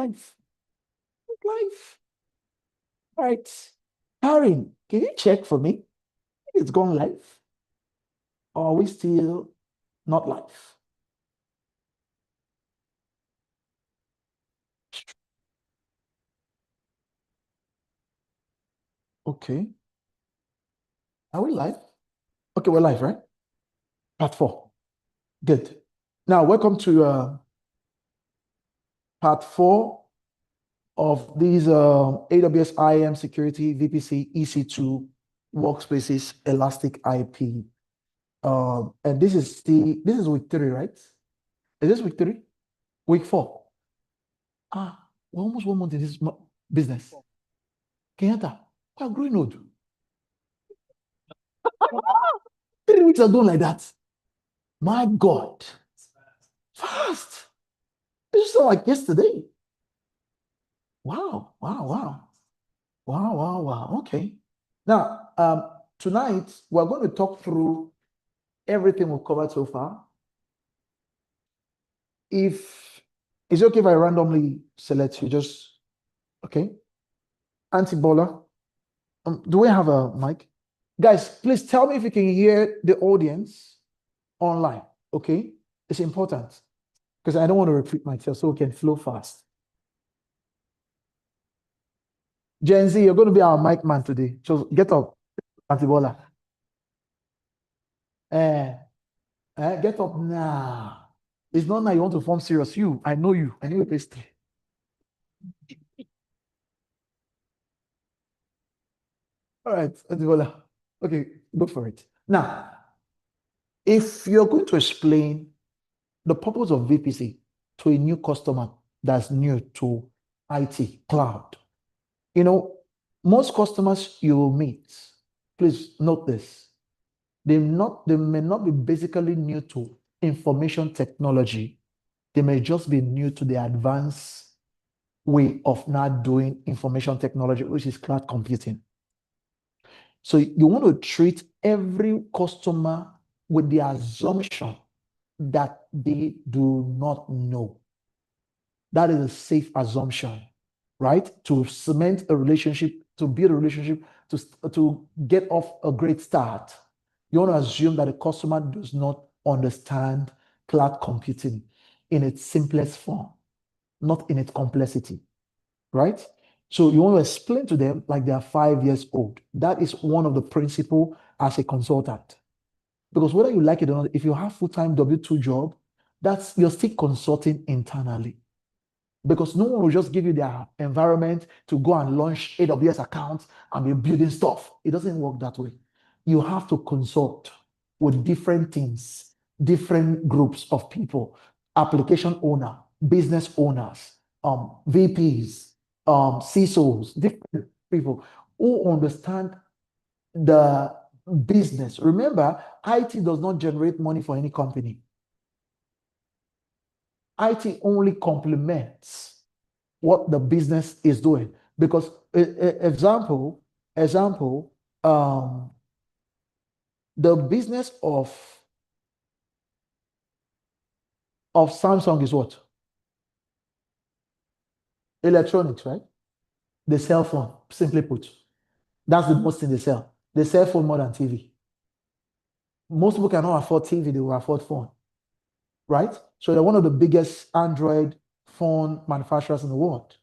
live. Live. All right. Karen, can you check for me? It's gone live. Or are we still not live? Okay. Are we live? Okay, we're live, right? Part 4. Good. Now, welcome to part 4 of these AWS IAM security, VPC, EC2, Workspaces, Elastic IP. And this is week 3, right? Is this week 3? Week 4. We're almost 1 month in this business. Kenyatta, we're growing old. 3 weeks are done like that. My God. Fast. It's just like yesterday. Wow. Okay. Now, tonight, we're going to talk through everything we've covered so far. If it's okay if I randomly select you, just okay. Anti-Bola, do we have a mic? Guys, please tell me if you can hear the audience online, okay? It's important because I don't want to repeat myself so we can flow fast. Gen Z, you're going to be our mic man today. So get up, Anti-Bola. Get up now. It's not now you want to form serious. I know you. I know your history. All right, Anti-Bola. Okay, go for it. Now, if you're going to explain the purpose of VPC to a new customer that's new to IT, cloud, most customers you will meet, please note this, they may not be basically new to information technology. They may just be new to the advanced way of now doing information technology, which is cloud computing. So you want to treat every customer with the assumption that they do not know. That is a safe assumption, right? To cement a relationship, to build a relationship, to get off a great start. You want to assume that the customer does not understand cloud computing in its simplest form, not in its complexity, right? So you want to explain to them like they are 5 years old. That is one of the principles as a consultant. Because whether you like it or not, if you have full-time W2 job, you're still consulting internally. Because no one will just give you their environment to go and launch AWS accounts and be building stuff. It doesn't work that way. You have to consult with different teams, different groups of people, application owner, business owners, VPs, CISOs, different people who understand the business. Remember, IT does not generate money for any company. IT only complements what the business is doing. Because, example, the business of Samsung is what? Electronics, right? They sell phone, simply put. That's the most thing they sell. They sell phone more than TV. Most people cannot afford TV, they will afford phone, right? So they're one of the biggest Android phone manufacturers in the world.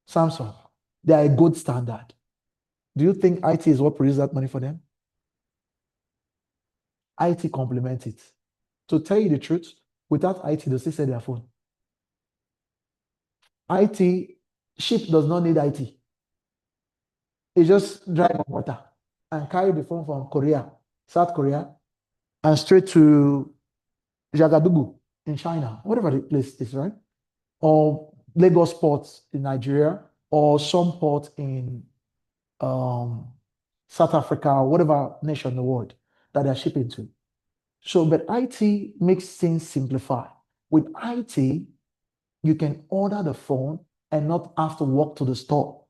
Samsung, they are a good standard. Do you think IT is what produces that money for them? IT complements it. To tell you the truth, without IT, they'll still sell their phone. Ship does not need IT. It just drive on water and carry the phone from Korea, South Korea, and straight to Jagadugu in China, whatever the place is, right? Or Lagos ports in Nigeria, or some port in South Africa, or whatever nation in the world that they're shipping to. So, but IT makes things simplify. With IT, you can order the phone and not have to walk to the store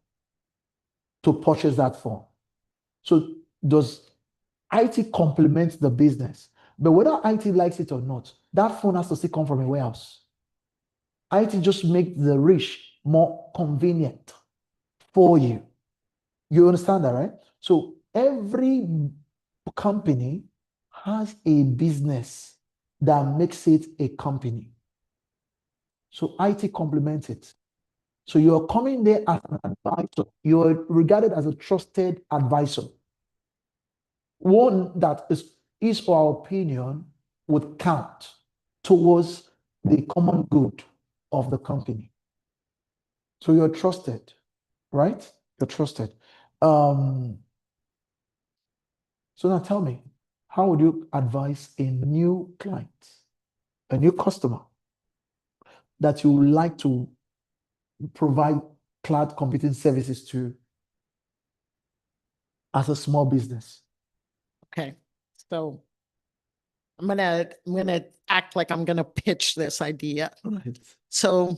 to purchase that phone. So does IT complement the business? But whether IT likes it or not, that phone has to still come from a warehouse. IT just makes the reach more convenient for you. You understand that, right? So every company has a business that makes it a company. So IT complements it. So you're coming there as an advisor. You're regarded as a trusted advisor. One that is for our opinion would count towards the common good of the company. So you're trusted, right? You're trusted. So now tell me, how would you advise a new client, a new customer that you would like to provide cloud computing services to as a small business? Okay. So I'm gonna act like I'm gonna pitch this idea. Right. So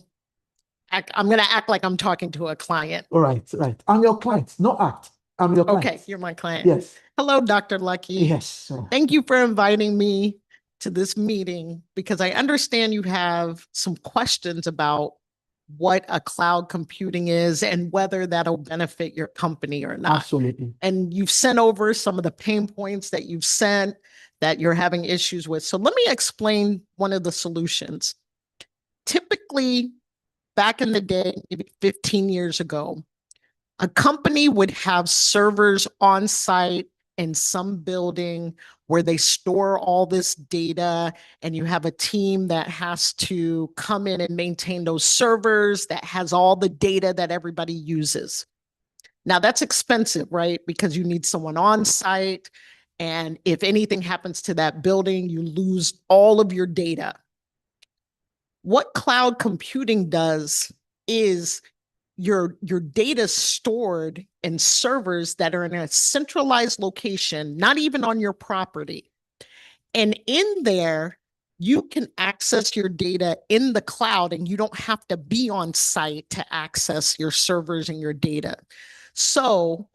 I'm gonna act like I'm talking to a client. All right, right. I'm your client, not act. I'm your client. Okay, you're my client. Yes. Hello, Dr. Lucky. Yes. Sir. Thank you for inviting me to this meeting because I understand you have some questions about what a cloud computing is and whether that'll benefit your company or not. Absolutely. And you've sent over some of the pain points that you've sent that you're having issues with. So let me explain one of the solutions. Typically, back in the day, maybe 15 years ago, a company would have servers on site in some building where they store all this data, and you have a team that has to come in and maintain those servers that has all the data that everybody uses. Now that's expensive, right? Because you need someone on site, and if anything happens to that building, you lose all of your data. What cloud computing does is your data stored in servers that are in a centralized location, not even on your property. And in there, you can access your data in the cloud, and you don't have to be on site to access your servers and your data. So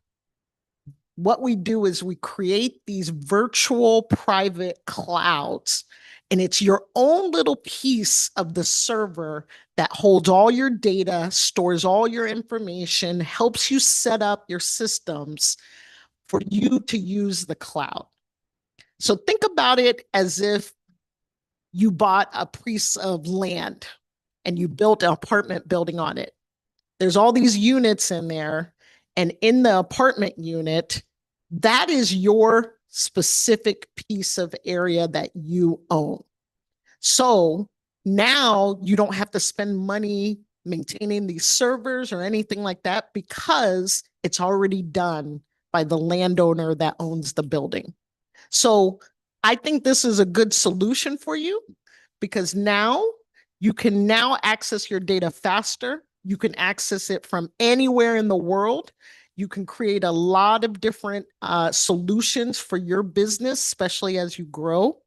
what we do is we create these virtual private clouds, and it's your own little piece of the server that holds all your data, stores all your information, helps you set up your systems for you to use the cloud. So think about it as if you bought a piece of land and you built an apartment building on it. There's all these units in there, and in the apartment unit, that is your specific piece of area that you own. So now you don't have to spend money maintaining these servers or anything like that because it's already done by the landowner that owns the building. So I think this is a good solution for you because now you can now access your data faster. You can access it from anywhere in the world. You can create a lot of different solutions for your business, especially as you grow.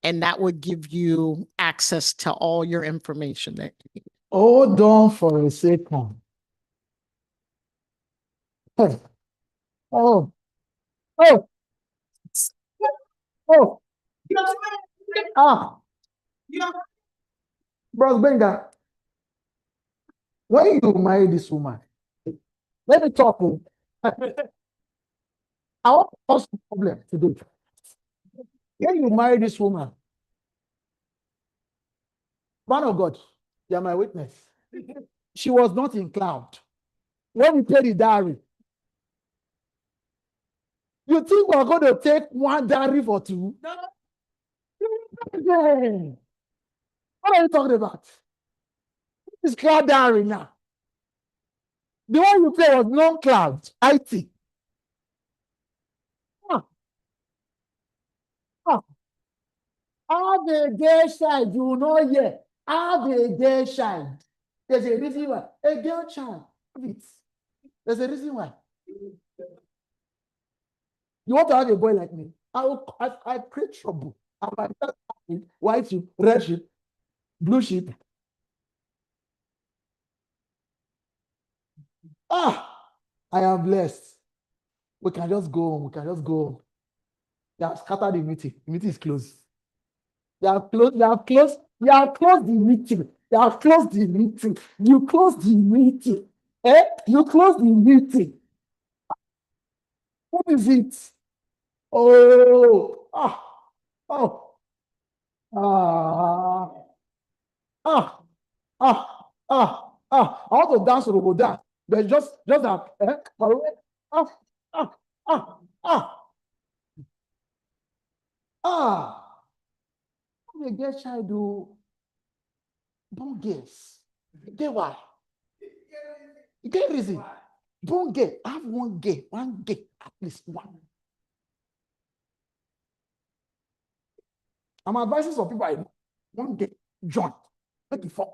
And that would give you access to all your information that you need. Hold on for a second. Hey. Oh, oh, oh. Bros Benga, when you marry this woman, let me talk. I want to cause a problem today. When you marry this woman, man of God, you are my witness. She was not in cloud. When we pay the dowry, you think we're going to take one dowry for two? No. What are you talking about? It's cloud dowry now. The one you pay was non-cloud, IT. Have a gay child, you know, yeah. Have a gay child. There's a reason why. A girl child. There's a reason why. You want to have a boy like me? I create trouble. White sheep, red sheep, blue sheep. I am blessed. We can just go home. We can just go home. They have scattered the meeting. The meeting is closed. They have closed the meeting. You have closed the meeting. You closed the meeting. Eh? You closed the meeting. What is it? Oh, oh, ah, ah, I want to dance to dance, but just that. Eh? Ah, ah, ah, ah, ah. You get child do don't guess. Get why? You get reason. Don't get. Have one gay, at least one. I'm advising some people I know. One gay, join. Make it four.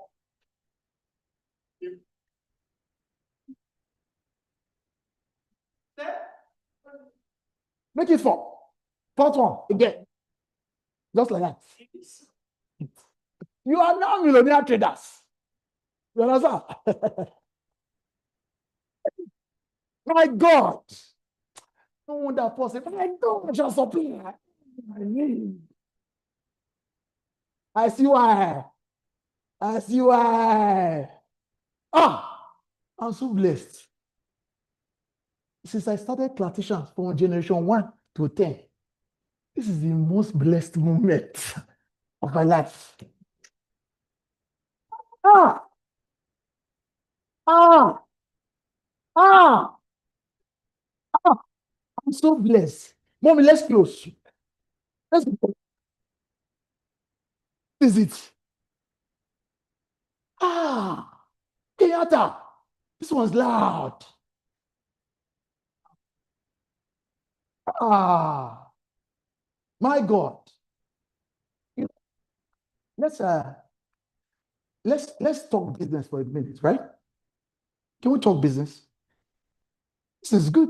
Make it four. Fourth one again. Just like that. You are now millionaire traders. You understand? My God. No wonder person. My God, just supply. I see why. I see why. Ah, I'm so blessed. Since I started Clarticians from generation 1 to 10, this is the most blessed moment of my life. Ah, ah, ah, ah. I'm so blessed. Mommy, let's close. Let's go. This is it. Ah, Kenyatta. This one's loud. Ah, my God. Let's let's talk business for a minute, right? Can we talk business? This is good.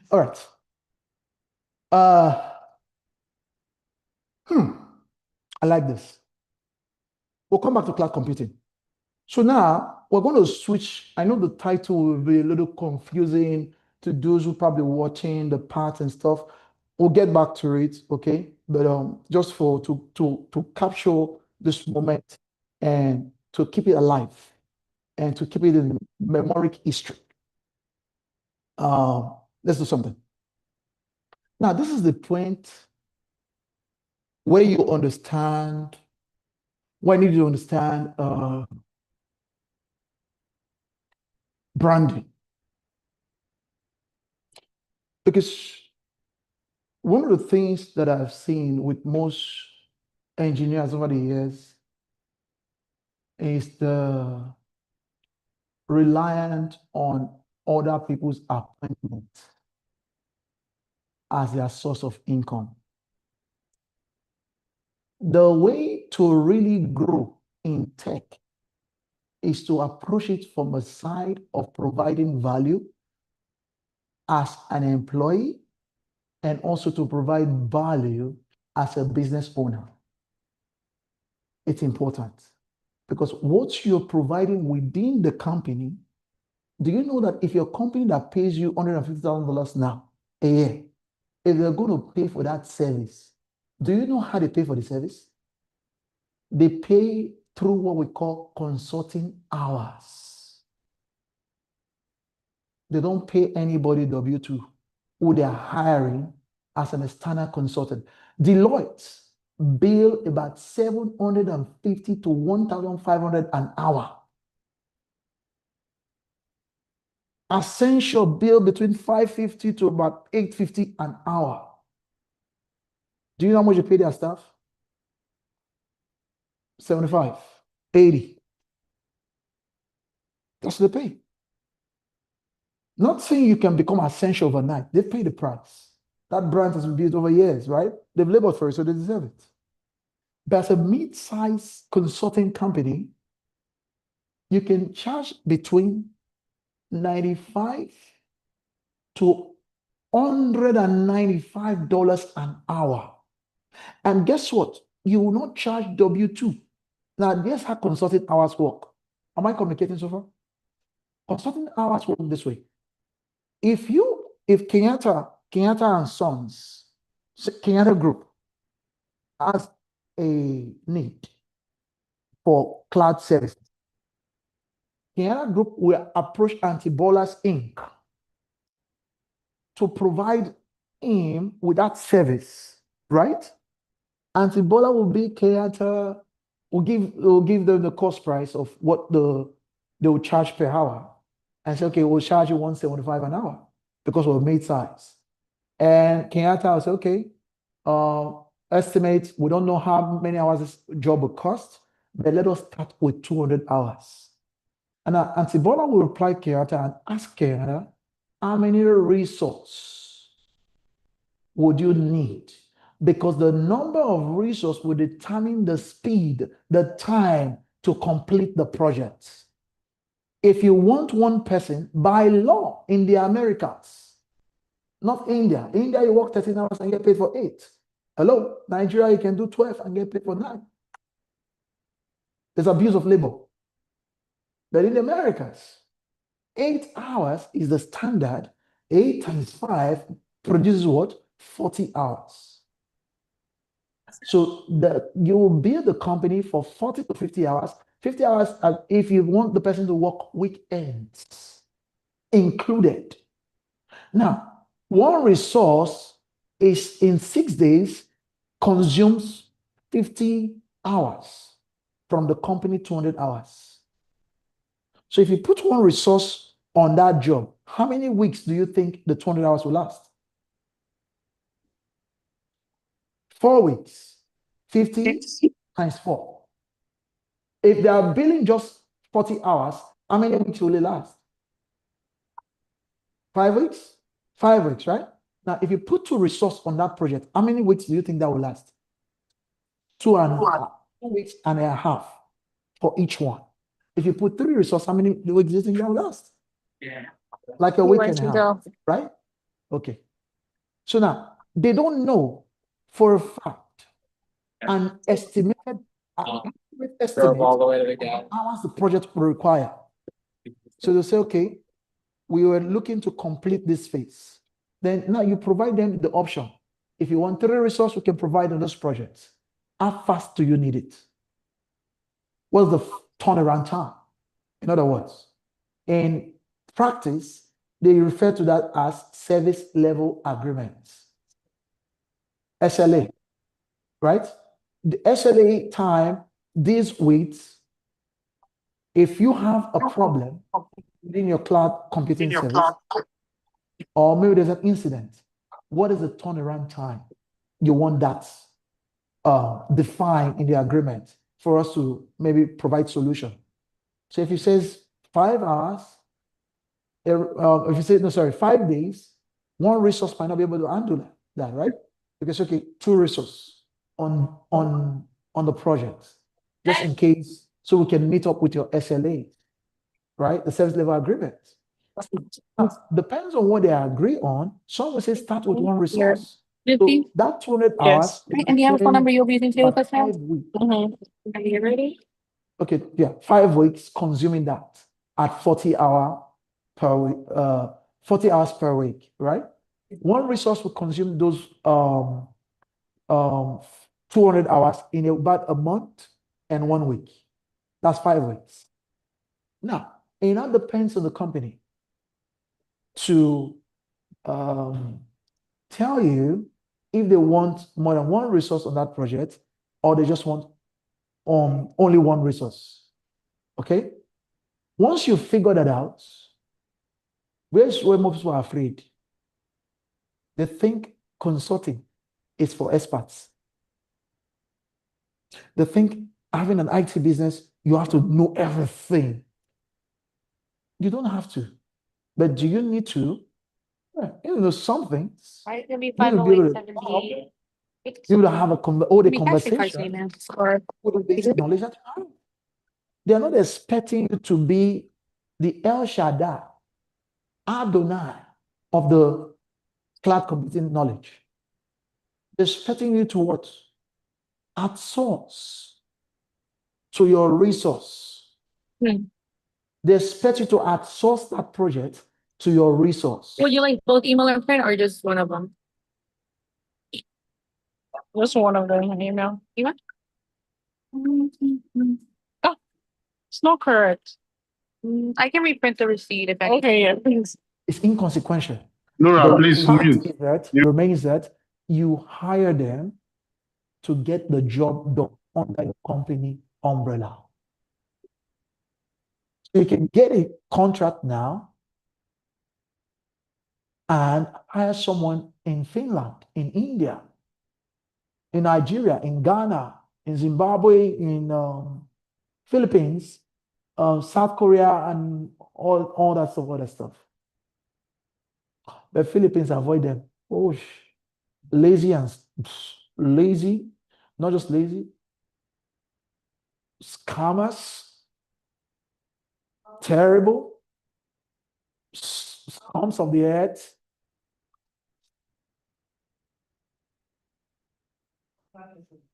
All right. I like this. We'll come back to cloud computing. So now we're going to switch. I know the title will be a little confusing to those who probably watching the parts and stuff. We'll get back to it, okay? But just for to capture this moment and to keep it alive and to keep it in memoric history. Let's do something. Now, this is the point where you understand, where you need to understand branding. Because one of the things that I've seen with most engineers over the years is the reliant on other people's appointment as their source of income. The way to really grow in tech is to approach it from a side of providing value as an employee and also to provide value as a business owner. It's important because what you're providing within the company, do you know that if your company that pays you $150,000 now a year, if they're going to pay for that service, do you know how they pay for the service? They pay through what we call consulting hours. They don't pay anybody W2 who they are hiring as an external consultant. Deloitte bill about $750 to $1,500 an hour. Essential bill between $550 to about $850 an hour. Do you know how much you pay their staff? 75, 80. That's what they pay. Not saying you can become essential overnight. They pay the price. That brand has been built over years, right? They've labored for it, so they deserve it. But as a mid-sized consulting company, you can charge between $95 to $195 an hour. And guess what? You will not charge W2. Now, guess how consulting hours work. Am I communicating so far? Consulting hours work this way. If Kenyatta and Sons, Kenyatta Group has a need for cloud services. Kenyatta Group will approach Antibolas Inc. to provide him with that service, right? Antibola will be Kenyatta, will give them the cost price of what they will charge per hour, and say, okay, we'll charge you 175 an hour because we're made size. And Kenyatta will say, okay, estimate, we don't know how many hours this job will cost, but let us start with 200 hours. And Antibola will reply Kenyatta and ask Kenyatta, how many resources would you need? Because the number of resources will determine the speed, the time to complete the project. If you want one person, by law in the Americas, not India. India, you work 13 hours and get paid for 8. Hello, Nigeria, you can do 12 and get paid for 9. There's abuse of labor. But in the Americas, 8 hours is the standard. 8 times 5 produces what? 40 hours. So you will build the company for 40 to 50 hours. 50 hours if you want the person to work weekends included. Now, one resource is in 6 days consumes 50 hours from the company 200 hours. So if you put one resource on that job, how many weeks do you think the 200 hours will last? 4 weeks. 50 times 4. If they are billing just 40 hours, how many weeks will it last? 5 weeks? 5 weeks, right? Now, if you put 2 resources on that project, how many weeks do you think that will last? 2 weeks and a half for each one. If you put 3 resources, how many weeks do you think that will last? Yeah. Like a week and a half, right? Okay. So now, they don't know for a fact an estimated estimate all the way to the guy. how much the project will require. So they'll say, okay, we were looking to complete this phase. Then now you provide them the option. If you want 3 resources, we can provide on those projects. How fast do you need it? What's the turnaround time? In other words, in practice, they refer to that as service level agreements. SLA, right? The SLA time deals with if you have a problem within your cloud computing service, or maybe there's an incident, what is the turnaround time? You want that defined in the agreement for us to maybe provide solution. So if it says 5 hours, if you say, no, sorry, 5 days, one resource might not be able to handle that, right? Because, okay, 2 resources on the project, just in case, so we can meet up with your SLA, right? The service level agreement. Depends on what they agree on. Some will say start with 1 resource. So that 200 hours. And do you have a phone number you'll be using today with us now? 5 weeks. Are you ready? Okay, yeah, 5 weeks consuming that at 40 hours per week, 40 hours per week, right? One resource will consume those 200 hours in about a month and 1 week. That's 5 weeks. Now, it now depends on the company to tell you if they want more than 1 resource on that project, or they just want only 1 resource. Okay? Once you figure that out, where's where most people are afraid? They think consulting is for experts. They think having an IT business, you have to know everything. You don't have to. But do you need to? Yeah, you know some things. Right, it'll be You need to be able to talk, 50878. be able to have a conversation Or with the basic knowledge that you have. They are not expecting you to be the El Shaddai, Adonai of the cloud computing knowledge. They're expecting you to what? Outsource to your resource. They expect you to outsource that project to your resource. would you like both email and print or just one of them? Just one of them, email. Email? It's not correct. I can reprint the receipt if I. Okay, yeah, please. It's inconsequential. Nora, please fact mute. is that remains that you hire them to get the job done under your company umbrella. So you can get a contract now and hire someone in Finland, in India, in Nigeria, in Ghana, in Zimbabwe, in Philippines, South Korea, and all that stuff, other stuff. The Philippines avoid them. Oh, lazy and lazy, not just lazy, scammers, terrible, scums of the earth.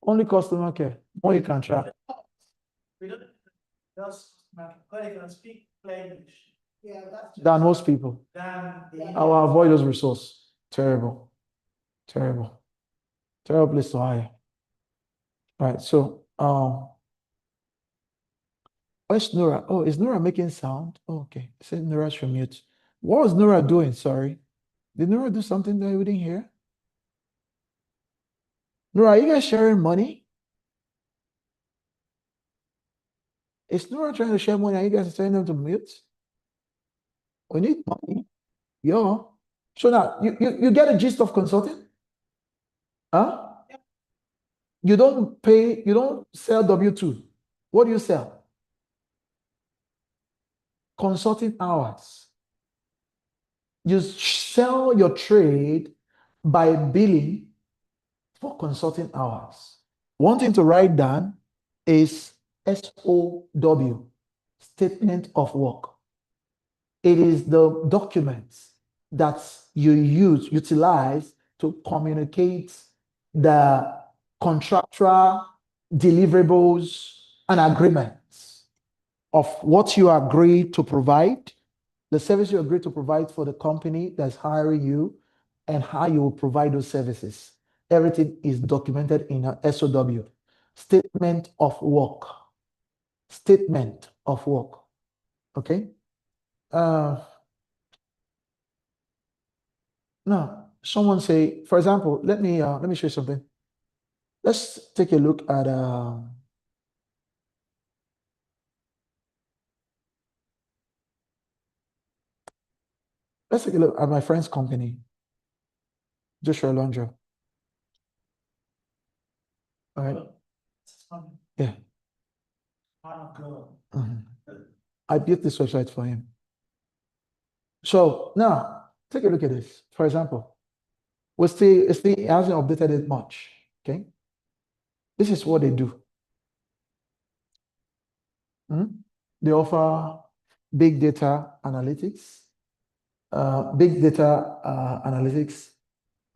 Only customer care. More you can try. Speak English. Than most people. I will avoid those resources. Terrible. Terrible. Terrible place to hire. All right. So where's Nora? Oh, is Nora making sound? Oh, okay. It says Nora should mute. What was Nora doing? Sorry. Did Nora do something that we didn't hear? Nora, are you guys sharing money? Is Nora trying to share money? Are you guys telling them to mute? We need money. Yo. So now you get a gist of consulting? Huh? You don't pay, you don't sell W2. What do you sell? Consulting hours. You sell your trade by billing for consulting hours. One thing to write down is SOW, statement of work. It is the documents that you utilize to communicate the contractual deliverables and agreements of what you agree to provide, the service you agree to provide for the company that's hiring you, and how you will provide those services. Everything is documented in a SOW, statement of work. Statement of work. Okay. Now, someone say, for example, let me show you something. Let's take a look at let's take a look at my friend's company, Joshua Laundry. All right. Yeah. I built this website for him. So now take a look at this. For example, it hasn't updated it much. Okay. This is what they do. They offer big data analytics,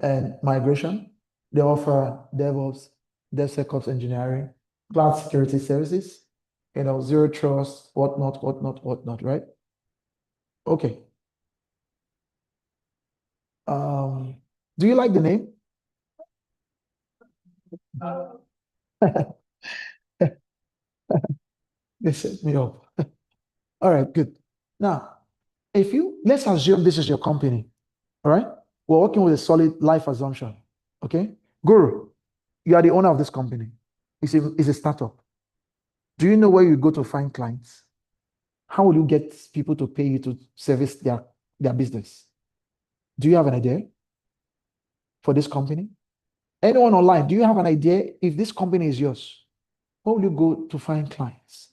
and migration. They offer DevOps, DevSecOps engineering, cloud security services, zero trust, whatnot, right? Okay. Do you like the name? They set me up. All right, good. Now, let's assume this is your company. All right. We're working with a solid life assumption. Okay. Guru, you are the owner of this company. It's a startup. Do you know where you go to find clients? How will you get people to pay you to service their business? Do you have an idea for this company? Anyone online, do you have an idea if this company is yours? Where will you go to find clients?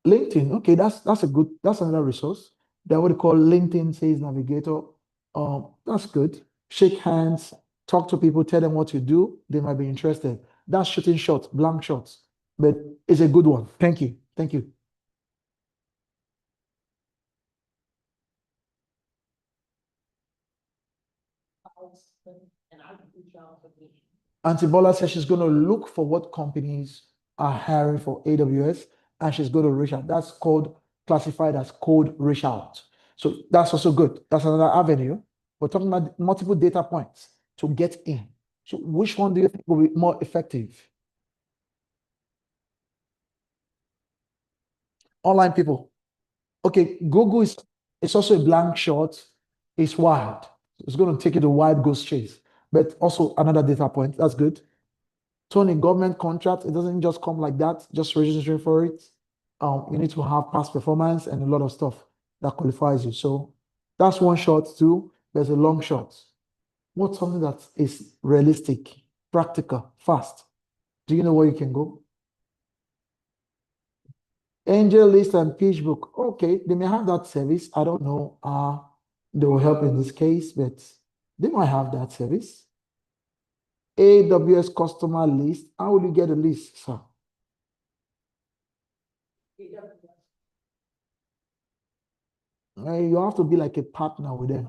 LinkedIn, okay, that's another resource. That what we call LinkedIn Sales Navigator. That's good. Shake hands, talk to people, tell them what you do. They might be interested. That's shooting shots, blank shots, but it's a good one. Thank you. Thank you. Auntie Bola says she's going to look for what companies are hiring for AWS, and she's going to reach out. That's classified as cold reach out. So that's also good. That's another avenue. We're talking about multiple data points to get in. So which one do you think will be more effective? Online people. Okay, Google is also a blank shot. It's wide. It's going to take you to wide goose chase. But also another data point. That's good. Tony, government contract, it doesn't just come like that, just registering for it. You need to have past performance and a lot of stuff that qualifies you. So that's one shot too. There's a long shot. What's something that is realistic, practical, fast? Do you know where you can go? Angel list and PageBook. Okay, they may have that service. I don't know. They will help in this case, but they might have that service. AWS customer list. How will you get a list, sir? You have to be like a partner with them.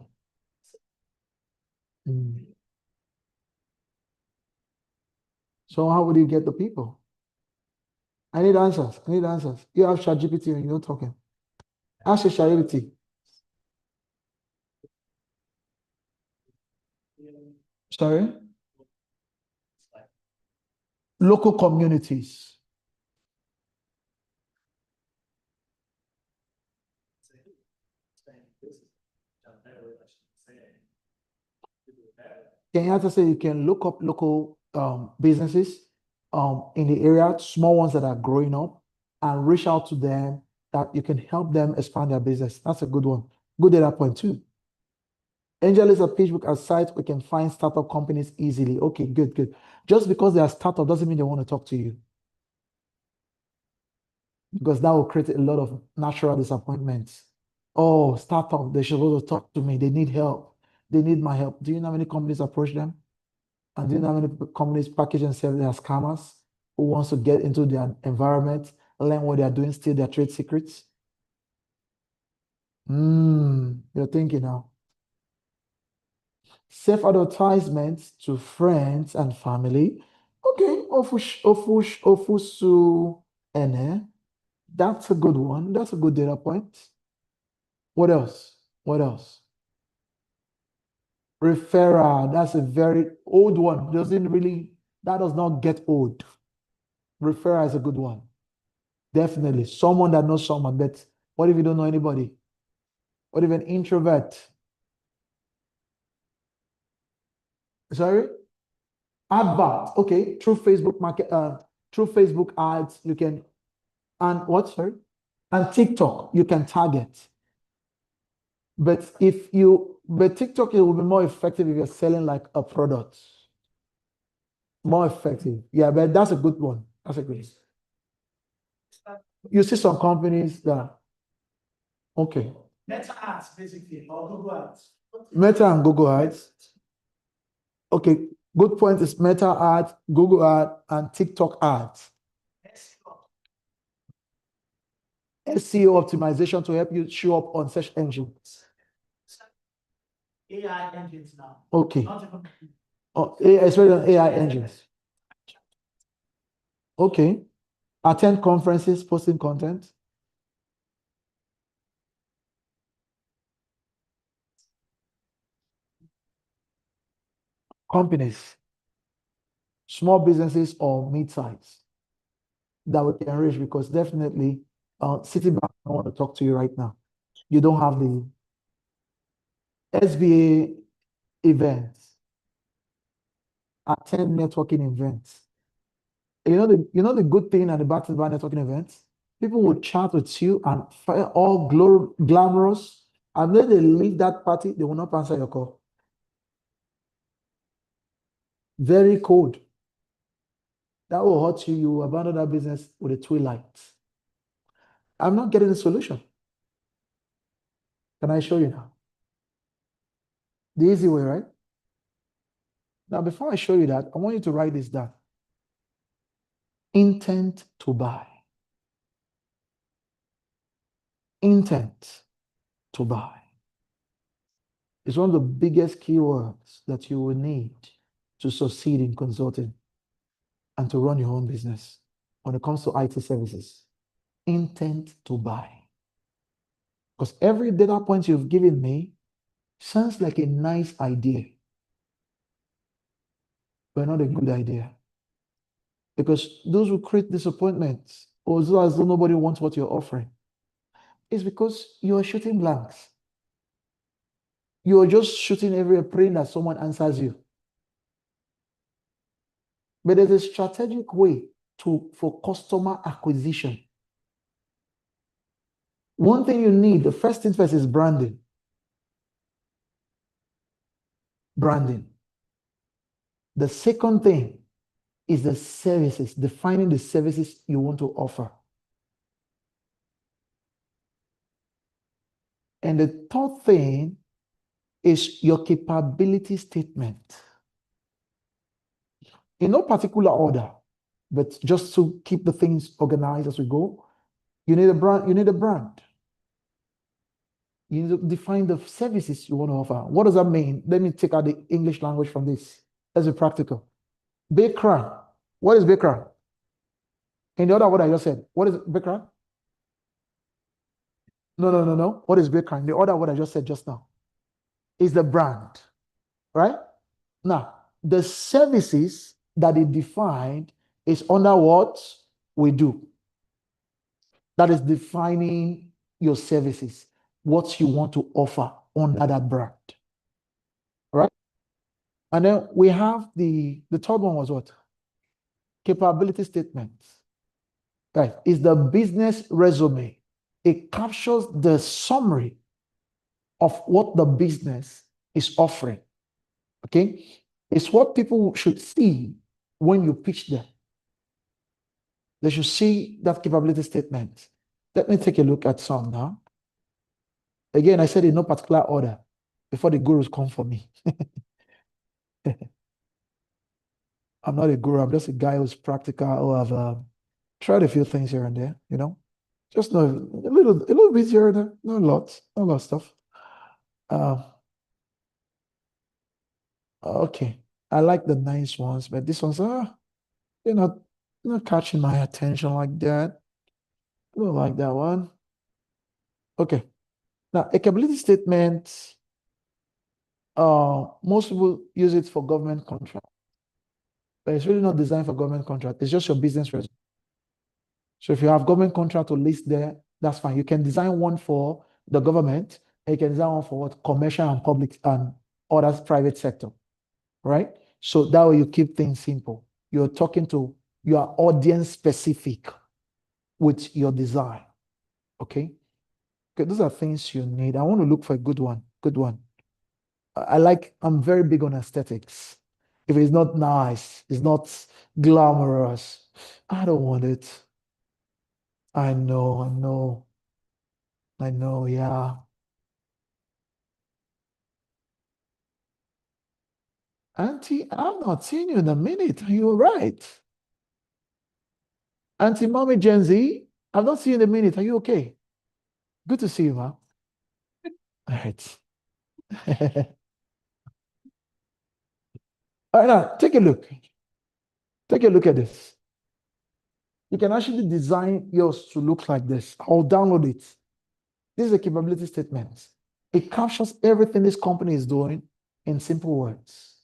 So how would you get the people? I need answers. I need answers. You have ChatGPT and you're not talking. Ask your ChatGPT. Sorry? Local communities. Can you also say you can look up local businesses in the area, small ones that are growing up, and reach out to them that you can help them expand their business. That's a good one. Good data point too. Angel is a PageBook as site we can find startup companies easily. Okay, good, good. Just because they are startup doesn't mean they want to talk to you. Because that will create a lot of natural disappointments. Oh, startup, they should also talk to me. They need help. They need my help. Do you know how many companies approach them? And do you know how many companies package and sell their scammers who wants to get into their environment, learn what they are doing, steal their trade secrets? You're thinking now. Self-advertisements to friends and family. Okay, ofusu ene. That's a good one. That's a good data point. What else? What else? Referral. That's a very old one. That does not get old. Referral is a good one. Definitely. Someone that knows someone. But what if you don't know anybody? What if an introvert? Sorry? Advert. Okay. Through Facebook through Facebook ads, you can, and what, sorry? And TikTok, you can target. But TikTok, it will be more effective if you're selling like a product. More effective. Yeah, but that's a good one. That's a good one. You see some companies that, okay. Meta ads, basically, or Google ads. Meta and Google ads. Okay, good point is Meta ads, Google ads, and TikTok ads. SEO optimization to help you show up on search engines. AI engines now. Okay. Not even- Especially on AI engines. Okay. Attend conferences, posting content. Companies, small businesses or mid-size that we can reach, because definitely Citibank, I want to talk to you right now. You don't have the SBA events, attend networking events. You know the good thing and the bad thing about networking events? People will chat with you and all glamorous, and then they leave that party, they will not answer your call. Very cold. That will hurt you. You will abandon that business with a twilight. I'm not getting a solution. Can I show you now? The easy way, right? Now, before I show you that, I want you to write this down. Intent to buy. Intent to buy. It's one of the biggest keywords that you will need to succeed in consulting and to run your own business when it comes to IT services. Intent to buy. Because every data point you've given me sounds like a nice idea, but not a good idea. Because those will create disappointments, or as though nobody wants what you're offering. It's because you are shooting blanks. You are just shooting everywhere, praying that someone answers you. But there's a strategic way for customer acquisition. One thing you need, the first thing first is branding. Branding. The second thing is the services, defining the services you want to offer. And the third thing is your capability statement. In no particular order, but just to keep the things organized as we go, you need a brand. You need a brand. You need to define the services you want to offer. What does that mean? Let me take out the English language from this. Let's be practical. Bakery. What is bakery? In the order of what I just said, what is bakery? No. What is bakery? In the order of what I just said just now is the brand, right? Now, the services that it defined is under what we do. That is defining your services, what you want to offer under that brand, right? And then we have the third one was what? Capability statements, right? Is the business resume. It captures the summary of what the business is offering, okay? It's what people should see when you pitch them. They should see that capability statement. Let me take a look at some now. Again, I said in no particular order before the gurus come for me. I'm not a guru. I'm just a guy who's practical, who have tried a few things here and there, you know. Just know a little bit here and there, not a lot of stuff. Okay, I like the nice ones, but this one's they're not catching my attention like that. I don't like that one. Okay, now a capability statement. Most people use it for government contract, but it's really not designed for government contract. It's just your business resume. So if you have government contract to list there, that's fine. You can design one for the government, and you can design one for what commercial and public and others private sector, right? So that way you keep things simple. You're talking to your audience specific with your design. Okay. Okay, those are things you need. I want to look for a good one. Good one. I'm very big on aesthetics. If it's not nice, it's not glamorous, I don't want it. I know, yeah. Auntie, I've not seen you in a minute. Are you all right? Auntie Mommy Gen Z, I've not seen you in a minute. Are you okay? Good to see you, ma. All right. All right, now take a look. Take a look at this. You can actually design yours to look like this. I'll download it. This is a capability statement. It captures everything this company is doing in simple words.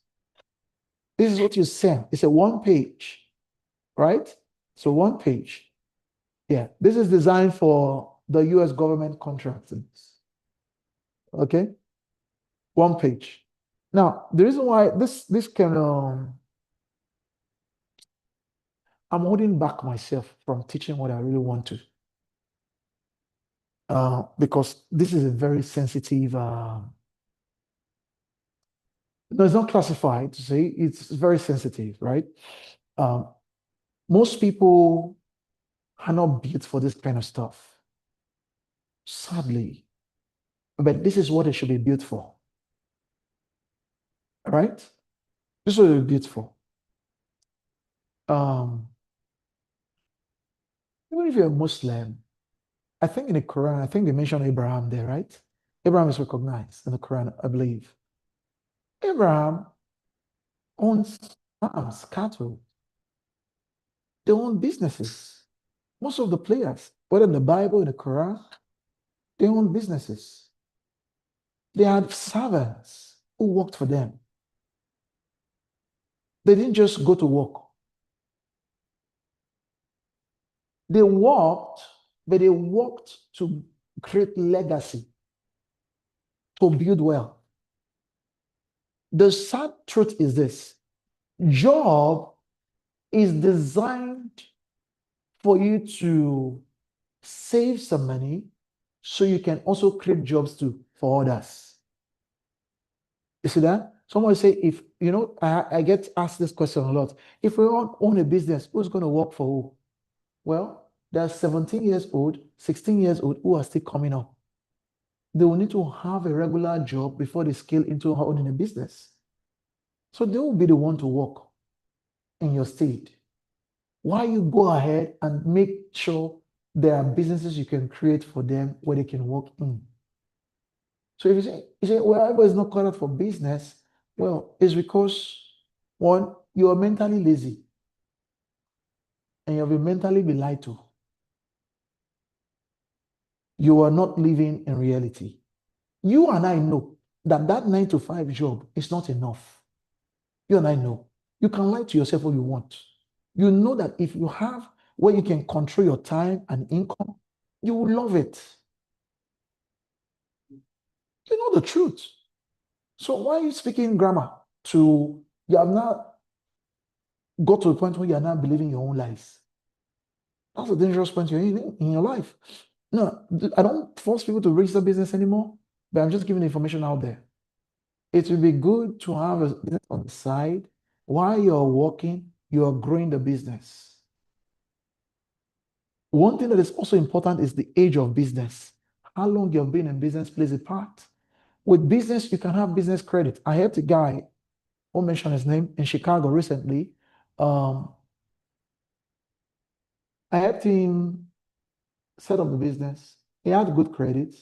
This is what you send. It's a one page, right? So one page. Yeah, this is designed for the US government contractors. Okay, one page. Now, the reason why this can I'm holding back myself from teaching what I really want to. Because this is a very sensitive no, it's not classified to say, it's very sensitive, right? Most people are not built for this kind of stuff, sadly. But this is what it should be built for. Right? This is what it's built for. Even if you're a Muslim, I think in the Quran, I think they mention Abraham there, right? Abraham is recognized in the Quran, I believe. Abraham owns farms, cattle. They own businesses. Most of the players, whether in the Bible, in the Quran, they own businesses. They had servants who worked for them. They didn't just go to work. They worked, but they worked to create legacy, to build wealth. The sad truth is this: job is designed for you to save some money so you can also create jobs too for others. You see that? Someone say, if you know, I get asked this question a lot. If we all own a business, who's going to work for who? Well, there are 17 years old, 16 years old who are still coming up. They will need to have a regular job before they scale into owning a business. So they will be the one to work in your state. Why you go ahead and make sure there are businesses you can create for them where they can work in. So if you say, well, everybody's not cut out for business, well, it's because, one, you are mentally lazy and you have been mentally been lied to. You are not living in reality. You and I know that 9 to 5 job is not enough. You and I know. You can lie to yourself all you want. You know that if you have where you can control your time and income, you will love it. You know the truth. So why are you speaking grammar to, you have not got to a point where you are not believing your own lies? That's a dangerous point you're in your life. No, I don't force people to register business anymore, but I'm just giving the information out there. It will be good to have a business on the side. While you're working, you're growing the business. One thing that is also important is the age of business. How long you've been in business plays a part. With business, you can have business credit. I helped a guy, won't mention his name, in Chicago recently. I helped him set up the business. He had good credit,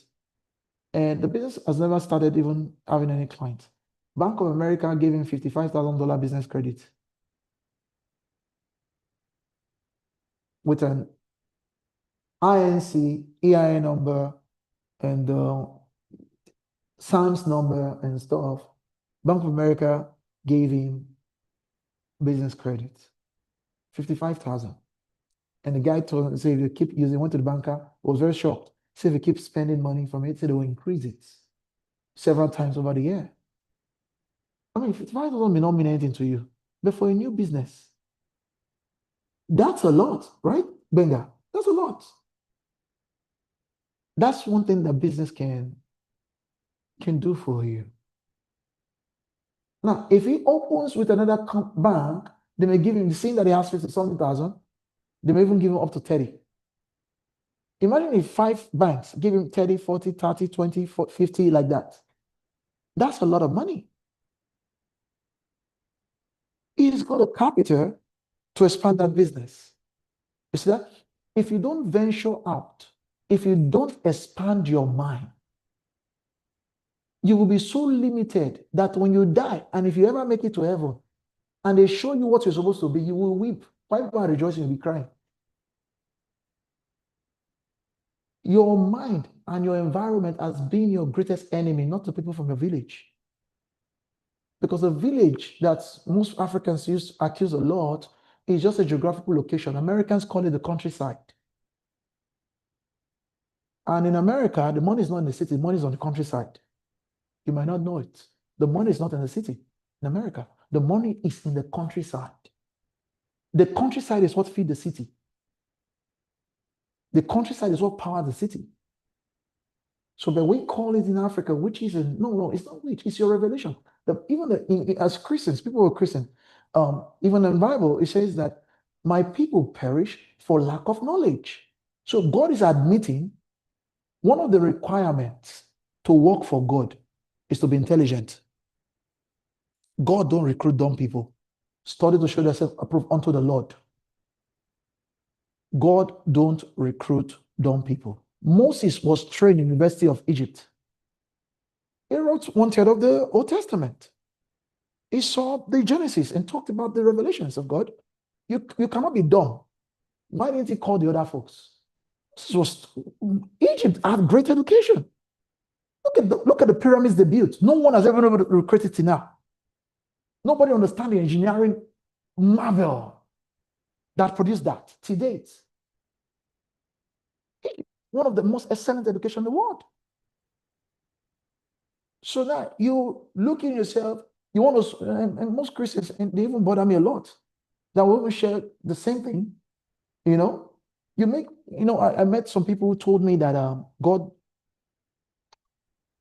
and the business has never started even having any clients. Bank of America gave him $55,000 business credit with an INC, EIN number, and SAMS number and stuff. Bank of America gave him business credit, 55,000. And the guy told him, say, if you keep using, went to the banker, was very shocked. Say, if you keep spending money from it, say they will increase it several times over the year. I mean, 55,000 may not mean anything to you, but for a new business, that's a lot, right, Benga? That's a lot. That's one thing that business can do for you. Now, if he opens with another bank, they may give him the same that he has 50-something thousand. They may even give him up to 30. Imagine if 5 banks give him 30, 40, 30, 20, 40, 50 like that. That's a lot of money. He's got a capital to expand that business. You see that? If you don't venture out, if you don't expand your mind, you will be so limited that when you die, and if you ever make it to heaven, and they show you what you're supposed to be, you will weep. While people are rejoicing, you'll be crying. Your mind and your environment has been your greatest enemy, not the people from your village. Because the village that most Africans used to accuse a lot is just a geographical location. Americans call it the countryside. And in America, the money is not in the city, the money is on the countryside. You might not know it. The money is not in the city in America. The money is in the countryside. The countryside is what feeds the city. The countryside is what powers the city. So, but we call it in Africa, which is no, it's not which, it's your revelation. As Christians, people who are Christian, even in the Bible, it says that my people perish for lack of knowledge. So God is admitting one of the requirements to work for God is to be intelligent. God don't recruit dumb people. Study to show yourself approved unto the Lord. God don't recruit dumb people. Moses was trained in the University of Egypt. He wrote 1/3 of the Old Testament. He saw the Genesis and talked about the revelations of God. You cannot be dumb. Why didn't he call the other folks? Egypt had great education. Look at the pyramids they built. No one has ever been able to recreate it till now. Nobody understands the engineering marvel that produced that to date. one of the most excellent education in the world. So now you look in yourself, you want to, and most Christians, and they even bother me a lot, that when we share the same thing, you know, I met some people who told me that God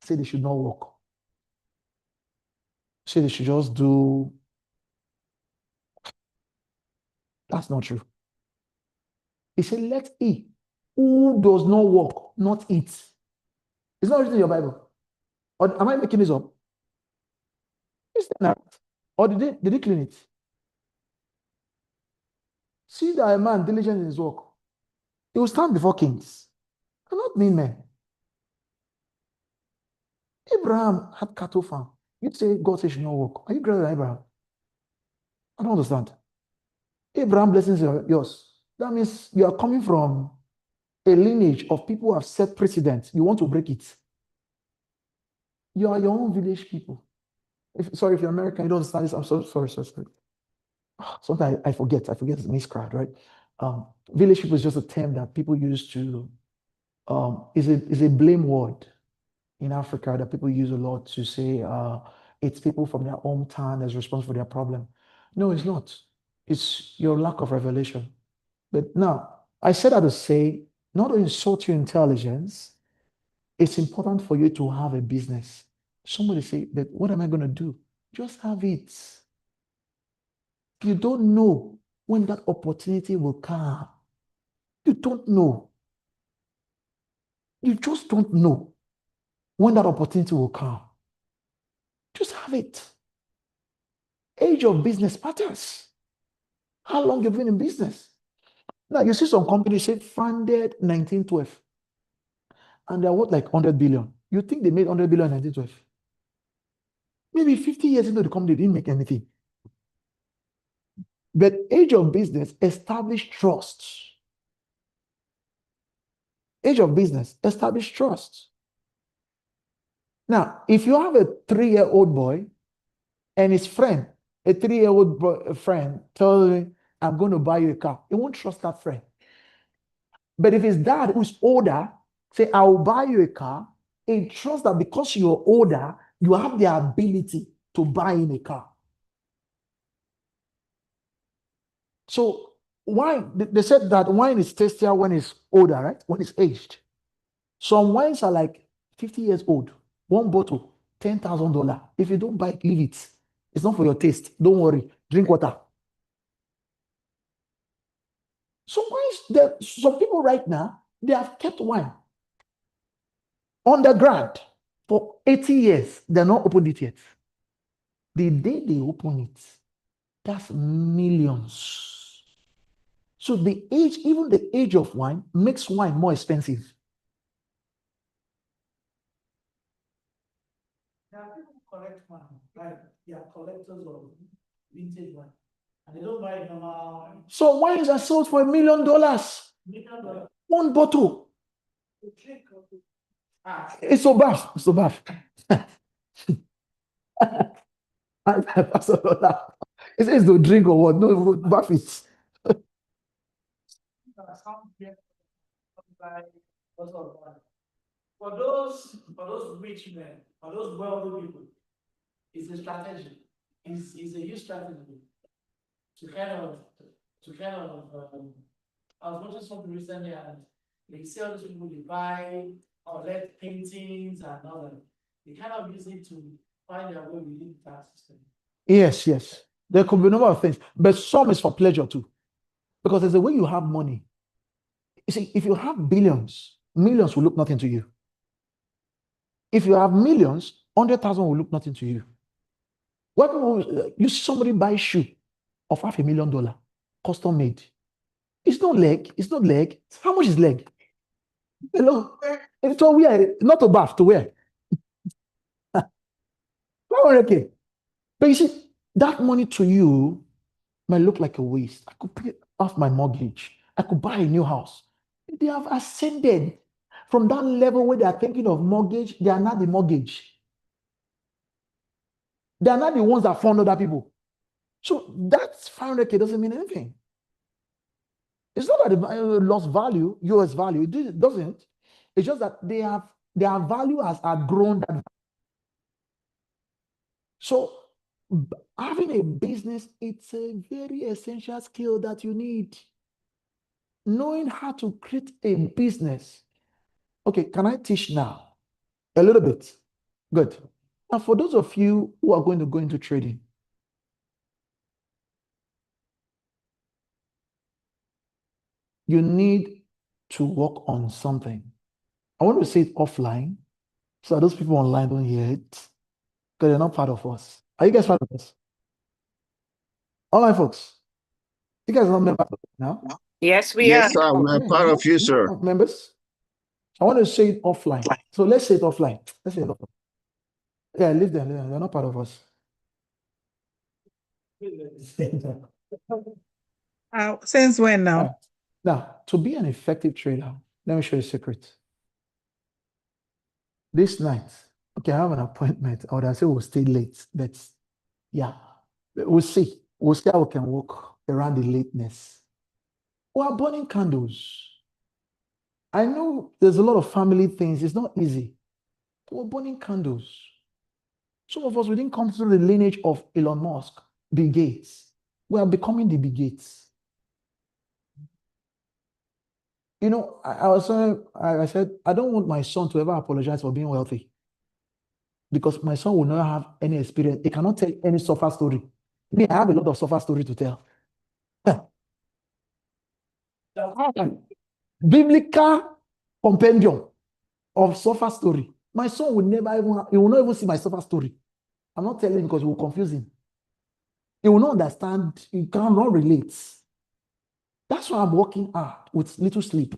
said they should not work. Say they should just do. That's not true. He said, let he who does not work not eat. It's not written in your Bible. Or am I making this up? Is that not? Or did they clean it? See that a man diligent in his work, he will stand before kings. And not mean men. Abraham had cattle farm. You say God says should not work. Are you greater than Abraham? I don't understand. Abraham blessings are yours. That means you are coming from a lineage of people who have set precedent. You want to break it. You are your own village people. Sorry, if you're American, you don't understand this. I'm so sorry. Sometimes I forget it's miscrowd, right? Village people is just a term that people use to, is a blame word in Africa that people use a lot to say it's people from their hometown that's responsible for their problem. No, it's not. It's your lack of revelation. But now, I said that to say, not to insult your intelligence, it's important for you to have a business. Somebody say, but what am I going to do? Just have it. You don't know when that opportunity will come. You don't know. You just don't know when that opportunity will come. Just have it. Age of business matters. How long you've been in business? Now, you see some companies say founded 1912, and they're worth like 100 billion. You think they made 100 billion in 1912? Maybe 50 years into the company, they didn't make anything. But age of business established trust. Age of business established trust. Now, if you have a 3-year-old boy and his friend, a 3-year-old friend, tells him, I'm going to buy you a car, he won't trust that friend. But if his dad, who's older, say, I will buy you a car, he trusts that because you're older, you have the ability to buy him a car. So wine, they said that wine is tastier when it's older, right? When it's aged. Some wines are like 50 years old. One bottle, $10,000. If you don't buy it, leave it. It's not for your taste. Don't worry. Drink water. Some wines, some people right now, they have kept wine underground for 80 years. They're not opened it yet. The day they open it, that's millions. So the age, even the age of wine, makes wine more expensive. There are people who collect wine, like they are collectors of vintage wine, and they don't buy normal wine. So wines are sold for $1 million. $1 One bottle. to drink. It's so bad. It's so bad. It says to drink or what? No, bath it. For those rich men, for those wealthy people, it's a strategy. It's a huge strategy to kind of I was watching something recently and they see all those people they buy or let paintings and all that. They kind of use it to find their way within the tax system. Yes. There could be a number of things, but some is for pleasure too. Because there's a way you have money. You see, if you have billions, millions will look nothing to you. If you have millions, 100,000 will look nothing to you. What you see somebody buy shoe of $500,000, custom made. It's not leg. How much is leg? Hello. It's all wear, not to bath, to wear. 500K. But you see, that money to you might look like a waste. I could pay off my mortgage. I could buy a new house. They have ascended from that level where they are thinking of mortgage. They are not the mortgage. They are not the ones that fund other people. So that 500K doesn't mean anything. It's not that it lost value, US value. It doesn't. It's just that their value has outgrown that. So having a business, it's a very essential skill that you need. Knowing how to create a business. Okay, can I teach now? A little bit. Good. Now, for those of you who are going to go into trading, you need to work on something. I want to say it offline so that those people online don't hear it because they're not part of us. Are you guys part of us? Online folks, you guys are not members now? Yes, we Yes, are. sir. We're part of you, sir. Members? I want to say it offline. So let's say it offline. Let's say it offline. Yeah, leave them. They're not part of us. Since when now? Right. Now, to be an effective trader, let me show you a secret. This night, okay, I have an appointment. I would say we'll stay late, but yeah, we'll see. We'll see how we can work around the lateness. We are burning candles. I know there's a lot of family things. It's not easy. We're burning candles. Some of us, we didn't come through the lineage of Elon Musk, Bill Gates. We are becoming the Bill Gates. You know, I said, I don't want my son to ever apologize for being wealthy because my son will never have any experience. He cannot tell any suffer story. Me, I have a lot of suffer story to tell. Biblical compendium of suffer story. My son will never even, he will not even see my suffer story. I'm not telling him because it will confuse him. He will not understand, he cannot relate. That's why I'm working hard with little sleep.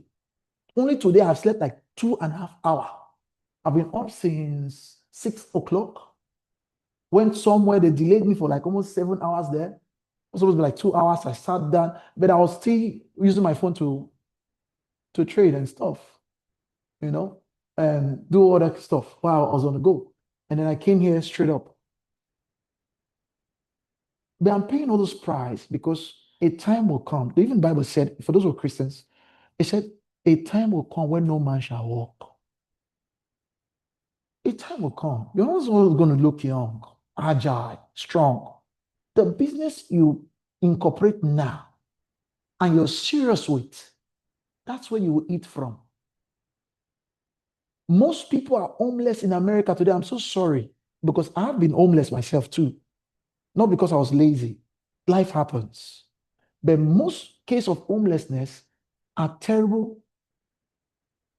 Only today I've slept like 2.5 hours. I've been up since 6 o'clock. Went somewhere, they delayed me for like almost 7 hours there. It was supposed to be like 2 hours. I sat down, but I was still using my phone to trade and stuff, you know, and do all that stuff while I was on the go. And then I came here straight up. But I'm paying all those price because a time will come. Even the Bible said, for those who are Christians, it said, a time will come when no man shall walk. A time will come. You're not always going to look young, agile, strong. The business you incorporate now and you're serious with, that's where you will eat from. Most people are homeless in America today. I'm so sorry because I've been homeless myself too. Not because I was lazy. Life happens. But most cases of homelessness are terrible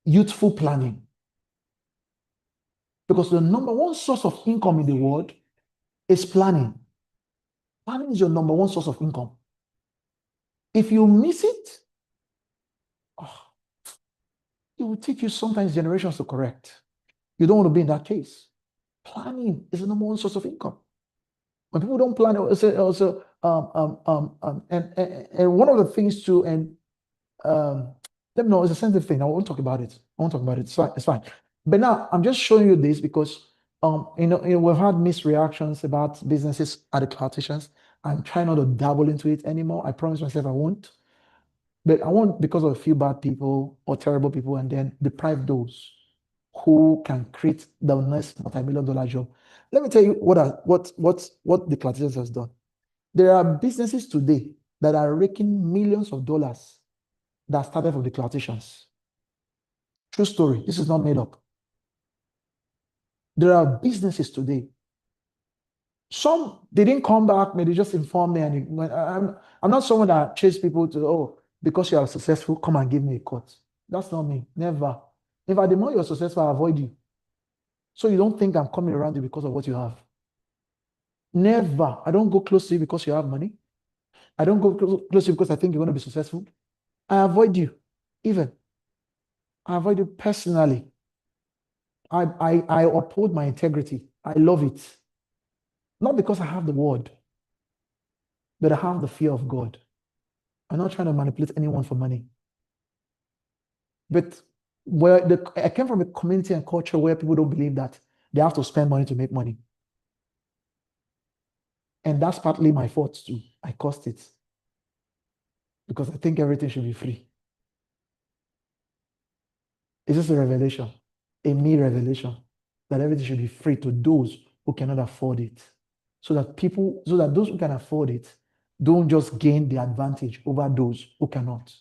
youthful planning. Because the number one source of income in the world is planning. Planning is your number one source of income. If you miss it, it will take you sometimes generations to correct. You don't want to be in that case. Planning is the number one source of income. When people don't plan, and one of the things too, and let me know, it's a sensitive thing. I won't talk about it. It's fine. But now I'm just showing you this because we've had mixed reactions about businesses at the cloud-stations. I'm trying not to dabble into it anymore. I promise myself I won't. But I won't because of a few bad people or terrible people and then deprive those who can create the next multi-million-dollar job. Let me tell you what the cloud-stations has done. There are businesses today that are raking millions of dollars that started from the cloud-stations. True story. This is not made up. There are businesses today. Some, they didn't come back, but they just informed me. And I'm not someone that chase people to, because you are successful, come and give me a cut. That's not me. Never. In fact, the more you're successful, I avoid you. So you don't think I'm coming around you because of what you have. Never. I don't go close to you because you have money. I don't go close to you because I think you're going to be successful. I avoid you. Even. I avoid you personally. I uphold my integrity. I love it. Not because I have the word, but I have the fear of God. I'm not trying to manipulate anyone for money. But I came from a community and culture where people don't believe that they have to spend money to make money. And that's partly my fault too. I caused it. Because I think everything should be free. Is this a revelation? A me revelation that everything should be free to those who cannot afford it. So that those who can afford it don't just gain the advantage over those who cannot.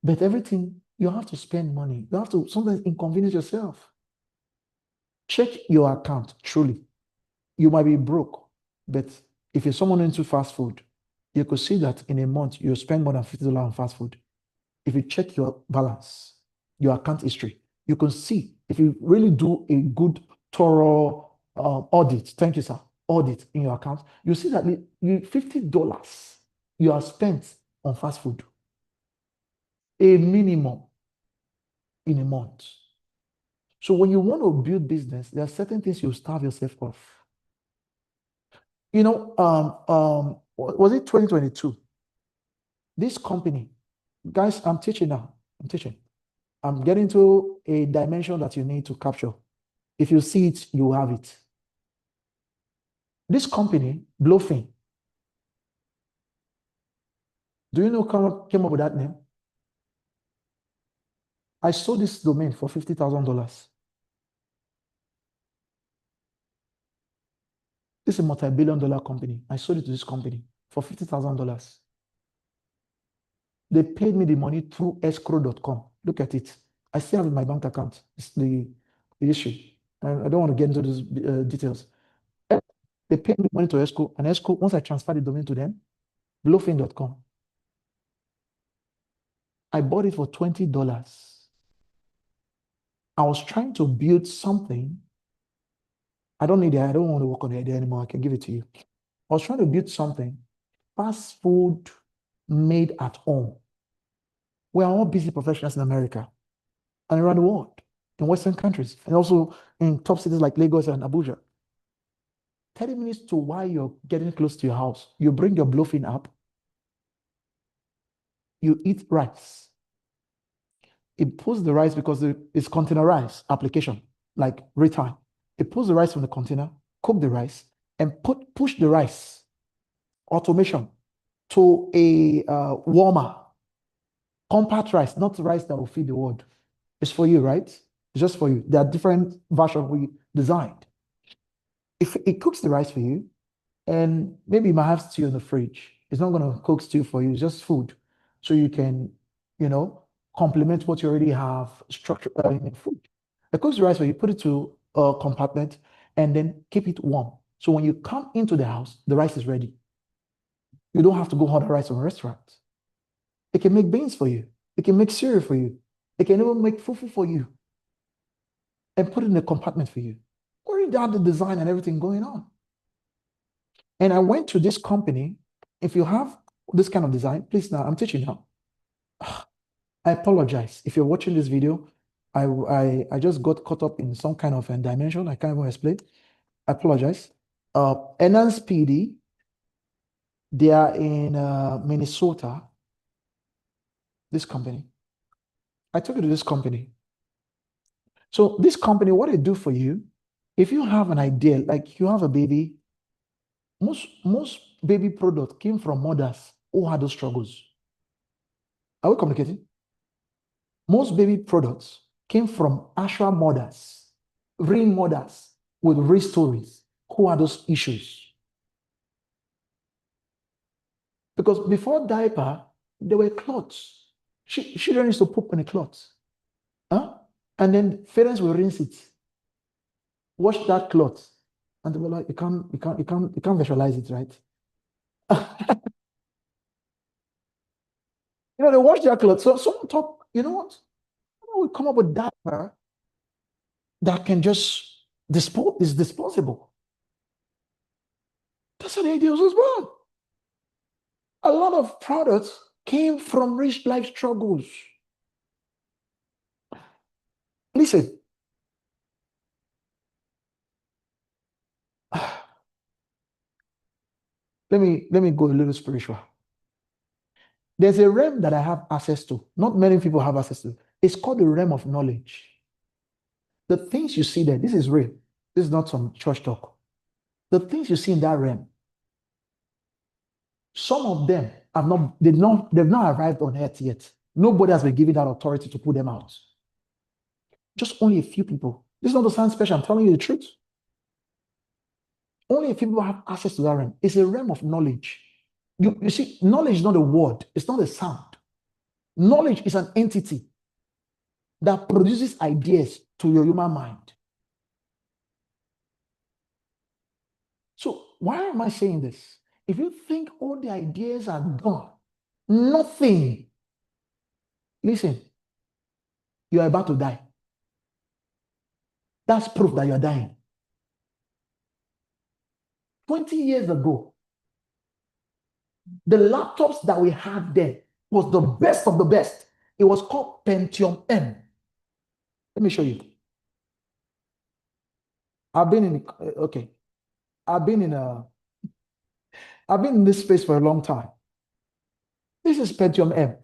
But everything, you have to spend money. You have to sometimes inconvenience yourself. Check your account, truly. You might be broke, but if you're someone into fast food, you could see that in a month you spend more than $50 on fast food. If you check your balance, your account history, you can see if you really do a good, thorough audit, thank you, sir, audit in your account, you see that $50 you have spent on fast food, a minimum in a month. So when you want to build business, there are certain things you starve yourself of. You know, was it 2022? This company, guys, I'm teaching now. I'm teaching. I'm getting to a dimension that you need to capture. If you see it, you have it. This company, Bluefin, do you know who came up with that name? I sold this domain for $50,000. This is a multi-billion-dollar company. I sold it to this company for $50,000. They paid me the money through escrow.com. Look at it. I still have it in my bank account. It's the issue. I don't want to get into those details. They paid me money to escrow, and escrow, once I transferred the domain to them, bluefin.com. I bought it for $20. I was trying to build something. I don't need it. I don't want to work on the idea anymore. I can give it to you. I was trying to build something, fast food made at home. We are all busy professionals in America and around the world, in Western countries, and also in top cities like Lagos and Abuja. 30 minutes to while you're getting close to your house, you bring your Bluefin app, you eat rice. It pulls the rice because it's containerized application, like real-time. It pulls the rice from the container, cook the rice, and push the rice, automation, to a warmer, compact rice, not rice that will feed the world. It's for you, right? It's just for you. There are different versions we designed. If it cooks the rice for you, and maybe you might have stew in the fridge, it's not going to cook stew for you, it's just food. So you can, complement what you already have structured in food. It cooks the rice for you, put it to a compartment, and then keep it warm. So when you come into the house, the rice is ready. You don't have to go order rice from a restaurant. It can make beans for you. It can make cereal for you. It can even make fufu for you and put it in a compartment for you. Already had the design and everything going on. And I went to this company. If you have this kind of design, please now, I'm teaching now. I apologize. If you're watching this video, I just got caught up in some kind of a dimension. I can't even explain. I apologize. Enhanced PD, they are in Minnesota. This company. I took you to this company. So this company, what they do for you, if you have an idea, like you have a baby, most baby products came from mothers who had those struggles. Are we communicating? Most baby products came from actual mothers, real mothers with real stories who had those issues. Because before diaper, there were cloths. Children used to poop in a cloth. Huh? And then parents will rinse it, wash that cloth, and they were like, you can't visualize it, right? They wash their clothes. So someone talk, you know what? We come up with diaper that can just is disposable. That's how the idea was born. A lot of products came from rich life struggles. Listen. Let me go a little spiritual. There's a realm that I have access to. Not many people have access to. It's called the realm of knowledge. The things you see there, this is real. This is not some church talk. The things you see in that realm, some of them they've not arrived on earth yet. Nobody has been given that authority to put them out. Just only a few people. This is not to sound special. I'm telling you the truth. Only a few people have access to that realm. It's a realm of knowledge. You see, knowledge is not a word. It's not a sound. Knowledge is an entity that produces ideas to your human mind. So why am I saying this? If you think all the ideas are gone, nothing, listen, you are about to die. That's proof that you're dying. 20 years ago, the laptops that we had then was the best of the best. It was called Pentium M. Let me show you. I've been in this space for a long time. This is Pentium M.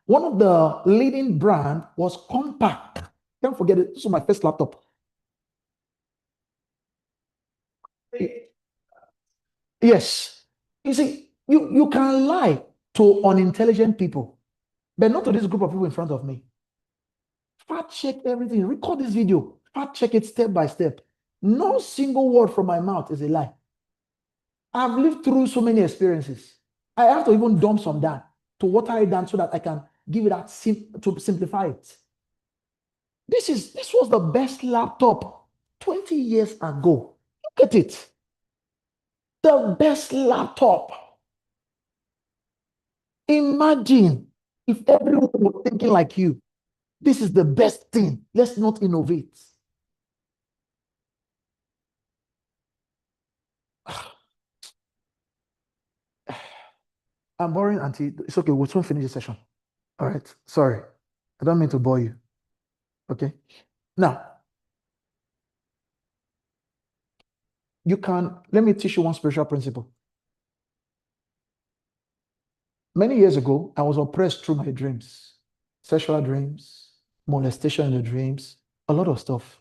One of the leading brand was Compact. Can't forget it. This was my first laptop. Yes. You see, you can lie to unintelligent people, but not to this group of people in front of me. Fact check everything. Record this video. Fact check it step by step. No single word from my mouth is a lie. I've lived through so many experiences. I have to even dump some down to water it down so that I can give it that to simplify it. This was the best laptop 20 years ago. Look at it. The best laptop. Imagine if everyone was thinking like you. This is the best thing. Let's not innovate. I'm boring, Auntie. It's okay. We'll soon finish the session. All right. Sorry. I don't mean to bore you. Okay. Now, let me teach you one spiritual principle. Many years ago, I was oppressed through my dreams, sexual dreams, molestation in the dreams, a lot of stuff.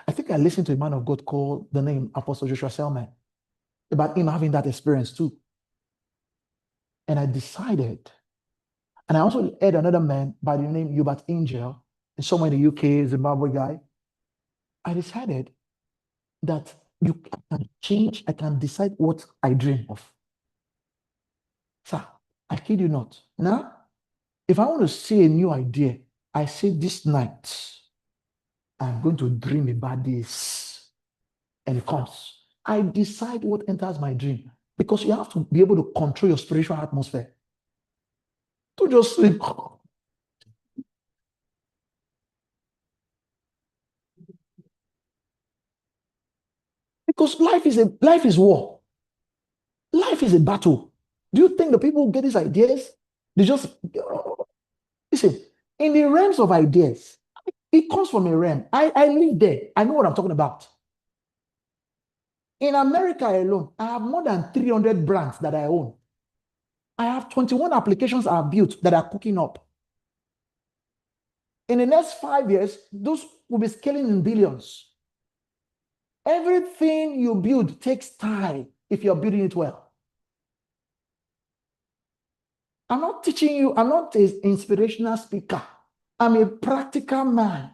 I think I listened to a man of God called the name Apostle Joshua Selman about him having that experience too. And I decided, and I also heard another man by the name Hubert Angel, somewhere in the UK, Zimbabwe guy. I decided that you can change, I can decide what I dream of. Sir, I kid you not. Now, if I want to see a new idea, I say this night, I'm going to dream about this. And it comes. I decide what enters my dream because you have to be able to control your spiritual atmosphere. To just sleep. Because life is war. Life is a battle. Do you think the people who get these ideas, they just listen, in the realms of ideas, it comes from a realm. I live there. I know what I'm talking about. In America alone, I have more than 300 brands that I own. I have 21 applications I've built that are cooking up. In the next 5 years, those will be scaling in billions. Everything you build takes time if you're building it well. I'm not teaching you, I'm not an inspirational speaker. I'm a practical man.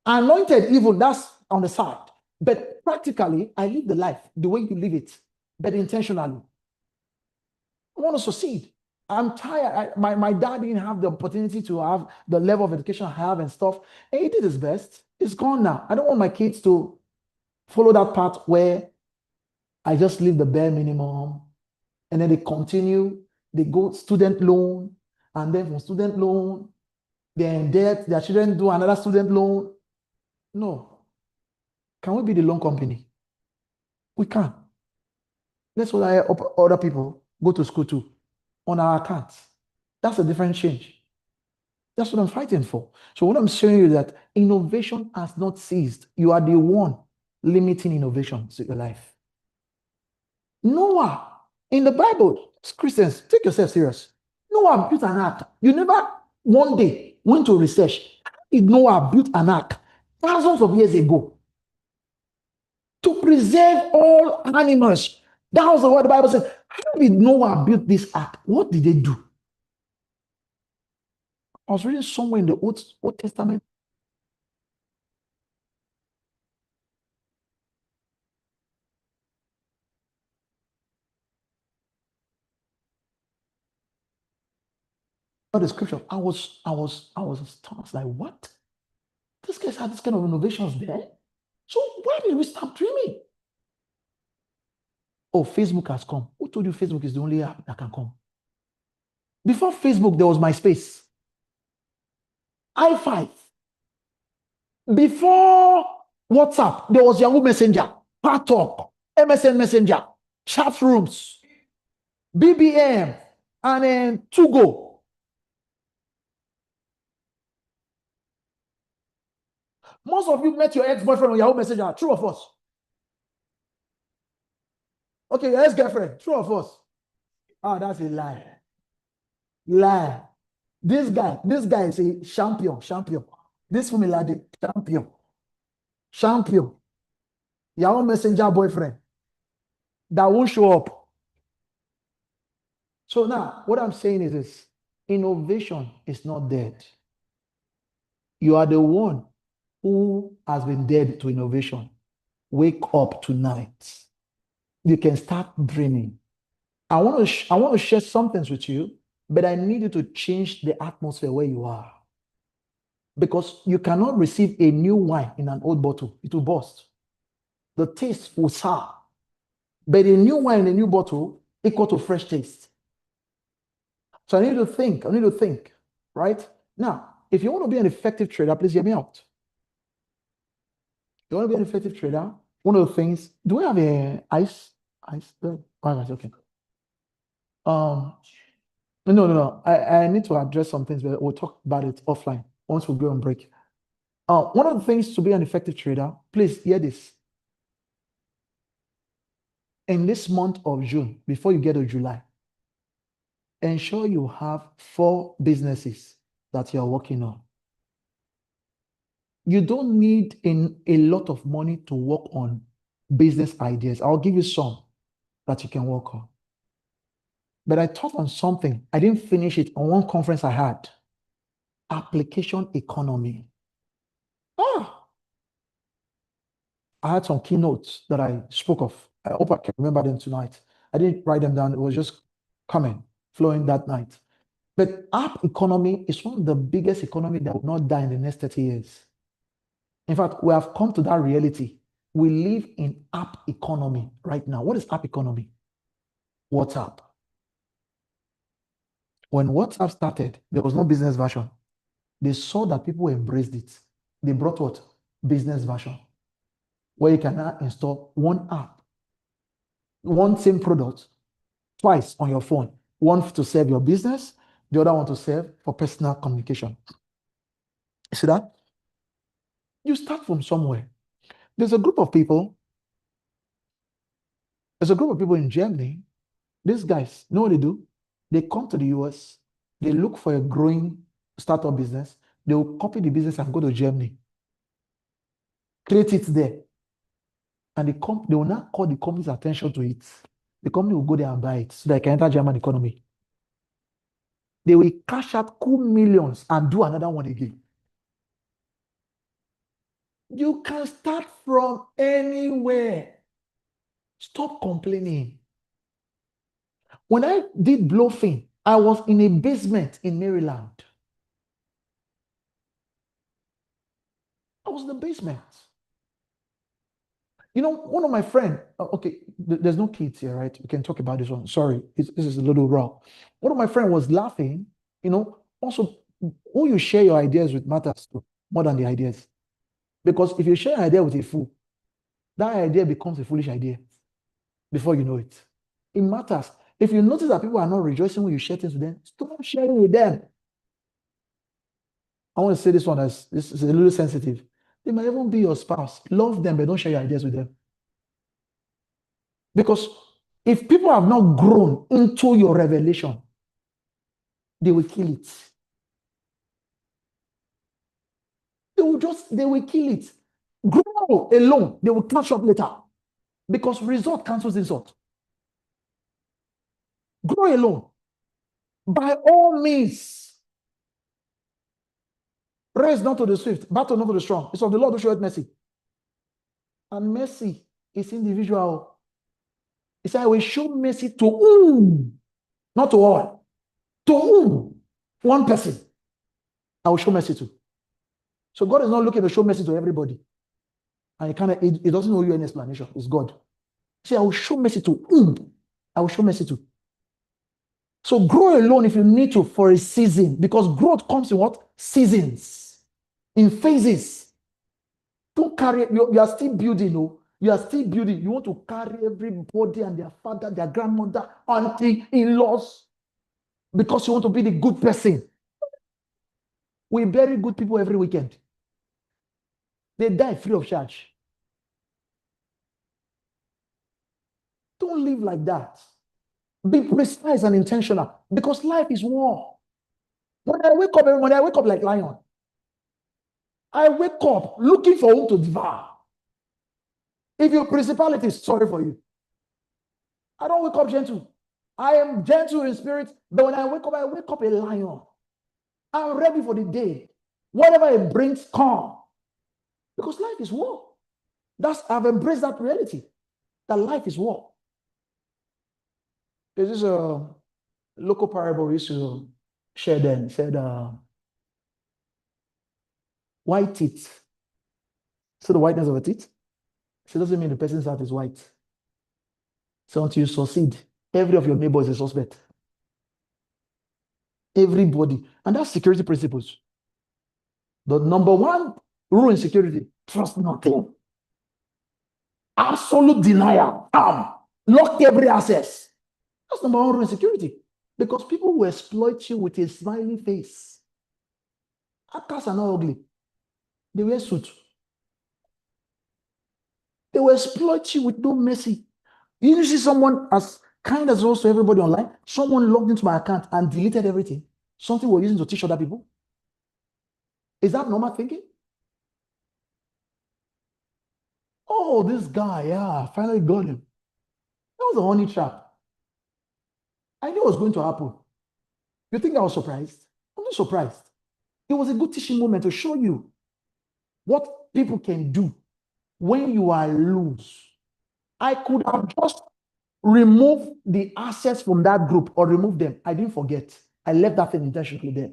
Anointed even, that's on the side. But practically, I live the life the way you live it, but intentionally. I want to succeed. I'm tired. My dad didn't have the opportunity to have the level of education I have and stuff. And he did his best. It's gone now. I don't want my kids to follow that path where I just live the bare minimum and then they continue, they go student loan, and then from student loan, they're in debt, their children do another student loan. No. Can we be the loan company? We can. That's what other people go to school to on our accounts. That's a different change. That's what I'm fighting for. So what I'm showing you is that innovation has not ceased. You are the one limiting innovation to your life. Noah, in the Bible, Christians, take yourself serious. Noah built an ark. You never one day went to research. How did Noah build an ark thousands of years ago to preserve all animals That was what the Bible said. How did Noah build this ark? What did they do? I was reading somewhere in the Old Testament. The scripture. I was astonished. Like, what? These guys had this kind of innovations there. So why did we stop dreaming? Oh, Facebook has come. Who told you Facebook is the only app that can come? Before Facebook, there was MySpace, i5. Before WhatsApp, there was Yahoo Messenger, Talk, MSN Messenger, chat rooms, BBM, and then Tugo. Most of you met your ex-boyfriend on Yahoo Messenger. True or false? Okay, your ex-girlfriend. True or false? Ah, that's a lie. Lie. This guy is a champion. This Fumilade, champion. Yahoo Messenger boyfriend that won't show up. So now, what I'm saying is this: innovation is not dead. You are the one who has been dead to innovation. Wake up tonight. You can start dreaming. I want to share some things with you, but I need you to change the atmosphere where you are. Because you cannot receive a new wine in an old bottle. It will burst. The taste will sour. But a new wine in a new bottle equal to fresh taste. So I need you to think, right? Now, if you want to be an effective trader, please hear me out. You want to be an effective trader? One of the things, do we have a ice? Oh, okay. No. I need to address some things, but we'll talk about it offline once we go on break. One of the things to be an effective trader, please hear this. In this month of June, before you get to July, ensure you have 4 businesses that you're working on. You don't need a lot of money to work on business ideas. I'll give you some that you can work on. But I taught on something. I didn't finish it on one conference I had. Application economy. I had some keynotes that I spoke of. I hope I can remember them tonight. I didn't write them down. It was just flowing that night. But app economy is one of the biggest economy that will not die in the next 30 years. In fact, we have come to that reality. We live in app economy right now. What is app economy? WhatsApp. When WhatsApp started, there was no business version. They saw that people embraced it. They brought what? Business version, where you can now install one app, one same product, twice on your phone. One to serve your business, the other one to serve for personal communication. You see that? You start from somewhere. There's a group of people in Germany. These guys, know what they do? They come to the US, they look for a growing startup business, they will copy the business and go to Germany, create it there. And they will not call the company's attention to it. The company will go there and buy it so they can enter German economy. They will cash out cool millions and do another one again. You can start from anywhere. Stop complaining. When I did bluffing, I was in a basement in Maryland. I was in the basement. You know, one of my friends, okay, there's no kids here, right? We can talk about this one. Sorry, this is a little raw. One of my friends was laughing, also, who you share your ideas with matters too, more than the ideas. Because if you share an idea with a fool, that idea becomes a foolish idea before you know it. It matters. If you notice that people are not rejoicing when you share things with them, stop sharing with them. I want to say this one as this is a little sensitive. They might even be your spouse. Love them, but don't share your ideas with them. Because if people have not grown into your revelation, they will kill it. They will kill it. Grow alone, they will catch up later. Because result cancels result. Grow alone. By all means. Raise not to the swift, battle not to the strong. It's of the Lord who showeth mercy. And mercy is individual. He said, I will show mercy to whom? Not to all. To whom? One person. I will show mercy to. So God is not looking to show mercy to everybody. And it doesn't owe you any explanation. It's God. He said, I will show mercy to whom? I will show mercy to. So grow alone if you need to for a season, because growth comes in what? Seasons, in phases. Don't carry, you are still building, no? You are still building. You want to carry everybody and their father, their grandmother, auntie, in-laws, because you want to be the good person. We bury good people every weekend. They die free of charge. Don't live like that. Be precise and intentional, because life is war. When I wake up every morning, I wake up like lion. I wake up looking for whom to devour. If your principality is sorry for you, I don't wake up gentle. I am gentle in spirit, but when I wake up a lion. I'm ready for the day. Whatever it brings, come. Because life is war. I've embraced that reality. That life is war. There's this local parable we used to share then. It said, white teeth. So the whiteness of a teeth. So it doesn't mean the person's heart is white. So until you succeed, every of your neighbors is a suspect. Everybody. And that's security principles. The number one rule in security, trust nothing. Absolute denial. Lock every access. That's number one rule in security. Because people will exploit you with a smiley face. Hackers are not ugly. They wear suits. They will exploit you with no mercy. You see someone as kind as also everybody online, someone logged into my account and deleted everything. Something we're using to teach other people. Is that normal thinking? Oh, this guy, yeah, finally got him. That was a honey trap. I knew it was going to happen. You think I was surprised? I'm not surprised. It was a good teaching moment to show you what people can do when you are loose. I could have just removed the assets from that group or removed them. I didn't forget. I left that thing intentionally there.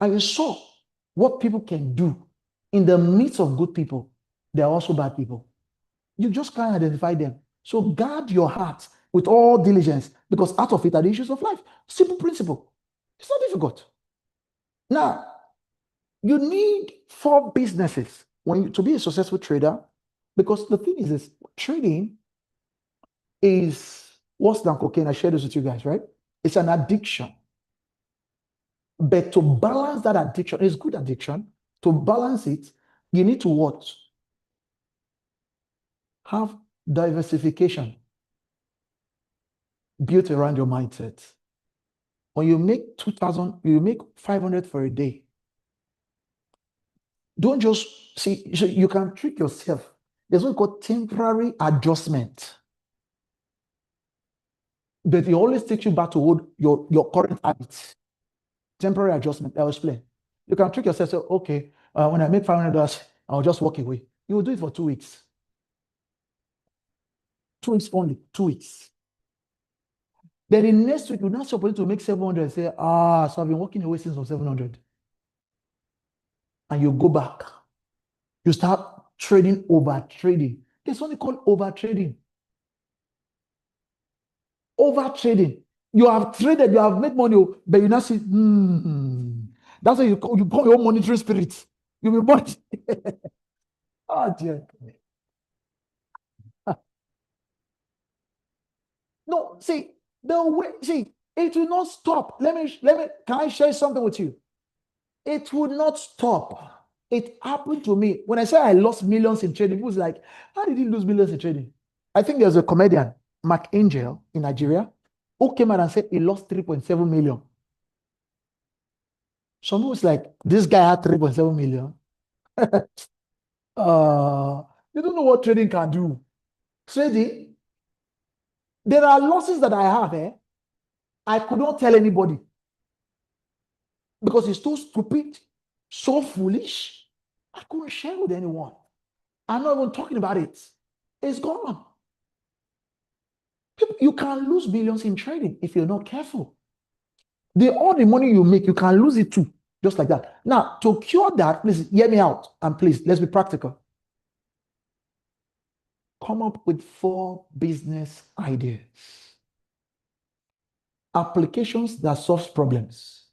And you saw what people can do in the midst of good people. There are also bad people. You just can't identify them. So guard your heart with all diligence, because out of it are the issues of life. Simple principle. It's not difficult. Now, you need 4 businesses to be a successful trader, because the thing is this, trading is worse than cocaine. I shared this with you guys, right? It's an addiction. But to balance that addiction, it's good addiction. To balance it, you need to what? Have diversification built around your mindset. When you make 2,000, you make 500 for a day. Don't just see, you can trick yourself. There's what called temporary adjustment. But it always takes you back to your current habits. Temporary adjustment, I'll explain. You can trick yourself, say, okay, when I make $500, I'll just walk away. You will do it for 2 weeks. 2 weeks only, 2 weeks. Then the next week, you're not supposed to make 700 and say, so I've been walking away since 700. And you go back. You start trading, over trading. There's something called over trading. Over trading. You have traded, you have made money, but you now see, that's why you call your own monetary spirit. You will money. Oh, dear. No, see, it will not stop. Can I share something with you? It would not stop. It happened to me. When I say I lost millions in trading, it was like, how did he lose millions in trading? I think there's a comedian, Mark Angel in Nigeria, who came out and said he lost 3.7 million. Someone was like, this guy had 3.7 million. You don't know what trading can do. Trading, There are losses that I have, I could not tell anybody because it's too stupid, so foolish. I couldn't share with anyone. I'm not even talking about it. It's gone. You can lose millions in trading if you're not careful. All the money you make, you can lose it too, just like that. Now, to cure that, please hear me out, and please, let's be practical. Come up with 4 business ideas. Applications that solves problems.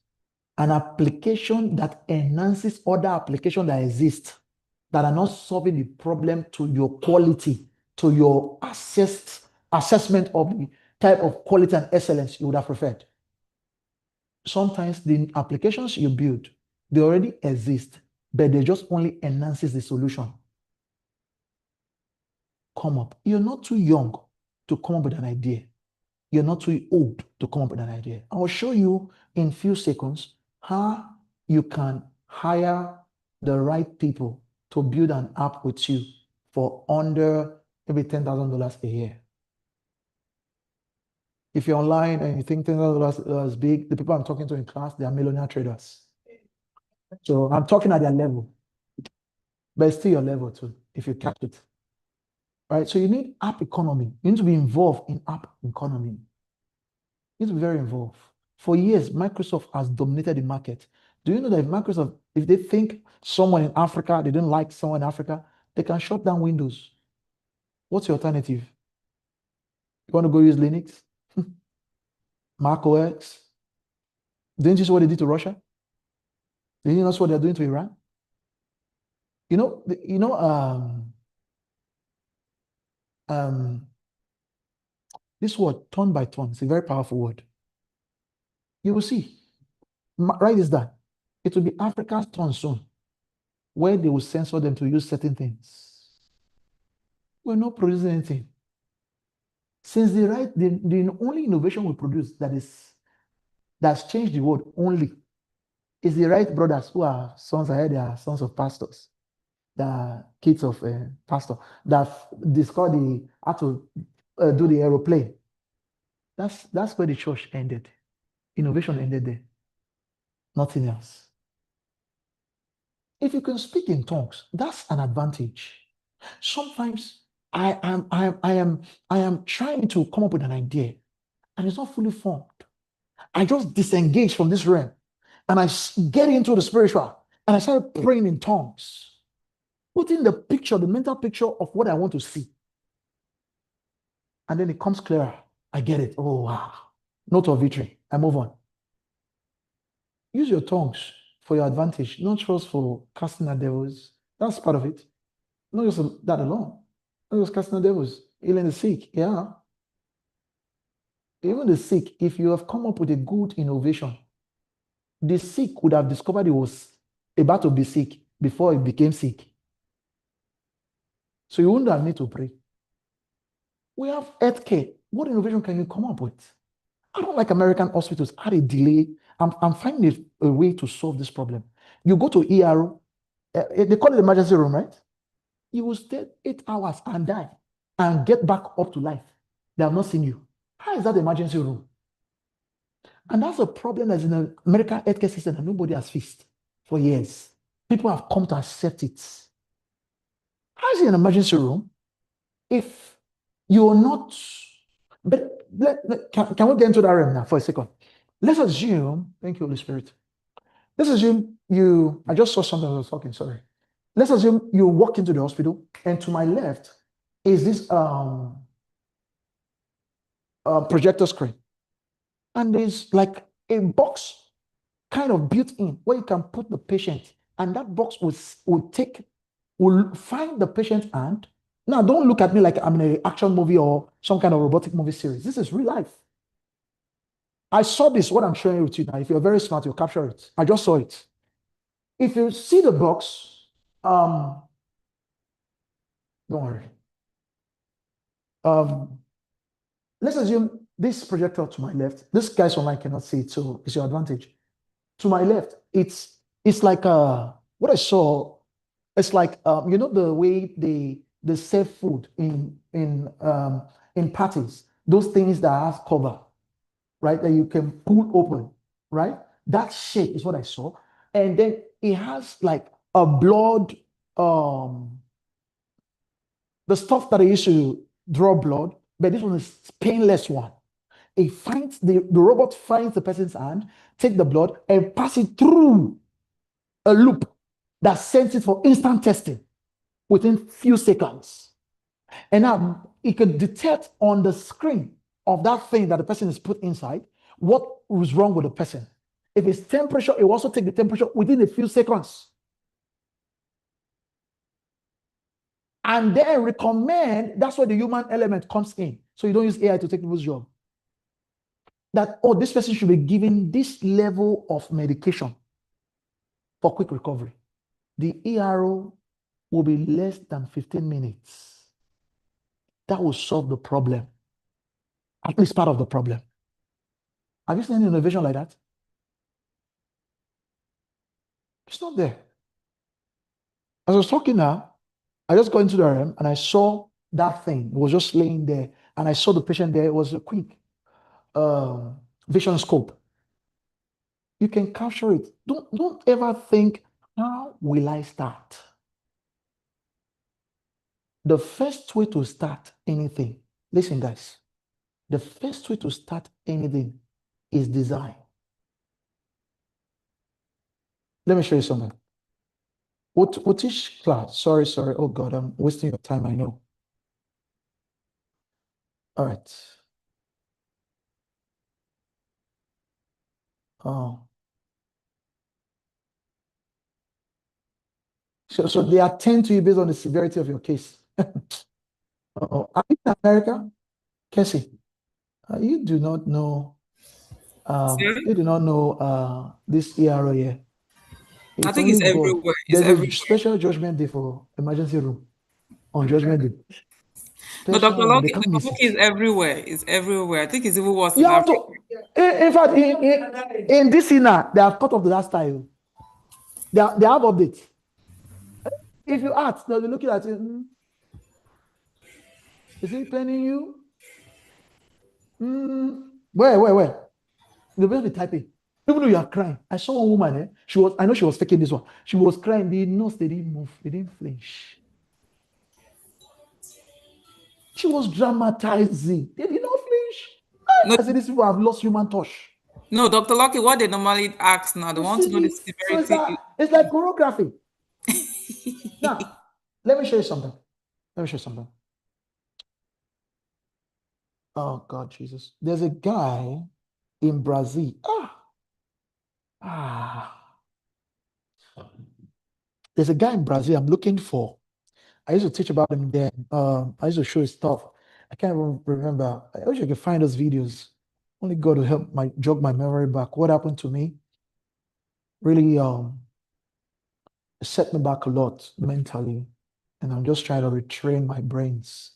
An application that enhances other applications that exist that are not solving the problem to your quality, to your assessment of the type of quality and excellence you would have preferred. Sometimes the applications you build, they already exist, but they just only enhances the solution. Come up. You're not too young to come up with an idea. You're not too old to come up with an idea. I will show you in few seconds how you can hire the right people to build an app with you for under maybe $10,000 a year. If you're online and you think $10,000 is big, the people I'm talking to in class, they are millionaire traders. So I'm talking at their level, but it's still your level too, if you catch it. Right? So you need app economy. You need to be involved in app economy. You need to be very involved. For years, Microsoft has dominated the market. Do you know that if Microsoft, if they think someone in Africa, they don't like someone in Africa, they can shut down Windows. What's your alternative? You want to go use Linux? Mac OS? Didn't you see what they did to Russia? Didn't you know what they're doing to Iran? This word, turn by turn, is a very powerful word. You will see. Write this down. It will be Africa's turn soon, where they will censor them to use certain things. We're not producing anything. Since the only innovation we produce that's changed the world only is the Wright brothers, who are sons, I heard they are sons of pastors, the kids of pastor, that discovered how to do the aeroplane. That's where the church ended. Innovation ended there. Nothing else. If you can speak in tongues, that's an advantage. Sometimes I am trying to come up with an idea and it's not fully formed. I just disengage from this realm and I get into the spiritual and I start praying in tongues, putting the picture, the mental picture of what I want to see. And then it comes clearer. I get it. Oh, wow. Note of victory. I move on. Use your tongues for your advantage, not just for casting out devils. That's part of it. Not just that alone. Not just casting out devils, healing the sick. Yeah. Even the sick, if you have come up with a good innovation, the sick would have discovered it was about to be sick before it became sick. So you wouldn't have need to pray. We have healthcare. What innovation can you come up with? I don't like American hospitals had a delay. I'm finding a way to solve this problem. You go to ER, they call it emergency room, right? You will stay 8 hours and die and get back up to life. They have not seen you. How is that emergency room? And that's a problem that's in the American healthcare system that nobody has fixed for years. People have come to accept it. How is it an emergency room if you're not? But can we get into that realm now for a second? Let's assume, thank you, Holy Spirit. Let's assume I just saw something as I was talking, sorry. Let's assume you walk into the hospital and to my left is this projector screen. And there's like a box kind of built in where you can put the patient, and that box will find the patient's hand. Now, don't look at me like I'm in an action movie or some kind of robotic movie series. This is real life. I saw this, what I'm showing you with you now. If you're very smart, you'll capture it. I just saw it. If you see the box, don't worry. Let's assume this projector to my left, this guy's online cannot see it, so it's your advantage. To my left, it's like what I saw, it's like you know the way they serve food in parties. those things that has cover, right? That you can pull open, right? That shape is what I saw. And then it has like a blood, the stuff that I used to draw blood, but this one is painless one. It finds the robot finds the person's hand, take the blood and pass it through a loop that sends it for instant testing within few seconds. And now it could detect on the screen of that thing that the person is put inside what was wrong with the person. If it's temperature, it will also take the temperature within a few seconds. And then recommend, that's where the human element comes in. So you don't use AI to take people's job. That, oh, this person should be given this level of medication for quick recovery. The ERO will be less than 15 minutes. That will solve the problem. At least part of the problem. Have you seen any innovation like that? It's not there. As I was talking now, I just got into the room and I saw that thing. It was just laying there. And I saw the patient there. It was a quick vision scope. You can capture it. Don't ever think, how will I start? The first way to start anything, listen guys, the first way to start anything is design. Let me show you something. What each class? Sorry. Oh God, I'm wasting your time, I know. All right. Oh. So they attend to you based on the severity of your case. Uh-oh. Are you in America? Cassie, you do not know this ERO here. I think it's only God. everywhere. It's There's everywhere. a special judgment day for emergency room on judgment day. No, Special Dr. one, they Lucky, can't Dr. miss Lucky is it. everywhere. It's everywhere. I think it's even worse in Yeah, Africa. so in fact, in this now, they have thought of the last time. They have updates. If you ask, they'll be looking at you. Is he paying you? Where? They'll be typing. Even though you are crying. I saw one woman, I know she was faking this one. She was crying. The nose, they didn't move. They didn't flinch. She was dramatizing. They did not flinch. No, I said, these people have lost human touch. no, Dr. Lucky, what they normally ask now, they want to know the So severity. it's like choreography. Now, let me show you something. Oh, God, Jesus. There's a guy in Brazil. There's a guy in Brazil I'm looking for. I used to teach about him then. I used to show his stuff. I can't even remember. I wish I could find those videos. Only God will help jog my memory back. What happened to me really set me back a lot mentally. And I'm just trying to retrain my brains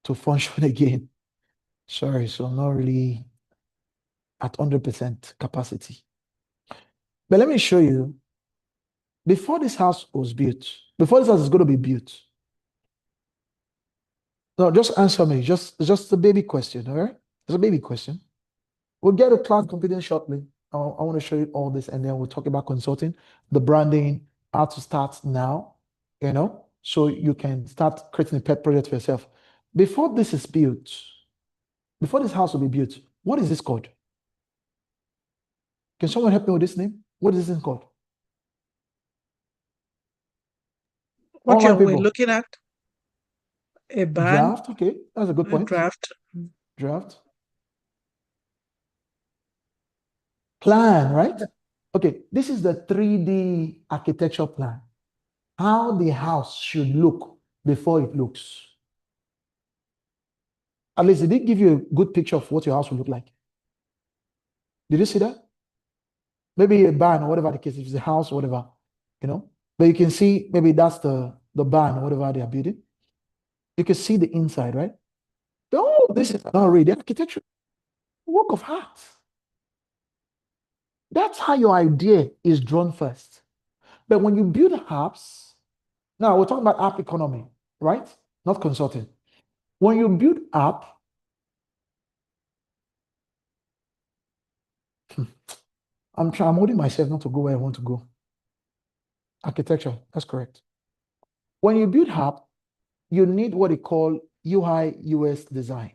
to function again. Sorry, so I'm not really at 100% capacity. But let me show you, before this house was built, before this house is going to be built, no, just answer me, just a baby question, all right? It's a baby question. We'll get to cloud computing shortly. I want to show you all this, and then we'll talk about consulting, the branding, how to start now, so you can start creating a pet project for yourself. Before this is built, before this house will be built, what is this called? Can someone help me with this name? What is this thing called? What Online are we people. looking at? A band? Draft, okay, that's a good A point. draft. Draft. Plan, right? Okay, this is the 3D architecture plan. How the house should look before it looks. At least, did it give you a good picture of what your house will look like? Did you see that? Maybe a barn or whatever the case, if it's a house or whatever, But you can see maybe that's the barn or whatever they are building. You can see the inside, right? Oh, this is not really architecture. Work of art. That's how your idea is drawn first. But when you build apps, now we're talking about app economy, right? Not consulting. When you build app, I'm holding myself not to go where I want to go. Architecture, that's correct. When you build app, you need what they call UI UX design.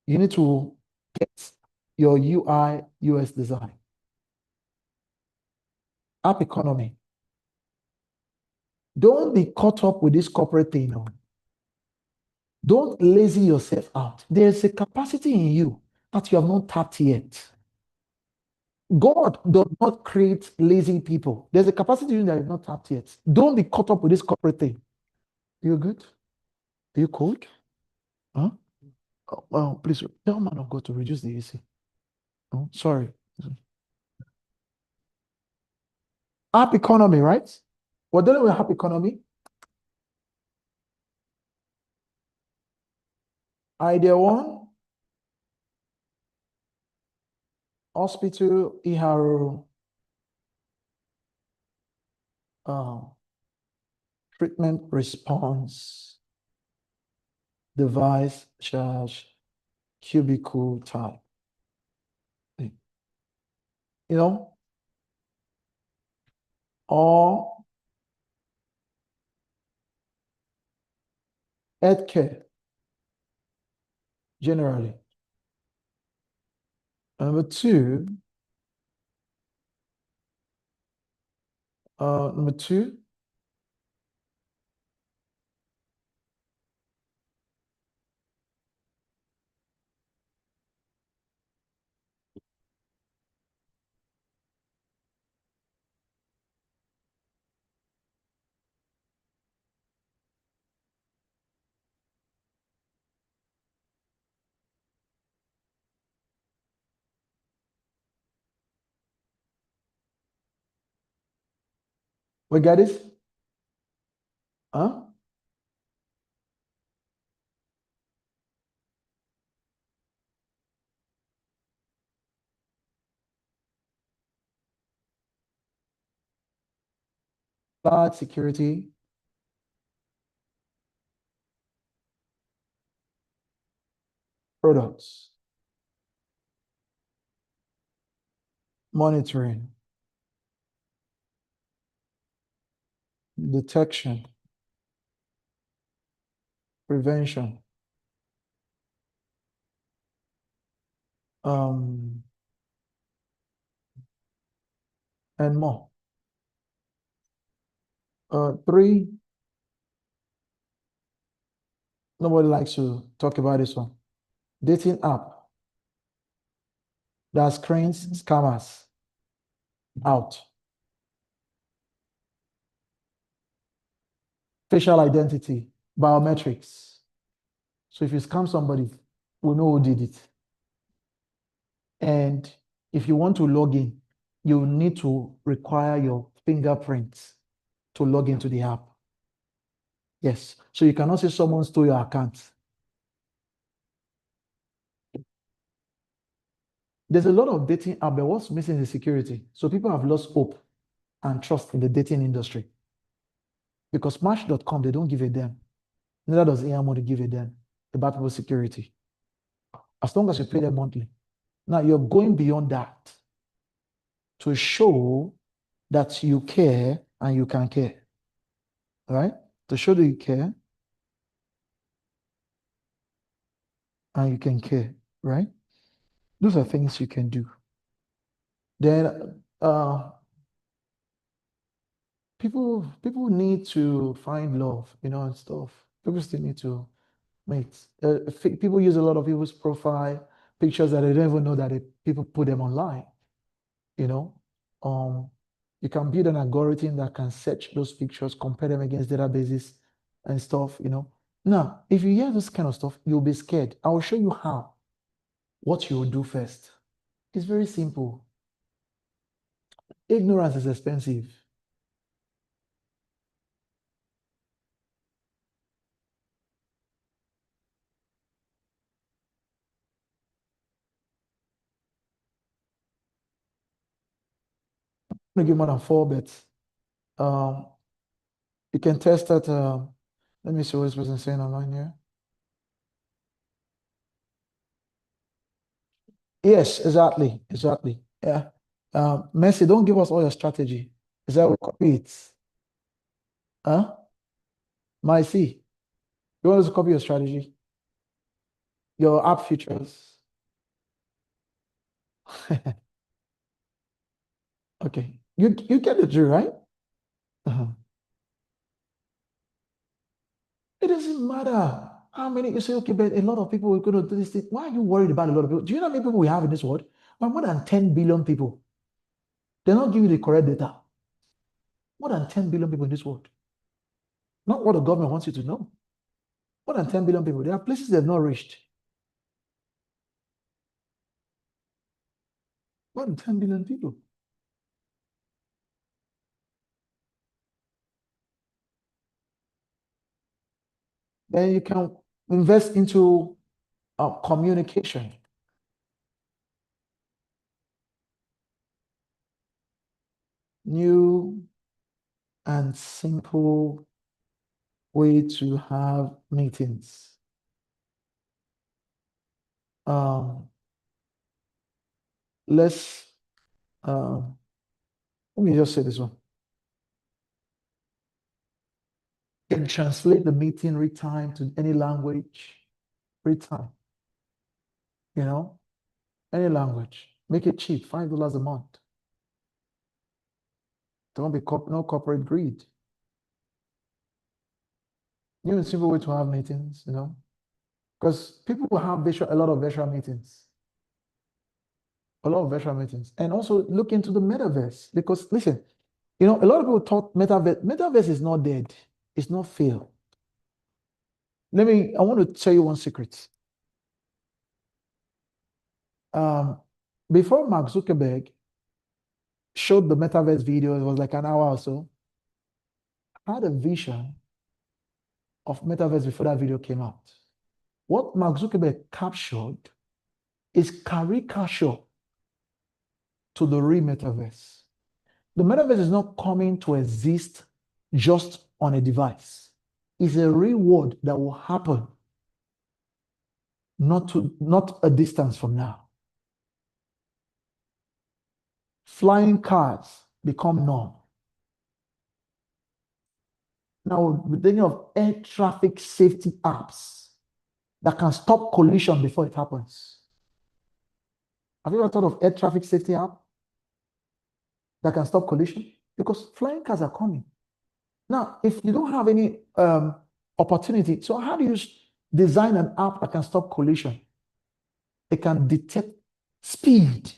You need to get your UI UX design. App economy. Don't be caught up with this corporate thing. No. Don't lazy yourself out. There's a capacity in you that you have not tapped yet. God does not create lazy people. There's a capacity in you that you have not tapped yet. Don't be caught up with this corporate thing. You good? Are you cold? Huh? Oh, well, please tell man of God to reduce the AC. Oh, sorry. App economy, right? We're dealing with app economy. Idea one, hospital, EHRO, treatment response, device charge, cubicle type. You know, or healthcare generally. Number two, we get it? Huh? Cloud security, products, monitoring, detection, prevention, and more. Three, nobody likes to talk about this one. Dating app that screens scammers out. Facial identity, biometrics. So if you scam somebody, we know who did it. And if you want to log in, you need to require your fingerprints to log into the app. Yes. So you cannot say someone stole your account. There's a lot of dating app, but what's missing is security. So people have lost hope and trust in the dating industry. Because Match.com, they don't give a damn. Neither does AMO give a damn about people's security. As long as you pay them monthly. Now you're going beyond that to show that you care and you can care. All right? To show that you care and you can care, right? Those are things you can do. Then people need to find love, and stuff. People still need to mate. People use a lot of people's profile pictures that they don't even know that people put them online. You can build an algorithm that can search those pictures, compare them against databases and stuff. Now, if you hear this kind of stuff, you'll be scared. I will show you how. What you will do first. It's very simple. Ignorance is expensive. I'm going to give more than 4 bets. You can test that. Let me see what this person is saying online here. Yes, exactly. Exactly. Yeah. Messi, don't give us all your strategy. Is that what copy it? Huh? My C. You want us to copy your strategy? Your app features. Okay. You get the drill, right? Uh-huh. It doesn't matter how many you say, okay, but a lot of people are going to do this thing. Why are you worried about a lot of people? Do you know how many people we have in this world? Well, more than 10 billion people. They're not giving you the correct data. More than 10 billion people in this world. Not what the government wants you to know. More than 10 billion people. There are places they've not reached. More than 10 billion people. Then you can invest into communication. New and simple way to have meetings. Let's let me just say this one. You can translate the meeting real time to any language, real time. You know, any language. Make it cheap, $5 a month. Don't be no corporate greed. New and simple way to have meetings, you know, because people will have a lot of virtual meetings. A lot of virtual meetings. And also look into the metaverse. Because listen, you know, a lot of people thought metaverse is not dead. It's not failed. I want to tell you one secret. Before Mark Zuckerberg showed the metaverse video, it was like an hour or so. I had a vision of metaverse before that video came out. What Mark Zuckerberg captured is caricature to the real metaverse. The metaverse is not coming to exist just on a device. It's a real world that will happen not a distance from now. Flying cars become norm. Now we're thinking of air traffic safety apps that can stop collision before it happens. Have you ever thought of air traffic safety app that can stop collision? Because flying cars are coming. Now, if you don't have any opportunity, so how do you design an app that can stop collision? It can detect speed,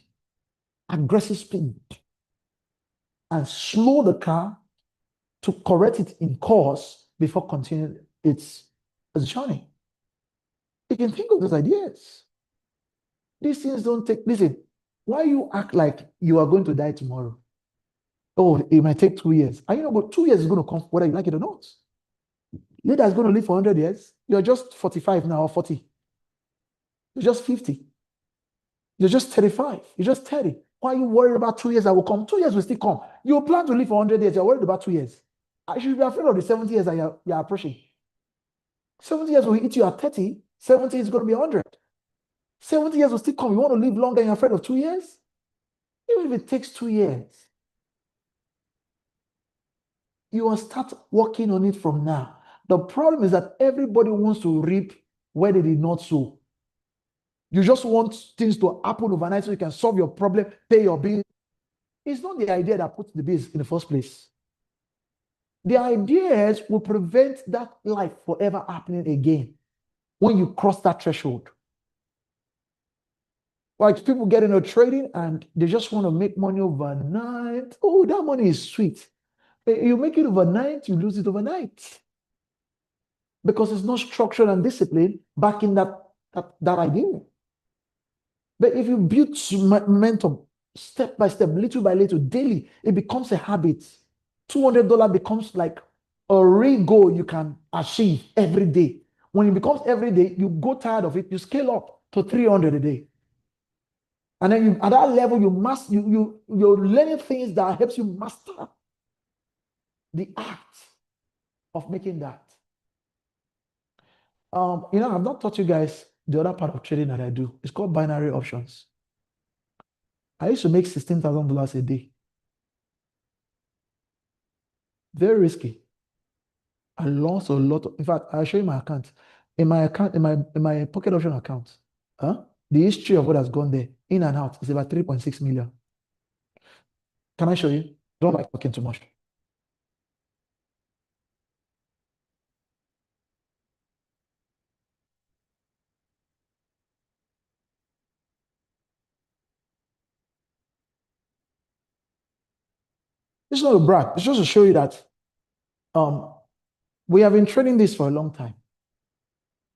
aggressive speed, and slow the car to correct it in course before continuing its journey. You can think of those ideas. These things don't take, listen, why you act like you are going to die tomorrow? Oh, it might take 2 years. And you know, but 2 years is going to come whether you like it or not. You that's going to live for 100 years, you're just 45 now or 40. You're just 50. You're just 35. You're just 30. Why are you worried about 2 years that will come? 2 years will still come. You plan to live for 100 years. You're worried about 2 years. I should be afraid of the 70 years that you're approaching. 70 years will hit you at 30. 70 is going to be 100. 70 years will still come. You want to live longer and you're afraid of 2 years? Even if it takes 2 years, you will start working on it from now. The problem is that everybody wants to reap where they did not sow. You just want things to happen overnight so you can solve your problem, pay your bill. It's not the idea that puts the bills in the first place. The ideas will prevent that life forever happening again when you cross that threshold. Like people get into trading and they just want to make money overnight. Oh, that money is sweet. You make it overnight, you lose it overnight. Because it's not structure and discipline backing that idea. But if you build momentum step by step, little by little, daily, it becomes a habit. $200 becomes like a real goal you can achieve every day. When it becomes every day, you go tired of it, you scale up to 300 a day. And then at that level, you're learning things that helps you master the act of making that. You know, I've not taught you guys the other part of trading that I do. It's called binary options. I used to make $16,000 a day. Very risky. I lost a lot. In fact, I'll show you my account. In my account, in my pocket option account, the history of what has gone there, in and out, is about 3.6 million. Can I show you? Don't like talking too much. It's not a brag. It's just to show you that we have been trading this for a long time.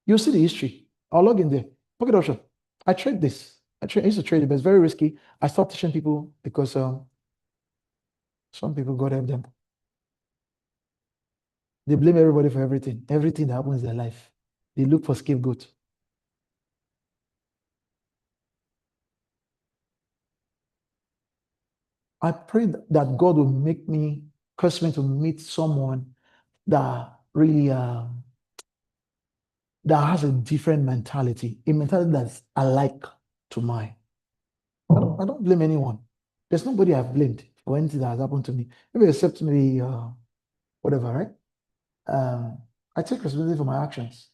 You'll see the history. I'll log in there. Pocket option. I trade this. I used to trade it, but it's very risky. I stopped teaching people because some people God help them. They blame everybody for everything. Everything that happens in their life. They look for scapegoat. I pray that God will curse me to meet someone that really that has a different mentality, a mentality that's alike to mine. I don't blame anyone. There's nobody I've blamed for anything that has happened to me. Maybe except maybe whatever, right? I take responsibility for my actions.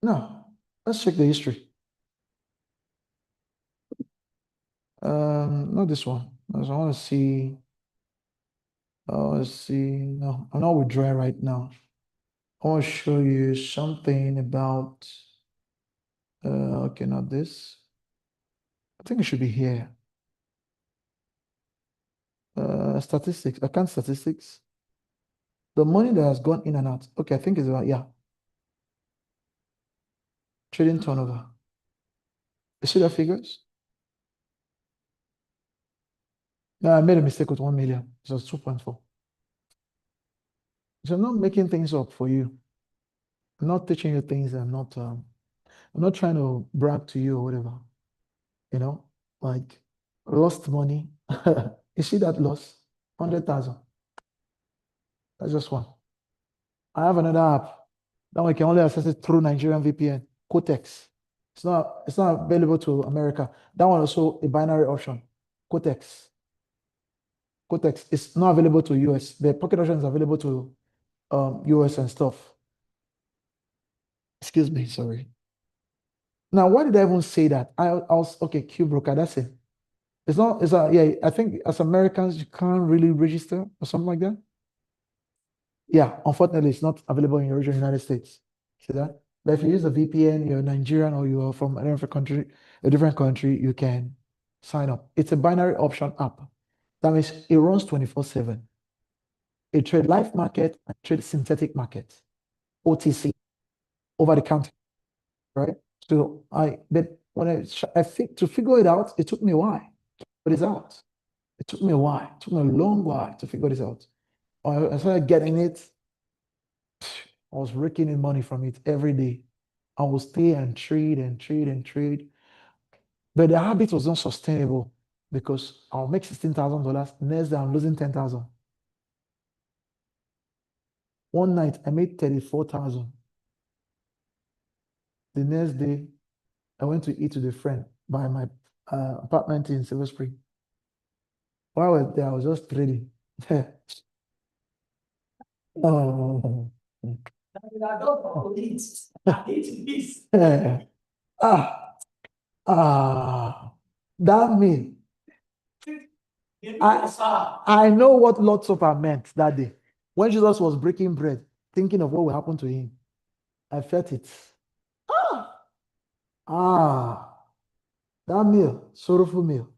No, let's check the history. Not this one. I want to see. Let's see. No, I'm not withdrawing right now. I want to show you something about. Okay, not this. I think it should be here. Statistics, account statistics. The money that has gone in and out. Okay, I think it's about, yeah. Trading turnover. You see the figures? No, I made a mistake with 1 million. It was 2.4. So I'm not making things up for you. I'm not teaching you things. I'm not trying to brag to you or whatever. You know, like lost money. You see that loss? 100,000. That's just one. I have another app. That one you can only access it through Nigerian VPN, Cotex. It's not available to America. That one also a binary option, Cotex. Cotex is not available to US. The pocket option is available to US and stuff. Excuse me, sorry. Now, why did I even say that? I was okay, Q broker, that's it. Yeah, I think as Americans, you can't really register or something like that. Yeah, unfortunately, it's not available in your original United States. See that? But if you use a VPN, you're Nigerian or you are from a different country, you can sign up. It's a binary option app. That means it runs 24/7. It trade live market and trade synthetic market, OTC, over the counter, right? So but when I think to figure it out, it took me a while to figure this out. It took me a while. It took me a long while to figure this out. I started getting it. I was raking in money from it every day. I would stay and trade and trade and trade. But the habit was not sustainable because I'll make $16,000. Next day, I'm losing 10,000. One night, I made 34,000. The next day, I went to eat with a friend by my apartment in Silver Spring. While I was there, I was just trading. Oh. That means I know what Lord Supper meant that day. When Jesus was breaking bread, thinking of what will happen to him, I felt it. That meal, sorrowful meal.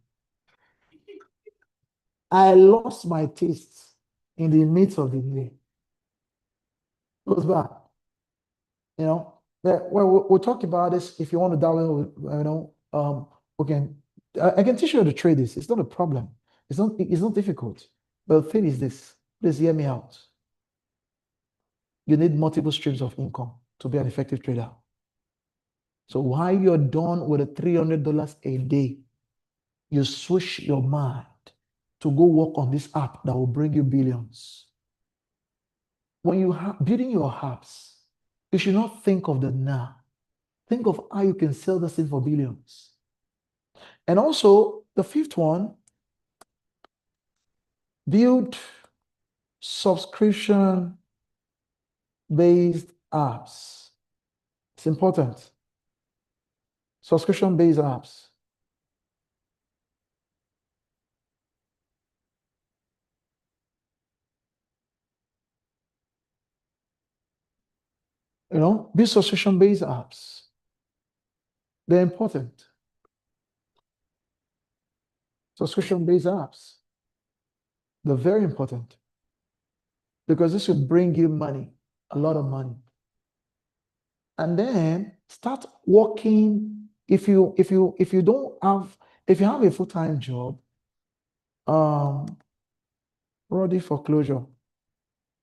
I lost my taste in the midst of the meal. It was bad. You know, we'll talk about this if you want to download, I can teach you how to trade this. It's not a problem. It's not difficult. But the thing is this, please hear me out. You need multiple streams of income to be an effective trader. So while you're done with the $300 a day, you switch your mind to go work on this app that will bring you billions. When you are building your apps, you should not think of the now. Think of how you can sell this thing for billions. And also, The fifth one, build subscription-based apps. It's important. Subscription-based apps. Build subscription-based apps. They're important. Subscription-based apps. They're very important because this will bring you money, a lot of money. And then start working. If you have a full-time job, ready for closure.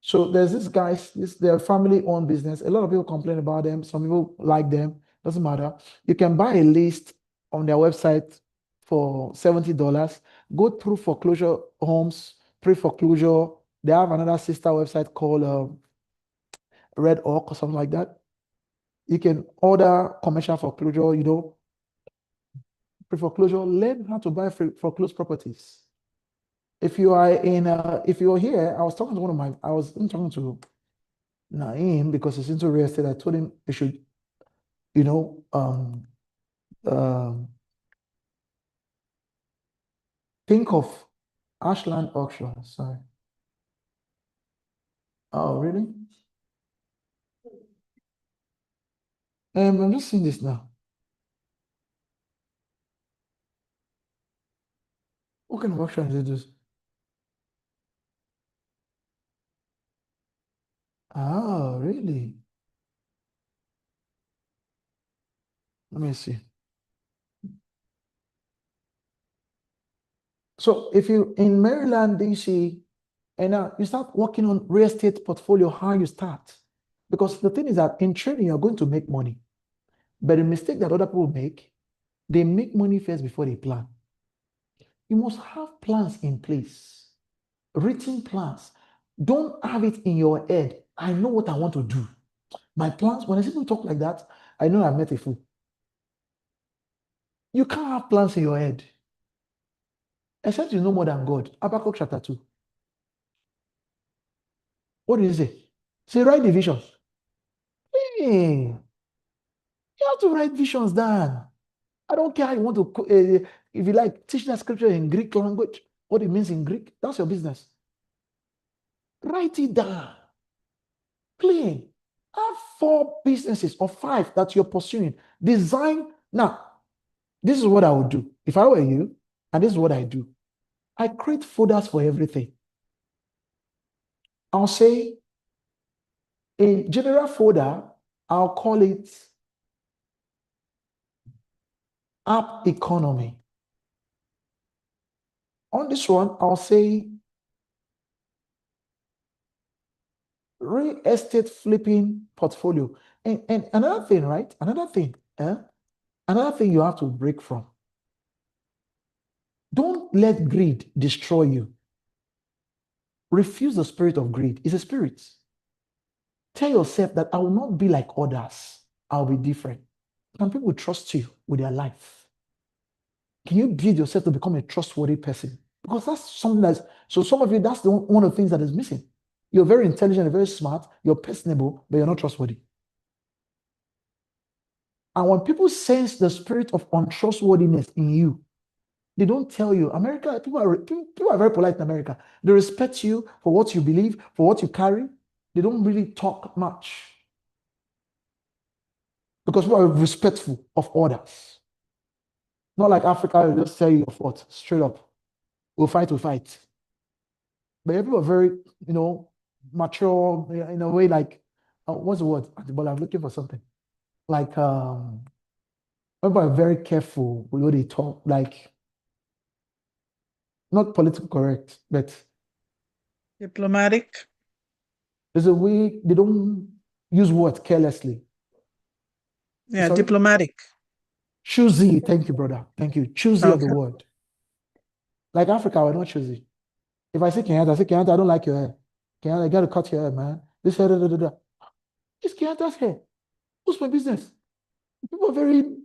So there's this guys, they're family-owned business. A lot of people complain about them. Some people like them. Doesn't matter. You can buy a list on their website for $70. Go through foreclosure homes, pre-foreclosure. They have another sister website called Red Oak or something like that. You can order commercial foreclosure, pre-foreclosure. Learn how to buy foreclosed properties. If you're here, I was talking to Naeem because he's into real estate. I told him he should, think of Ashland auction. Sorry. Oh, really? I'm just seeing this now. What kind of auction is this? Oh, really? Let me see. So if you in Maryland, DC, and now you start working on real estate portfolio, how you start. Because the thing is that in trading, you're going to make money. But the mistake that other people make, they make money first before they plan. You must have plans in place, written plans. Don't have it in your head. I know what I want to do. My plans, when I see people talk like that, I know I've met a fool. You can't have plans in your head. Except you know more than God. Habakkuk chapter 2. What did he say? Say, write the visions. Hey, you have to write visions down. I don't care how you want to, if you like, teach that scripture in Greek language, what it means in Greek, that's your business. Write it down. Plain. Have 4 businesses or 5 that you're pursuing. Design. Now, this is what I would do. If I were you, and this is what I do. I create folders for everything. I'll say, a general folder, I'll call it App Economy. On this one, I'll say Real Estate Flipping Portfolio. And another thing, right? Another thing you have to break from. Don't let greed destroy you. Refuse the spirit of greed. It's a spirit. Tell yourself that I will not be like others. I'll be different. Can people trust you with their life? Can you build yourself to become a trustworthy person? Because that's something so some of you, that's one of the things that is missing. You're very intelligent and very smart, you're personable, but you're not trustworthy. And when people sense the spirit of untrustworthiness in you, they don't tell you. America, people are very polite in America. They respect you for what you believe, for what you carry. They don't really talk much. Because we are respectful of others. Not like Africa, they just tell you of what, straight up. We'll fight. But people are very, mature in a way like, what's the word? But I'm looking for something. Like, people are very careful with what they talk, like, not politically correct, but Diplomatic. there's a way they don't use words carelessly. Yeah, Sorry? diplomatic. Choosy. Thank you, brother. Thank you. Choosy of the Okay. word. Like Africa, we're not choosy. If I say Kenyatta, I don't like your hair. Kenyatta, I gotta cut your hair, man. This hair, It's Kenyatta's hair. What's my business? People are very,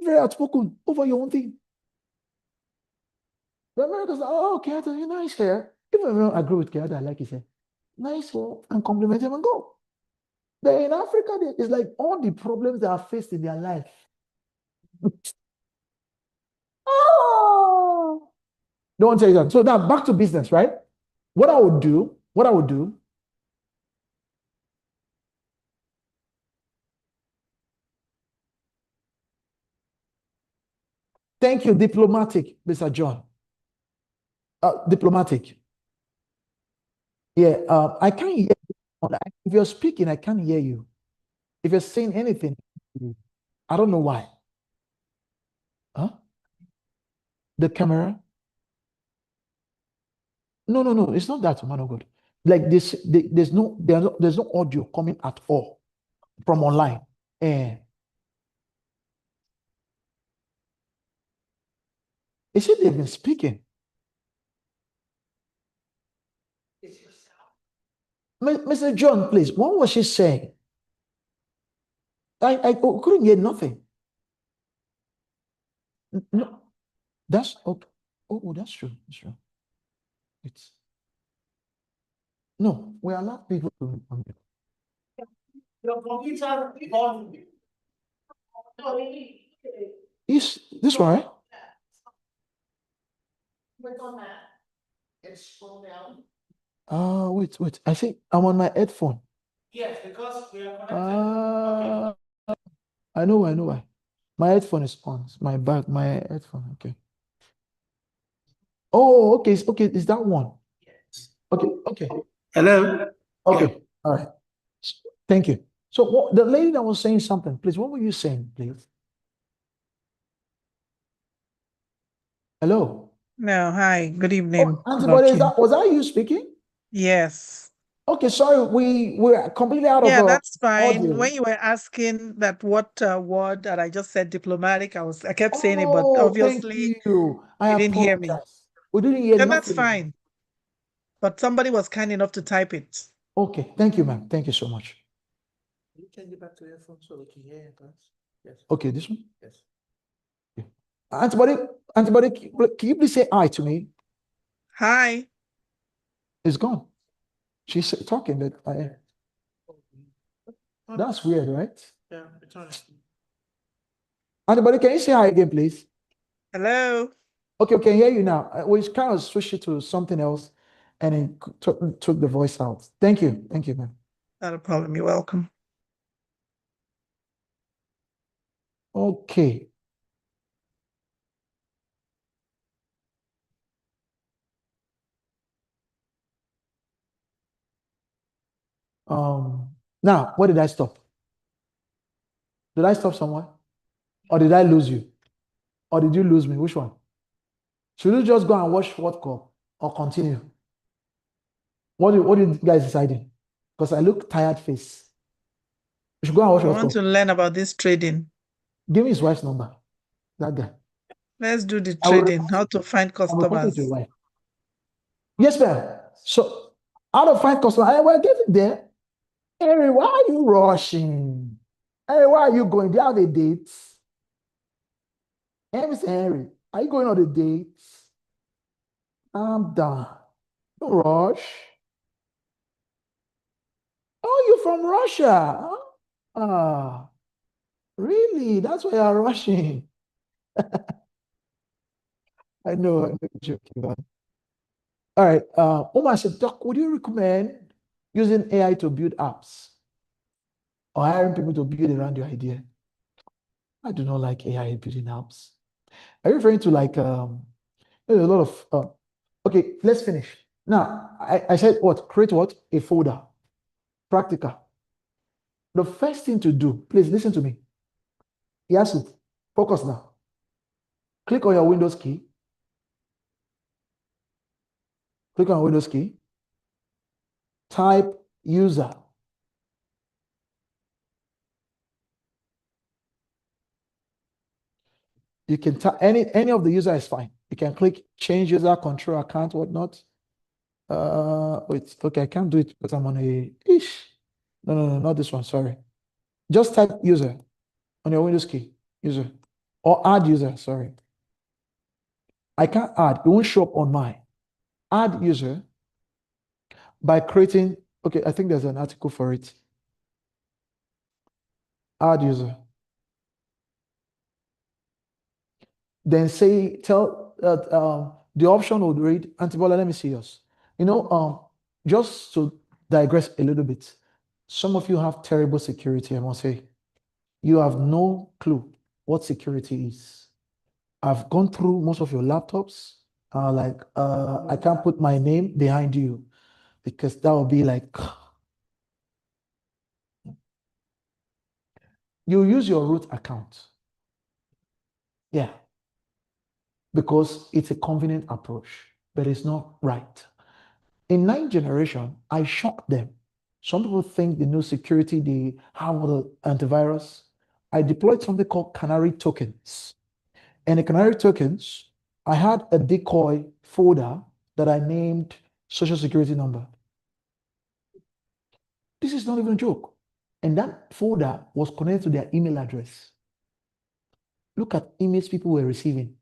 very outspoken over your own thing. The Americans are, oh, Kenyatta, you nice hair. Even if I don't agree with Kenyatta, I like his hair. Nice hair, and compliment him and go. But in Africa, it's like all the problems they are faced in their life. Oh, don't want to tell you that. So now back to business, right? What I would do, thank you, diplomatic, Mr. John. Diplomatic. Yeah, I can't hear you. If you're speaking, I can't hear you. If you're saying anything, I don't know why. Huh? The camera? No, it's not that, man of God. Like this, there's no audio coming at all from online. And they said they've been speaking. Mr. John, please, what was she saying? I couldn't hear nothing. No, that's okay. Oh, that's true. That's true. It's no, we allow people to. Your computer on. Is this one, right? Click on that and scroll down. Wait. I think I'm on my headphone. Yes, because we are connected. I know why. My headphone is on. It's my back, my headphone. Okay. Oh, okay. Okay, is that one? Okay. Hello. Okay. All right. Thank you. So the lady that was saying something, please, what were you saying, please? Hello. No, hi, good evening. Antibody, Lucky. was that you speaking? Yes. Okay, sorry, we're completely out Yeah, of that's fine. audio. When you were asking that what word that I just said diplomatic, I kept saying it, but Oh, obviously thank you. I you didn't hear me. apologize. We didn't hear Then that's nothing. fine. But somebody was kind enough to type it. Okay, thank you, ma'am. Thank you so much. You can get back to your phone so we can hear it, please. Yes. Okay, this one? Yes. Yeah. Antibody, can you please say hi to me? Hi. It's gone. She's talking, but that's weird, right? Yeah, it's on. Antibody, can you say hi again, please? Hello. Okay, we can hear you now. We kind of switched it to something else and it took the voice out. Thank you, ma'am. Not a problem. You're welcome. Okay. Now, where did I stop? Did I stop somewhere? Or did I lose you? Or did you lose me? Which one? Should we just go and watch World Cup or continue? What are you guys deciding? Because I look tired face. We should go and watch I World want Cup. to learn about this trading. Give me his wife's number. That guy. Let's do the trading, how to find I will report it customers. to your wife. Yes, ma'am. So, how to find customers? We're getting there. Harry, why are you rushing? Harry, why are you going? Do you have a date? Henry, are you going on a date? I'm done. Don't rush. Oh, you're from Russia. Ah, really? That's why you're rushing. I know, I'm joking. All right. Omar said, Doc, would you recommend using AI to build apps or hiring people to build around your idea? I do not like AI building apps. Are you referring to like there's a lot of okay, let's finish. Now, I said what? Create what? A folder. Practical. The first thing to do, please listen to me. Yes, focus now. Click on your Windows key. Click on Windows key. Type user. You can type any of the user is fine. You can click change user, control account, whatnot. Wait, okay, I can't do it because I'm on a ish. No, not this one. Sorry. Just type user on your Windows key, user, or add user. Sorry. I can't add, it won't show up on mine. Add user by creating, okay, I think there's an article for it. Add user. Then tell that the option would read, Antibola, let me see yours. Just to digress a little bit, some of you have terrible security, I must say. You have no clue what security is. I've gone through most of your laptops. I can't put my name behind you because that would be like, you use your root account. Yeah. Because it's a convenient approach, but it's not right. In 9th generation, I shocked them. Some people think they know security, they have the antivirus. I deployed something called canary tokens. And the canary tokens, I had a decoy folder that I named social security number. This is not even a joke. And that folder was connected to their email address. Look at emails people were receiving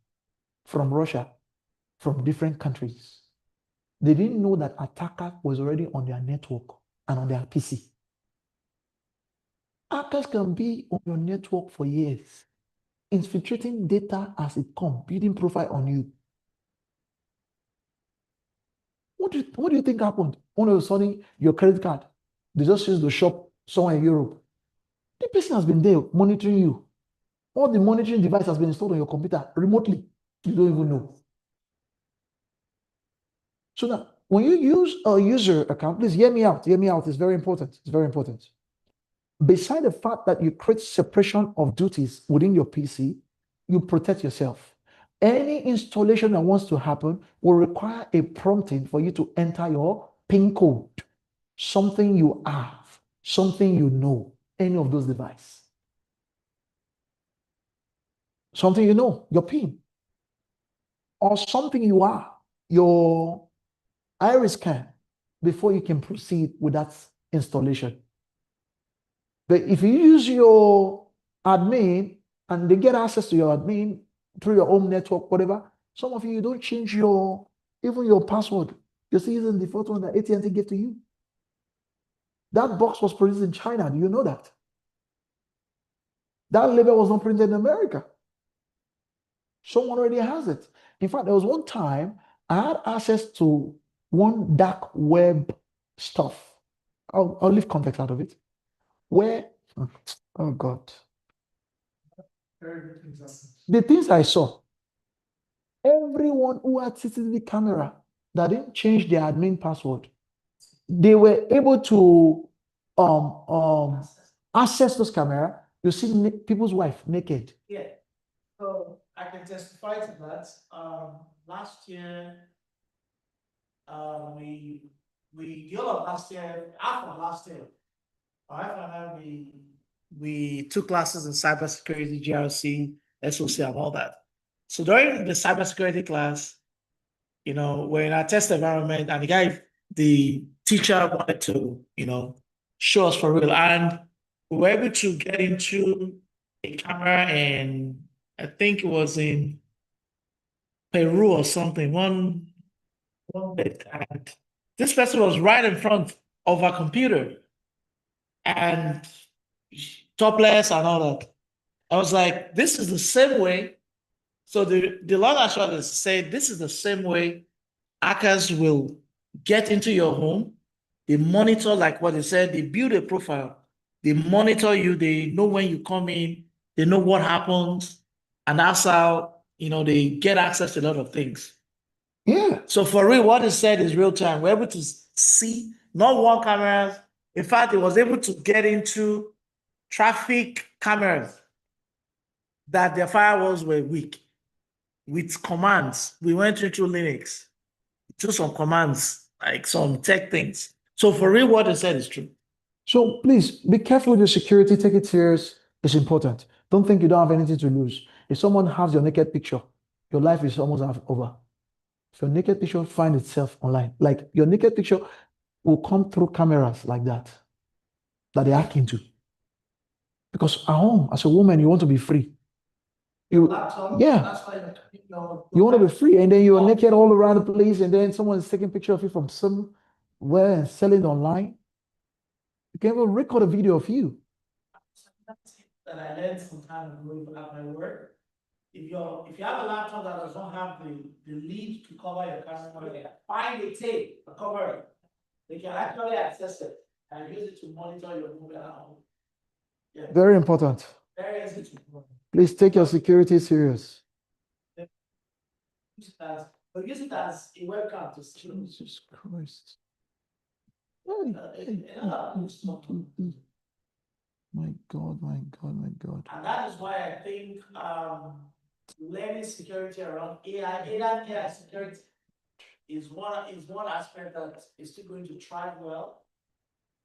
from Russia, from different countries. They didn't know that attacker was already on their network and on their PC. Hackers can be on your network for years, infiltrating data as it comes, building profile on you. What do you think happened? All of a sudden, your credit card, they just used to shop somewhere in Europe. The person has been there monitoring you. All the monitoring device has been installed on your computer remotely. You don't even know. So now, when you use a user account, please hear me out. Hear me out. It's very important. It's very important. Beside the fact that you create separation of duties within your PC, you protect yourself. Any installation that wants to happen will require a prompting for you to enter your PIN code, something you have, something you know, any of those devices. Something you know, your PIN, or something you are, your iris scan, before you can proceed with that installation. But if you use your admin and they get access to your admin through your home network, whatever, some of you don't change even your password. You're still using the default one that AT&T gave to you. That box was produced in China. Do you know that? That label was not printed in America. Someone already has it. In fact, there was one time I had access to one dark web stuff. I'll leave context out of it. Where, oh God. The things I saw, everyone who had CCTV camera that didn't change their admin password, they were able to access those cameras. You see people's wife naked. Yeah, so I can testify to that. Last year, the whole of last year, after last year, my wife and I, we took classes in cybersecurity, GRC, SOC, and all that. So during the cybersecurity class, we're in our test environment, and the teacher wanted to, show us for real. And we were able to get into a camera, and I think it was in Peru or something, one bit. And this person was right in front of our computer and topless and all that. I was like, this is the same way. So the long and short is to say, this is the same way hackers will get into your home. They monitor, like what they said, they build a profile. They monitor you. They know when you come in. They know what happens. And that's how, they get access to a lot of things. Yeah. So for real, what is said is real time. We're able to see, not one camera. In fact, it was able to get into traffic cameras that their firewalls were weak. With commands, we went through Linux, to some commands, like some tech things. So for real, what they said is true. So please be careful with your security. Take it serious. It's important. Don't think you don't have anything to lose. If someone has your naked picture, your life is almost over. If your naked picture finds itself online, like your naked picture will come through cameras like that they hack into. Because at home, as a woman, you want to be free. You, laptop. yeah. That's why You want to be free, and then you're naked all around the place, and then someone's taking a picture of you from somewhere and selling online. You can even record a video of you. that I learned some time ago at my work. If you have a laptop that does not have the lid to cover your camera, find a tape to cover it. They can actually access it and use it to monitor your movement at home. Yeah. Very important. Very easy to do. Please take your security serious. Use it as a webcam to see. Jesus Christ. My God, my God, my God. And that is why I think learning security around AI security is one aspect that is still going to thrive well.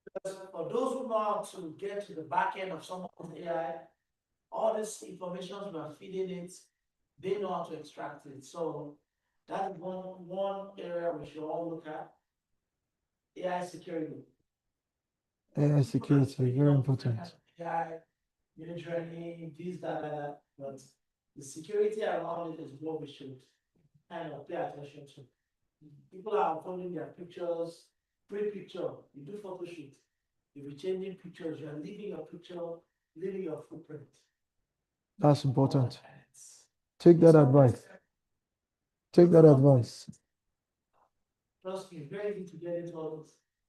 Because for those who know how to get to the back end of someone's AI, all this information we are feeding it, they know how to extract it. So that is one area we should all look at. AI security. AI security, very important. AI, monitoring, this, that, but the security around it is what we should kind of pay attention to. People are uploading their pictures, pre-picture, you do photo shoot. If you're changing pictures, you're leaving your picture, leaving your footprint. That's important. Take that advice. Take that advice. Trust me, very easy to get into all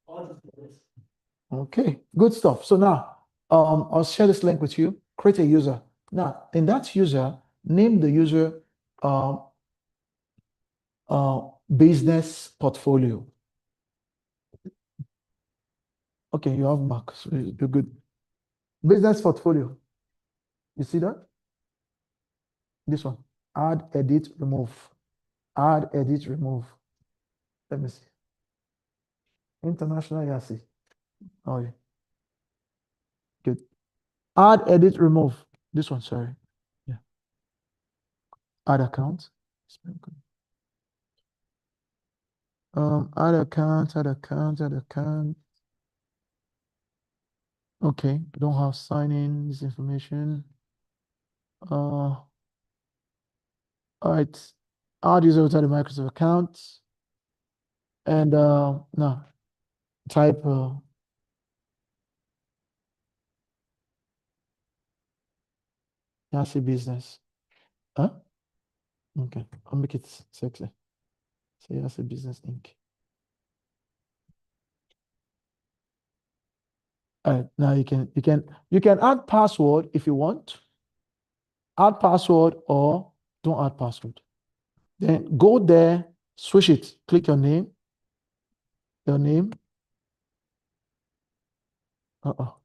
these things. Okay, good stuff. So now, I'll share this link with you. Create a user. Now, in that user, name the user business portfolio. Okay, you have Mac, so you're good. Business portfolio. You see that? This one. Add, edit, remove. Add, edit, remove. Let me see. International Yasi. Oh, yeah. Good. Add, edit, remove. This one, sorry. Yeah. Add account. Add account, add account, add account. Okay, don't have sign in this information. All right. Add user without the Microsoft account. And no, type Yasi business. Huh? Okay, I'll make it sexy. So Yasi business Inc. All right, now you can add password if you want. Add password or don't add password. Then go there, switch it, click your name. Your name. Oh,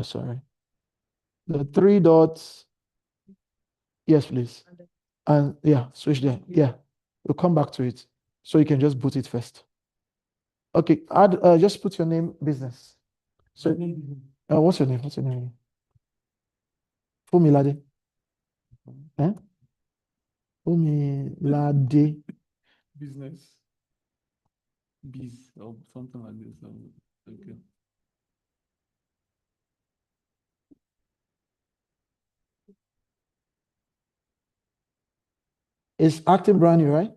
sorry. The 3 dots. Yes, please. And yeah, switch there. Yeah, we'll come back to it. So you can just boot it first. Okay, add. Just put your name, business. So, what's your name? What's your name? Fumilade. Eh? Fumilade. Business. Biz or something like this. Okay. It's active brand new, right?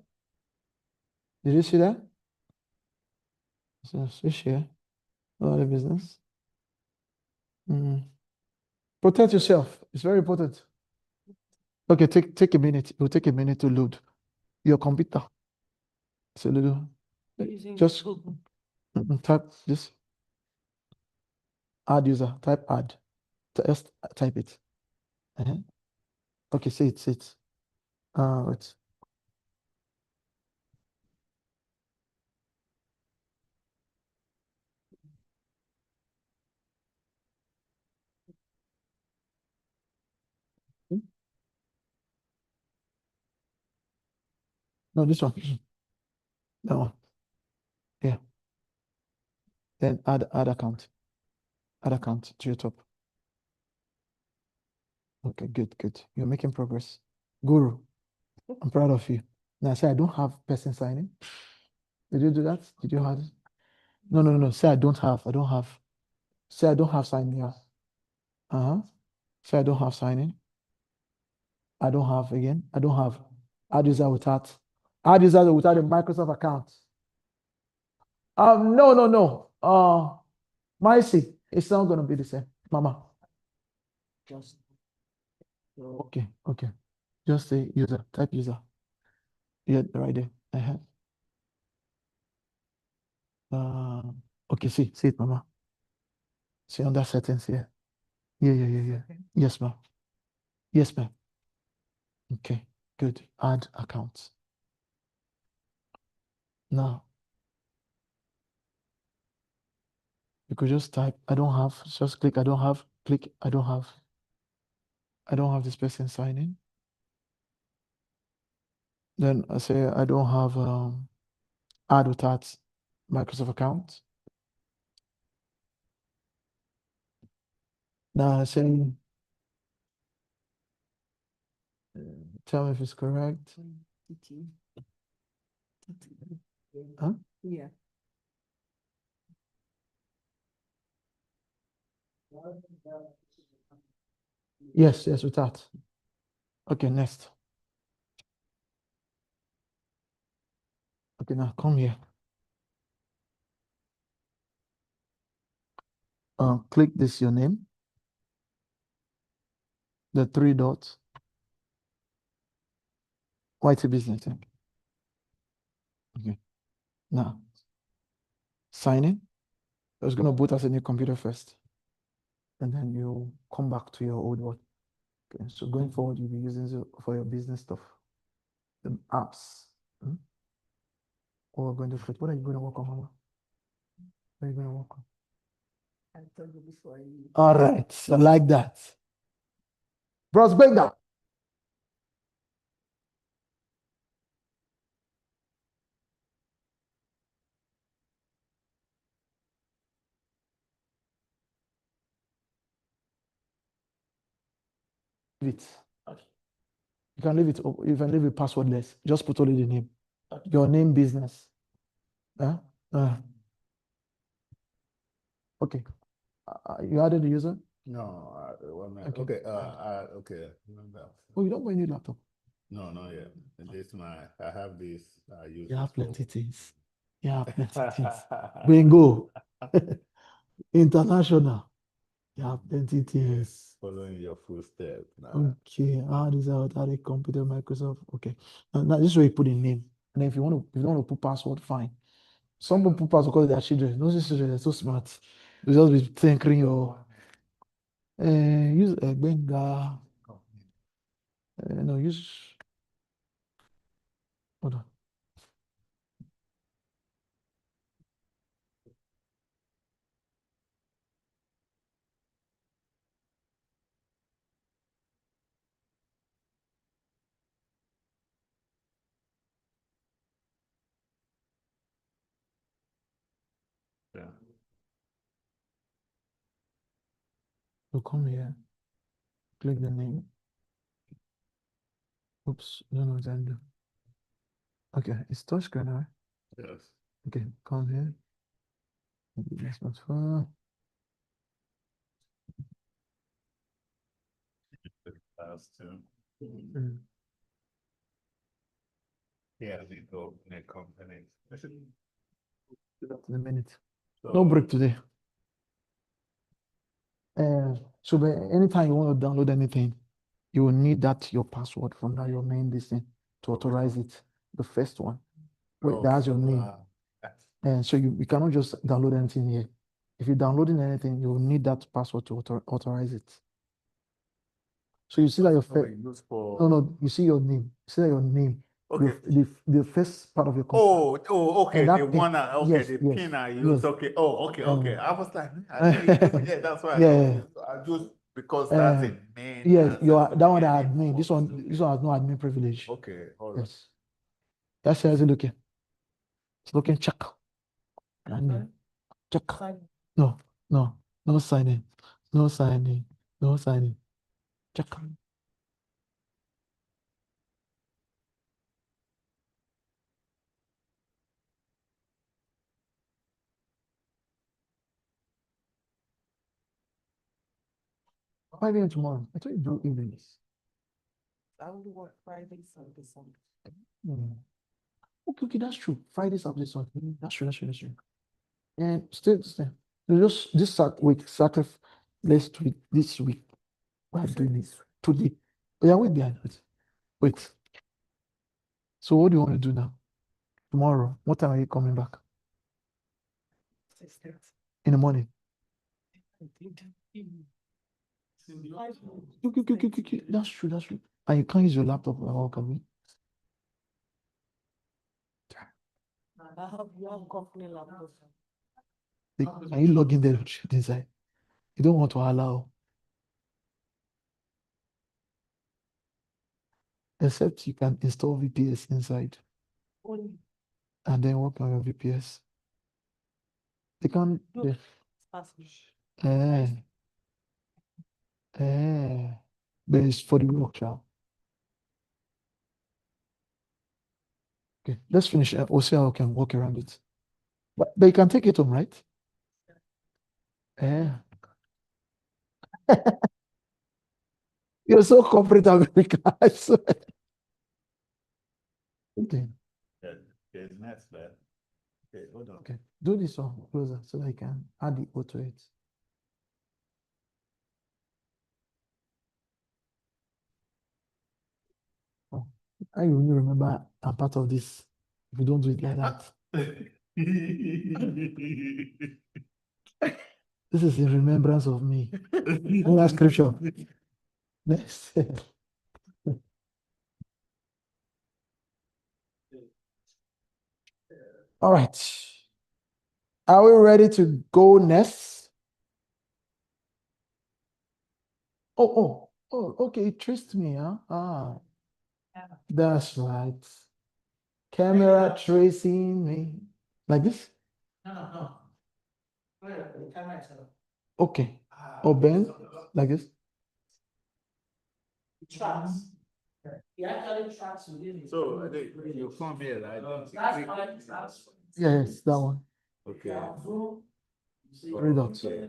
Did you see that? So switch here. Other business. Protect yourself. It's very important. Okay, take a minute. It will take a minute to load your computer. It's a little. Just type this. Add user. Type add. Just type it. Okay, say it. Wait. No, this one. That one. Yeah. Then add account. Add account to your top. Okay, good. You're making progress. Guru, I'm proud of you. Now say I don't have person signing. Did you do that? Did you have? No. Say I don't have. Say I don't have signing. Yeah. Say I don't have signing. I don't have again. I don't have add user without a Microsoft account. No. Mysi, it's not gonna be the same, Mama. Just. Okay. Just say user, type user. Yeah, right there. Okay, see it, Mama. See under settings here. Yeah. Yes, ma'am. Yes, ma'am. Okay, good. Add accounts. Now, you could just type, I don't have, just click, I don't have, click, I don't have this person signing. Then I say, I don't have add without Microsoft account. Now I say, tell me if it's correct. Huh? Yeah. Yes, without. Okay, next. Okay, now come here. Click this, your name. The 3 dots. YT business. Okay. Now, sign in. I was going to boot as a new computer first. And then you come back to your old one. Okay. So going forward, you'll be using it for your business stuff. The apps. What we're going to create. What are you going to work on, Mama? What are you going to work on? I told you before. All right. So like that. Bros, bring that. Leave it. Okay. You can leave it. You can leave it passwordless. Just put only the name. Your name, business. Okay. You added the user? No, Okay. okay. Oh, you don't buy a new laptop? No, not yet. I have this. You have plenty things. You have plenty things. Bingo. International. You have plenty things. Following your footsteps now. Okay. How is out? How they computer Microsoft? Okay. Now this is where you put in name. And if you don't want to put password, fine. Some people put password because they are children. Those children are so smart. They just be tinkering your use Benga. No, use hold on. Yeah. So come here. Click the name. Oops, no, then. Okay, it's touchscreen, right? Yes. Okay, come here. That's not far. That's two. Mm. Yeah, we go in a company. Do that in a minute. So, No break today. So but anytime you want to download anything, you will need that your password from that your main listing to authorize it. The first one. Wait, that's your name. And so you cannot just download anything here. If you're downloading anything, you will need that password to authorize it. So you see that your first no, you see your name. You see that your name. Okay. The first part of your okay. And that The pin- one, yes, the yes, pin I use. yes. Okay. Oh, okay. Um, I was like, I know you do. Yeah, that's why Yeah. I just because that's a main. Yes, you are that one yeah, that admin. This one has no admin privilege. Okay. All right. Yes. That's how it's looking. It's looking check. And check. No, no signing. No signing. No signing. Check. Why even tomorrow? I told you do evenings. I only work Friday, Sunday, Sunday. Hmm. Okay, that's true. Friday, Saturday, Sunday. That's true. And still, just this week, sacrifice this week. Why are you doing this today? Oh, yeah, wait behind it. Wait. So what do you want to do now? Tomorrow, what time are you coming back? 6:30. In the morning. Okay. That's true. And you can't use your laptop at all, can we? I have one company laptop. Can you log in there inside? You don't want to allow. Except you can install VPS inside Only and then work on your VPS. They can't. Eh, but it's for the workshop. Okay, let's finish. We'll see how we can work around it. But you can take it home, right? Yeah. You're so corporate, America. I swear. Okay. Okay, next slide. Okay, hold on. Okay. Do this one closer so that I can add the O to it. Oh, I only remember a part of this. If you don't do it like that. This is in remembrance of me. Another scripture. Next. All right. Are we ready to go next? Oh, okay. It traced me, huh? Ah, that's right. Camera tracing me. Like this? No. Where the camera is set. Okay. Or bend like this? Tracks. He actually tracks within it. So you come here, right? That's Yes, that one. Okay.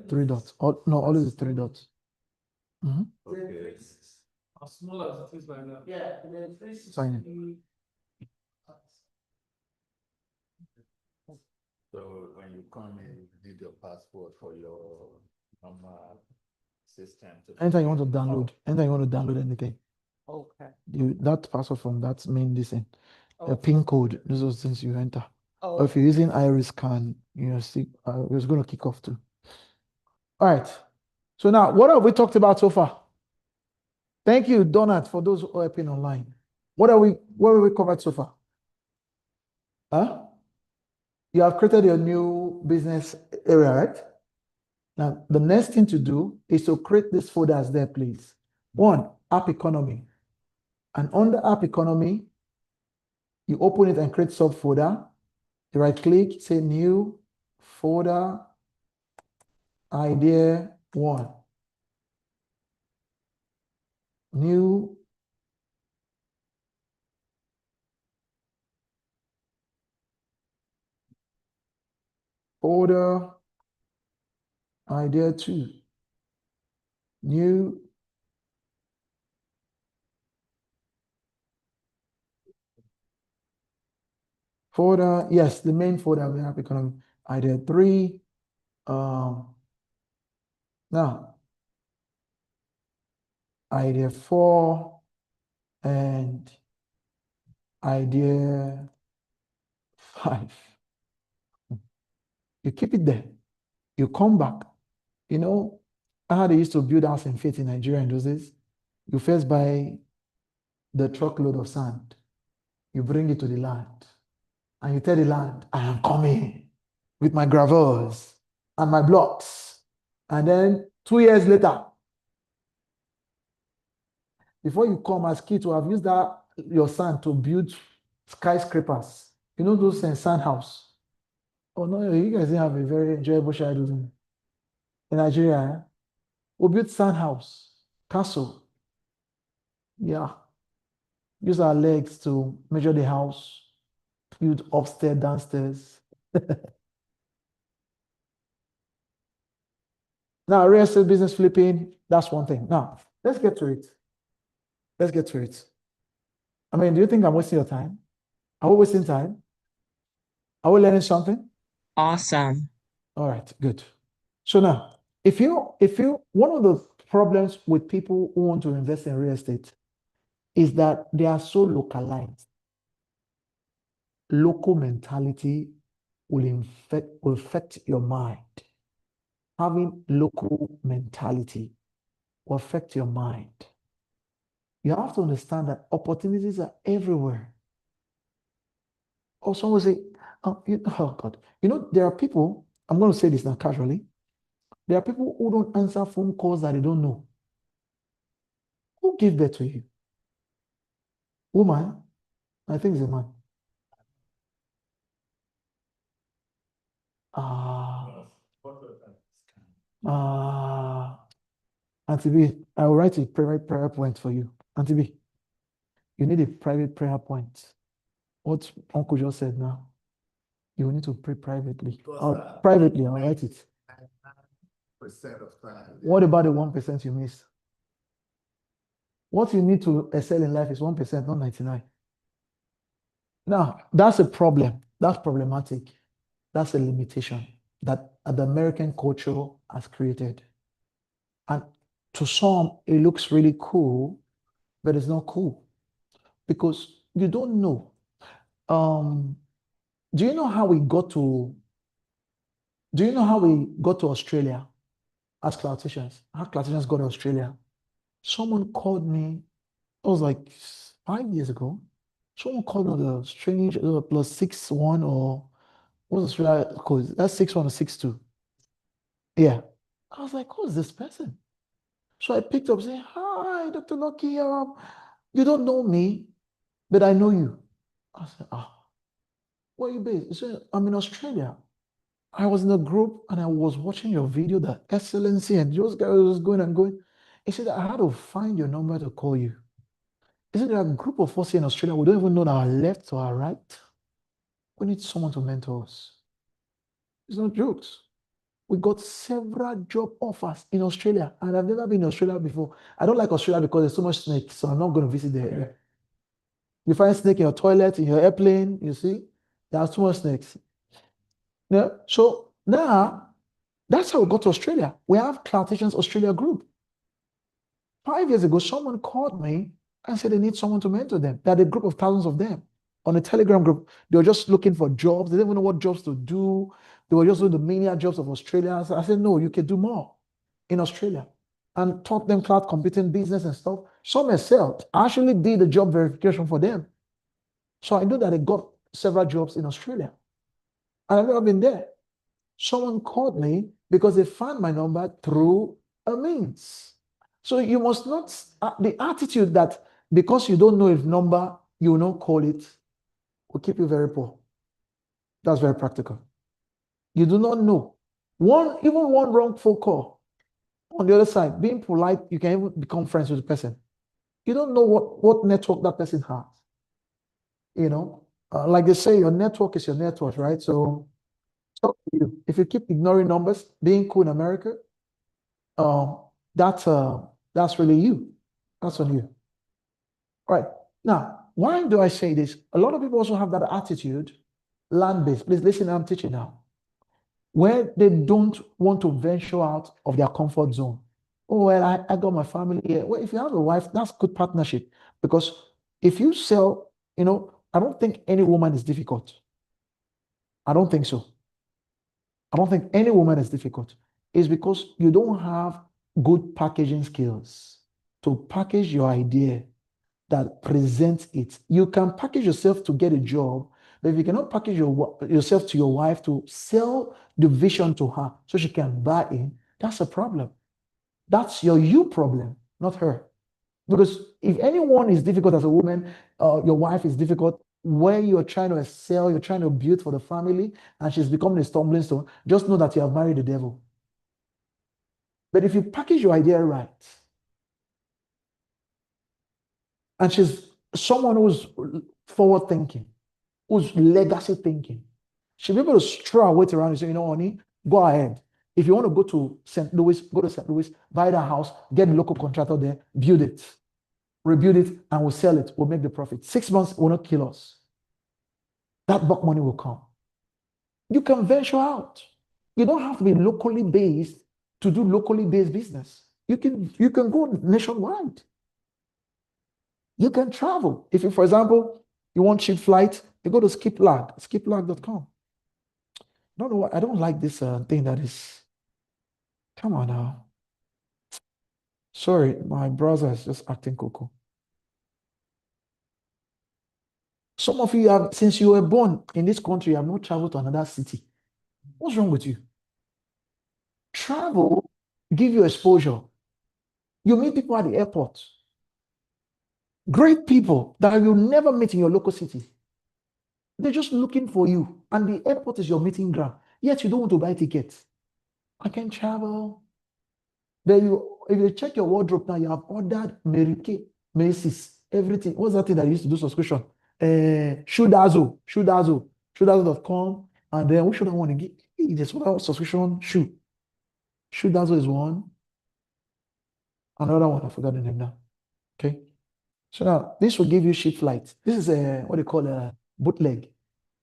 Three dots. No, always three dots. Okay. As small as it is right now. Yeah, and then 360. Sign in. So when you come in, you need your passport for your system. Anytime you want to download, anything. Okay. That password from that main listen. A Okay. PIN code, those are things you enter. Or if you're using iris scan, see, it's going to kick off too. All right. So now, what have we talked about so far? Thank you, Donat, for those who are helping online. What have we covered so far? Huh? You have created your new business area, right? Now, the next thing to do is to create these folders there, please. One, app economy. And under app economy, you open it and create subfolder. You right click, say new folder, idea one. New folder, idea two. New folder, yes, the main folder we have economy. Idea three. Now, idea four and idea five. You keep it there. You come back. You know how they used to build house in faith in Nigeria in those days? You first buy the truckload of sand. You bring it to the land. And you tell the land, I am coming with my gravels and my blocks. And then 2 years later, before you come as kid to have used your sand to build skyscrapers. You know those sand house. Oh no, you guys didn't have a very enjoyable childhood in Nigeria. We built sand house, castle. Yeah. Use our legs to measure the house, build upstairs, downstairs. Now, real estate business flipping, that's one thing. Now, let's get to it. I mean, do you think I'm wasting your time? Are we wasting time? Are we learning something? Awesome. All right, good. So now, one of the problems with people who want to invest in real estate is that they are so localized. Local mentality will affect your mind. Having local mentality will affect your mind. You have to understand that opportunities are everywhere. Or someone will say, oh God, there are people, I'm going to say this now casually. There are people who don't answer phone calls that they don't know. Who gave birth to you? Woman? I think it's a man. Auntie B, I will write a private prayer point for you. Auntie B, you need a private prayer point. What Uncle just said now, you will need to pray privately. Privately, I'll write it. What about the 1% you miss? What you need to excel in life is 1%, not 99. Now, that's a problem. That's problematic. That's a limitation that the American culture has created. And to some, it looks really cool, but it's not cool because you don't know. Do you know how we got to Australia as cloudicians? How cloudicians got to Australia? Someone called me, it was like 5 years ago. Someone called me the strange plus 61 or what's Australia code? That's 61 or 62. Yeah. I was like, who's this person? So I picked up saying, hi, Dr. Lucky. You don't know me, but I know you. I said, where are you based? He said, I'm in Australia. I was in a group and I was watching your video, the excellency, and those guys was going and going. He said, I had to find your number to call you. He said, there are a group of us here in Australia. We don't even know our left or our right. We need someone to mentor us. It's not jokes. We got several job offers in Australia, and I've never been in Australia before. I don't like Australia because there's so much snake, so I'm not going to visit there. You find snake in your toilet, in your airplane, you see? There's too much snakes. Yeah. So now, that's how we got to Australia. We have Cloudicians Australia group. 5 years ago, someone called me and said they need someone to mentor them. They had a group of thousands of them on a Telegram group. They were just looking for jobs. They didn't even know what jobs to do. They were just doing the mania jobs of Australia. So I said, no, you can do more in Australia. And taught them cloud computing business and stuff. Some excelled. I actually did the job verification for them. So I know that they got several jobs in Australia. And I've never been there. Someone called me because they found my number through a means. So you must not, the attitude that because you don't know if number, you will not call it, will keep you very poor. That's very practical. You do not know. Even one wrong phone call. On the other side, being polite, you can even become friends with the person. You don't know what network that person has. Like they say, your network is your network, right? So if you keep ignoring numbers, being cool in America, that's really you. That's on you. All right. Now, why do I say this? A lot of people also have that attitude, land-based. Please listen, I'm teaching now. Where they don't want to venture out of their comfort zone. Oh, well, I got my family here. Well, if you have a wife, that's good partnership. Because if you sell, I don't think any woman is difficult. I don't think so. I don't think any woman is difficult. It's because you don't have good packaging skills to package your idea that presents it. You can package yourself to get a job, but if you cannot package yourself to your wife to sell the vision to her so she can buy in, that's a problem. That's your problem, not her. Because if anyone is difficult as a woman, your wife is difficult, where you're trying to excel, you're trying to build for the family, and she's becoming a stumbling stone, just know that you have married the devil. But if you package your idea right, and she's someone who's forward thinking, who's legacy thinking, she'll be able to straw her weight around and say, honey, go ahead. If you want to go to St. Louis, go to St. Louis, buy that house, get a local contractor there, build it. rebuild it, and we'll sell it. We'll make the profit. 6 months will not kill us. That bulk money will come. You can venture out. You don't have to be locally based to do locally based business. You can go nationwide. You can travel. If you, for example, you want cheap flight, you go to skiplag.com. No, no, I don't like this thing that is. Come on now. Sorry, my browser is just acting cuckoo. Some of you have, since you were born in this country, you have not traveled to another city. What's wrong with you? Travel, give you exposure. You meet people at the airport. Great people that you'll never meet in your local city. They're just looking for you, and the airport is your meeting ground. Yet you don't want to buy tickets. I can travel. Then if you check your wardrobe now, you have ordered Mary Kay, Macy's, everything. What's that thing that you used to do subscription? Shoedazzle.com. And then which should I want to get? There's one subscription shoe. Shoedazzle is one. Another one, I forgot the name now. Okay. So now this will give you cheap flights. This is what they call a bootleg.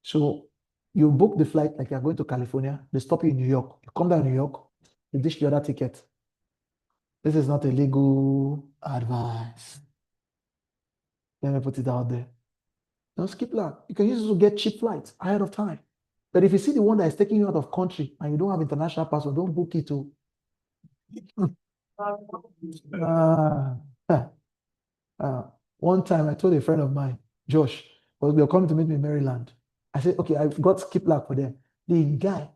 So you book the flight like you're going to California. They stop you in New York. You come down to New York. You dish the other ticket. This is not a legal advice. Let me put it out there. Don't skip that. You can use it to get cheap flights ahead of time. But if you see the one that is taking you out of country and you don't have international passport, don't book it too. One time I told a friend of mine, Josh, was they're coming to meet me in Maryland. I said, okay, I've got skip lag for them. The guy,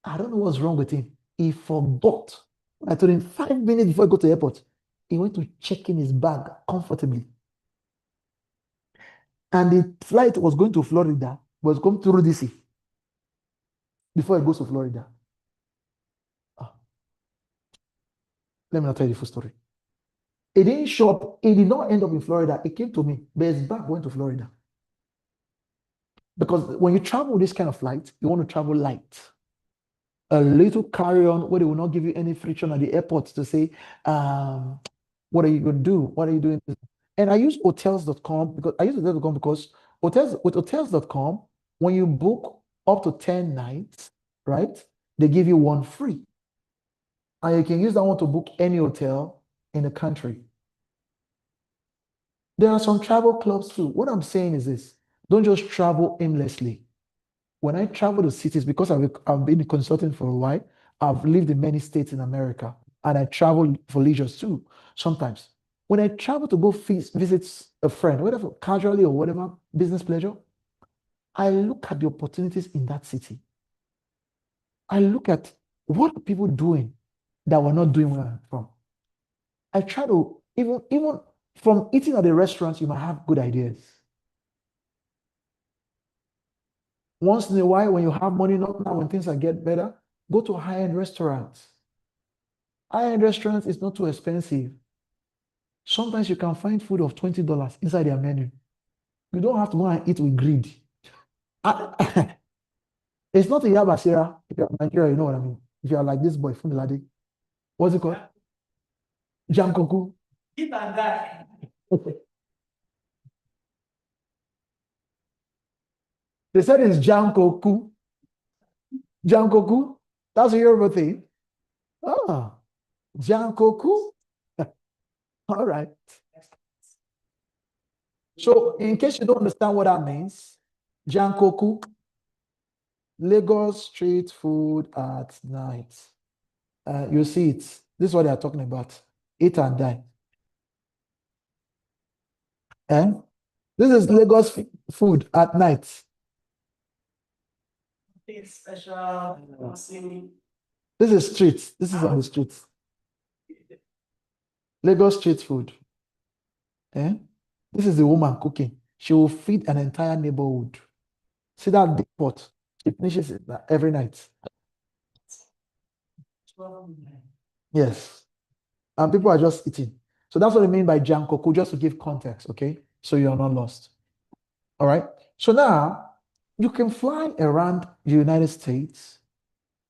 I don't know what's wrong with him. He forgot. I told him 5 minutes before I go to the airport, he went to check in his bag comfortably. And the flight was going to Florida, was going through DC before it goes to Florida. Let me not tell you the full story. It didn't show up. It did not end up in Florida. It came to me, but his bag went to Florida. Because when you travel this kind of flight, you want to travel light. A little carry-on where they will not give you any friction at the airport to say, what are you going to do? What are you doing? And I use hotels.com because with hotels.com, when you book up to 10 nights, right, they give you one free. And you can use that one to book any hotel in the country. There are some travel clubs too. What I'm saying is this: don't just travel aimlessly. When I travel to cities, because I've been consulting for a while, I've lived in many states in America, and I travel for leisure too sometimes. When I travel to go visit a friend, whatever, casually or whatever, business pleasure, I look at the opportunities in that city. I look at what are people doing that we're not doing where I'm from. I try to, even from eating at the restaurants, you might have good ideas. Once in a while, when you have money, not now, when things are get better, go to high-end restaurants. High-end restaurants is not too expensive. Sometimes you can find food of $20 inside their menu. You don't have to go and eat with greed. It's not a yabasira. If you're Nigeria, you know what I mean. If you're like this boy from the Ladi, what's it called? Jankoku. Eat and die. They said it's Jankoku. Jankoku? That's a Yoruba thing. Ah, Jankoku? All right. So, in case you don't understand what that means, Jankoku, Lagos street food at night. You see it. This is what they are talking about. Eat and die. This is Lagos food at night. It's special. This is streets. This is on the streets. Lagos street food. This is the woman cooking. She will feed an entire neighborhood. See that big pot? She finishes it every night. Yes. And people are just eating. So that's what I mean by Jankoku, just to give context, okay? So you're not lost. All right. So now you can fly around the United States.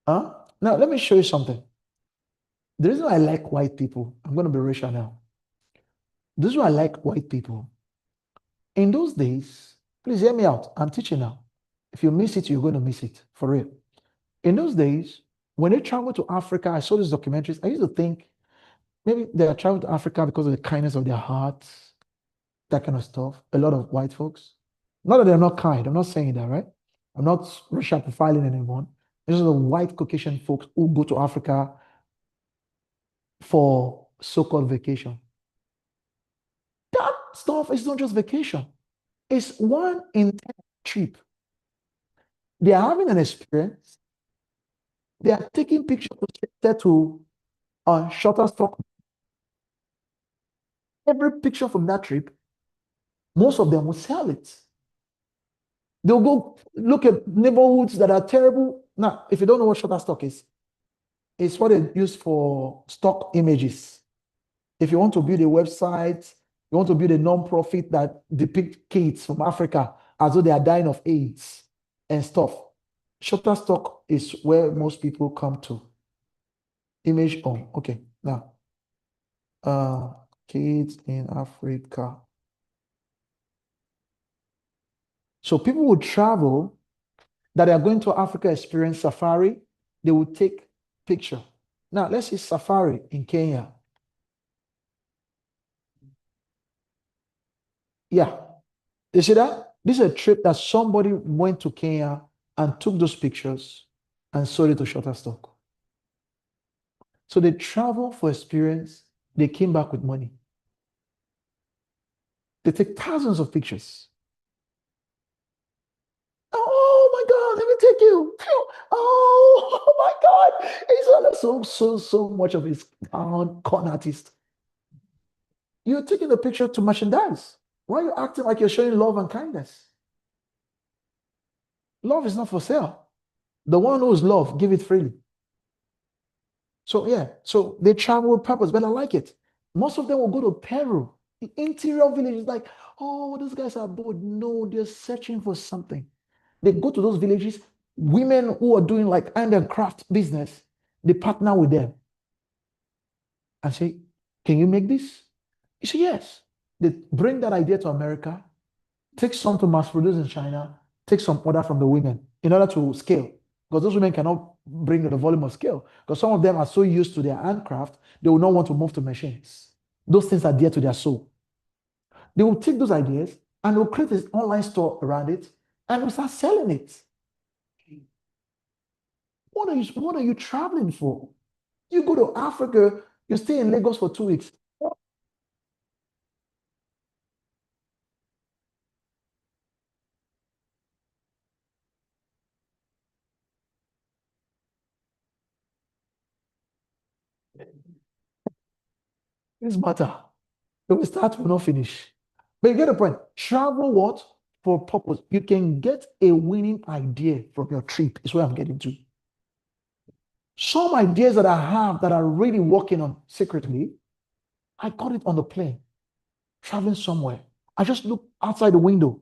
Now, let me show you something. The reason I like white people, I'm going to be racial now. This is why I like white people. In those days, please hear me out. I'm teaching now. If you miss it, you're going to miss it for real. In those days, when they traveled to Africa, I saw these documentaries. I used to think maybe they are traveling to Africa because of the kindness of their hearts, that kind of stuff. A lot of white folks. Not that they're not kind. I'm not saying that, right? I'm not racial profiling anyone. These are the white Caucasian folks who go to Africa for so-called vacation. That stuff is not just vacation. It's one intense trip. They are having an experience. They are taking pictures to Shutterstock. Every picture from that trip, most of them will sell it. They'll go look at neighborhoods that are terrible. Now, if you don't know what Shutterstock is, it's what they use for stock images. If you want to build a website, you want to build a non-profit that depicts kids from Africa as though they are dying of AIDS and stuff, Shutterstock is where most people come to. Image on. Okay, now, kids in Africa. So people would travel that are going to Africa experience safari. They would take picture. Now, let's see safari in Kenya. Yeah. You see that? This is a trip that somebody went to Kenya and took those pictures and sold it to Shutterstock. So they traveled for experience. They came back with money. They take thousands of pictures. Oh my God, let me take you. Oh my God. He's so much of his con artist. You're taking the picture to merchandise. Why are you acting like you're showing love and kindness? Love is not for sale. The one who is love, give it freely. So yeah, so they travel with purpose, but I like it. Most of them will go to Peru, the interior villages, like, oh, those guys are bored. No, they're searching for something. They go to those villages, women who are doing like hand and craft business, they partner with them and say, can you make this? You say, yes. They bring that idea to America, take some to mass produce in China, take some order from the women in order to scale. Because those women cannot bring the volume of scale. Because some of them are so used to their handcraft, they will not want to move to machines. Those things are dear to their soul. They will take those ideas and will create an online store around it and will start selling it. What are you traveling for? You go to Africa, you stay in Lagos for 2 weeks. This matter. When we start, we'll not finish. But you get the point. Travel what? For purpose. You can get a winning idea from your trip, is where I'm getting to. Some ideas that I have that are really working on secretly, I got it on the plane, traveling somewhere. I just looked outside the window.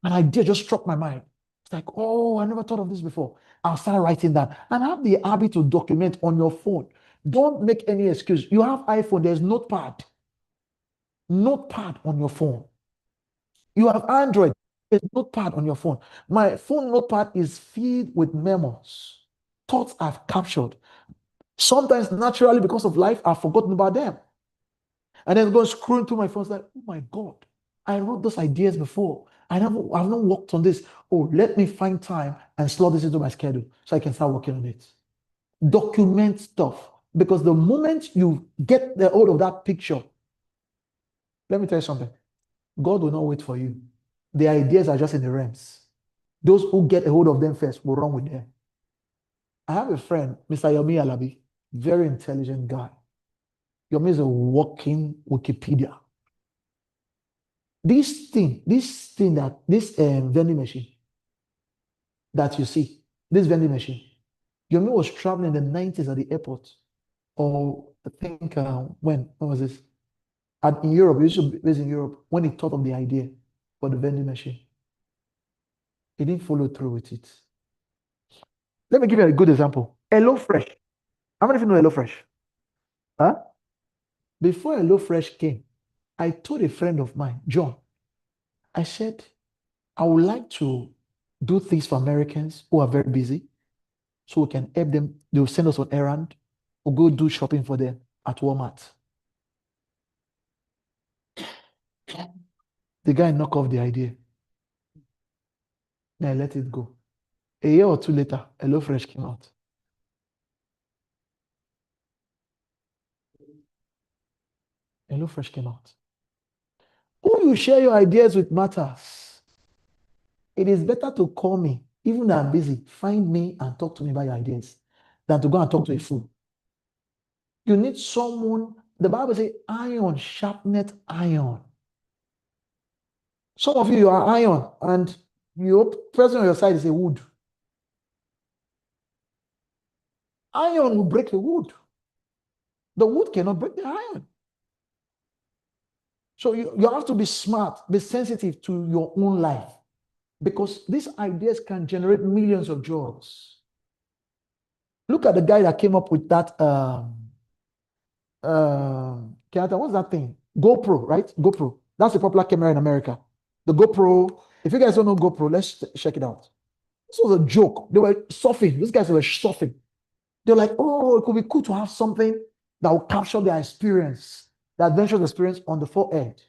An idea just struck my mind. It's like, oh, I never thought of this before. I'll start writing that. And have the habit to document on your phone. Don't make any excuse. You have iPhone, there's Notepad. Notepad on your phone. You have Android, there's Notepad on your phone. My phone Notepad is filled with memos, thoughts I've captured. Sometimes naturally, because of life, I've forgotten about them. And then go scrolling through my phone, like, oh my God, I wrote those ideas before. I've not worked on this. Oh, let me find time and slot this into my schedule so I can start working on it. Document stuff. Because the moment you get the hold of that picture, let me tell you something. God will not wait for you. The ideas are just in the realms. Those who get a hold of them first will run with them. I have a friend, Mr. Yomi Alabi, very intelligent guy. Yomi is a walking Wikipedia. This vending machine that you see, this vending machine, Yomi was traveling in the 90s at the airport. Or I think, when was this? In Europe, he used to be based in Europe, when he thought of the idea for the vending machine. He didn't follow through with it. Let me give you a good example. HelloFresh. How many of you know HelloFresh? Huh? Before HelloFresh came, I told a friend of mine, John, I said, I would like to do things for Americans who are very busy so we can help them. They'll send us on errand or go do shopping for them at Walmart. The guy knocked off the idea. Then I let it go. A year or two later, HelloFresh came out. HelloFresh came out. Who you share your ideas with matters. It is better to call me, even though I'm busy, find me and talk to me about your ideas than to go and talk to a fool. You need someone, the Bible says, iron sharpeneth iron. Some of you are iron, and your person on your side is a wood. Iron will break the wood. The wood cannot break the iron. So you have to be smart, be sensitive to your own life, because these ideas can generate millions of jobs. Look at the guy that came up with that, what's that thing? GoPro, right? GoPro. That's a popular camera in America. The GoPro, if you guys don't know GoPro, let's check it out. This was a joke. They were surfing. These guys were surfing. They're like, oh, it could be cool to have something that will capture their experience, the adventurous experience on the forehead.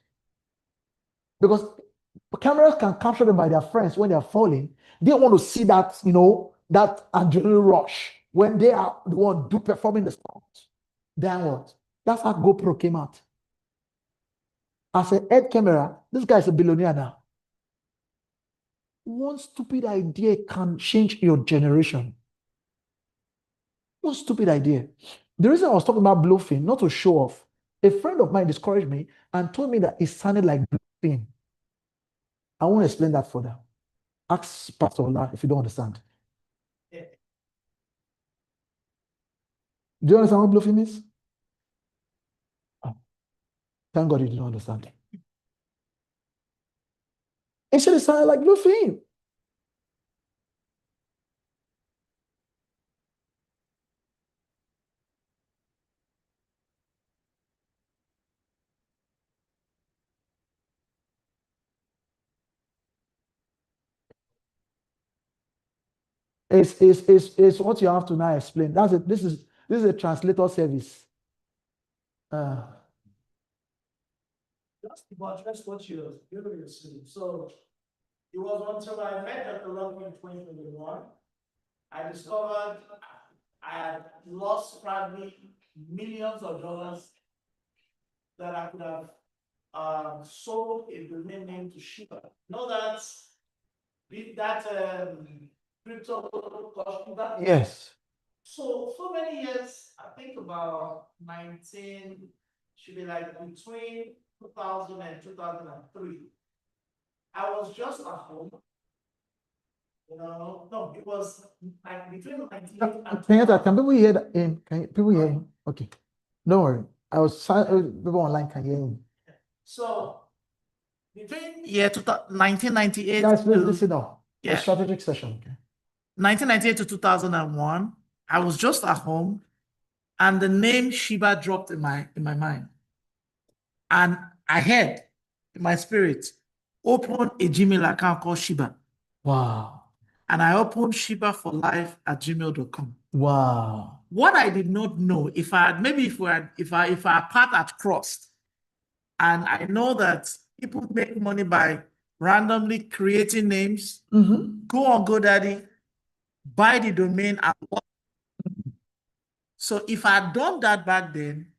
Because cameras can capture them by their friends when they're falling. They want to see that, that adrenaline rush when they are the one performing the sport. Downward. That's how GoPro came out. As a head camera, this guy is a billionaire now. One stupid idea can change your generation. One stupid idea. The reason I was talking about bluffing, not to show off, a friend of mine discouraged me and told me that it sounded like bluffing. I won't explain that further. Ask Pastor Ola if you don't understand. Do you understand what bluffing is? Oh, thank God you didn't understand. It should have sounded like bluffing. It's what you have to now explain. That's it. This is a translator service. Just about what you're saying. So it was until I met Dr. Long in 2021, I discovered I had lost probably millions of dollars that I could have sold a domain name to Shiba. That crypto cost that? Yes. So many years, I think about 19, should be like between 2000 and 2003. I was just at home. No, it was like between 19 and Can people hear that? Can people hear him? Okay. Don't worry. People online can hear him. So between 1998 Guys, please to listen now. Yeah. A strategic session. Okay. 1998 to 2001, I was just at home, and the name Shiba dropped in my mind, and I had in my spirit open a Gmail account called Shiba, Wow. and I opened shibaforlife@gmail.com. Wow. What I did not know, if our path had crossed, and I know that people make money by randomly creating names, go on GoDaddy, buy the domain, and so if I had done that back then,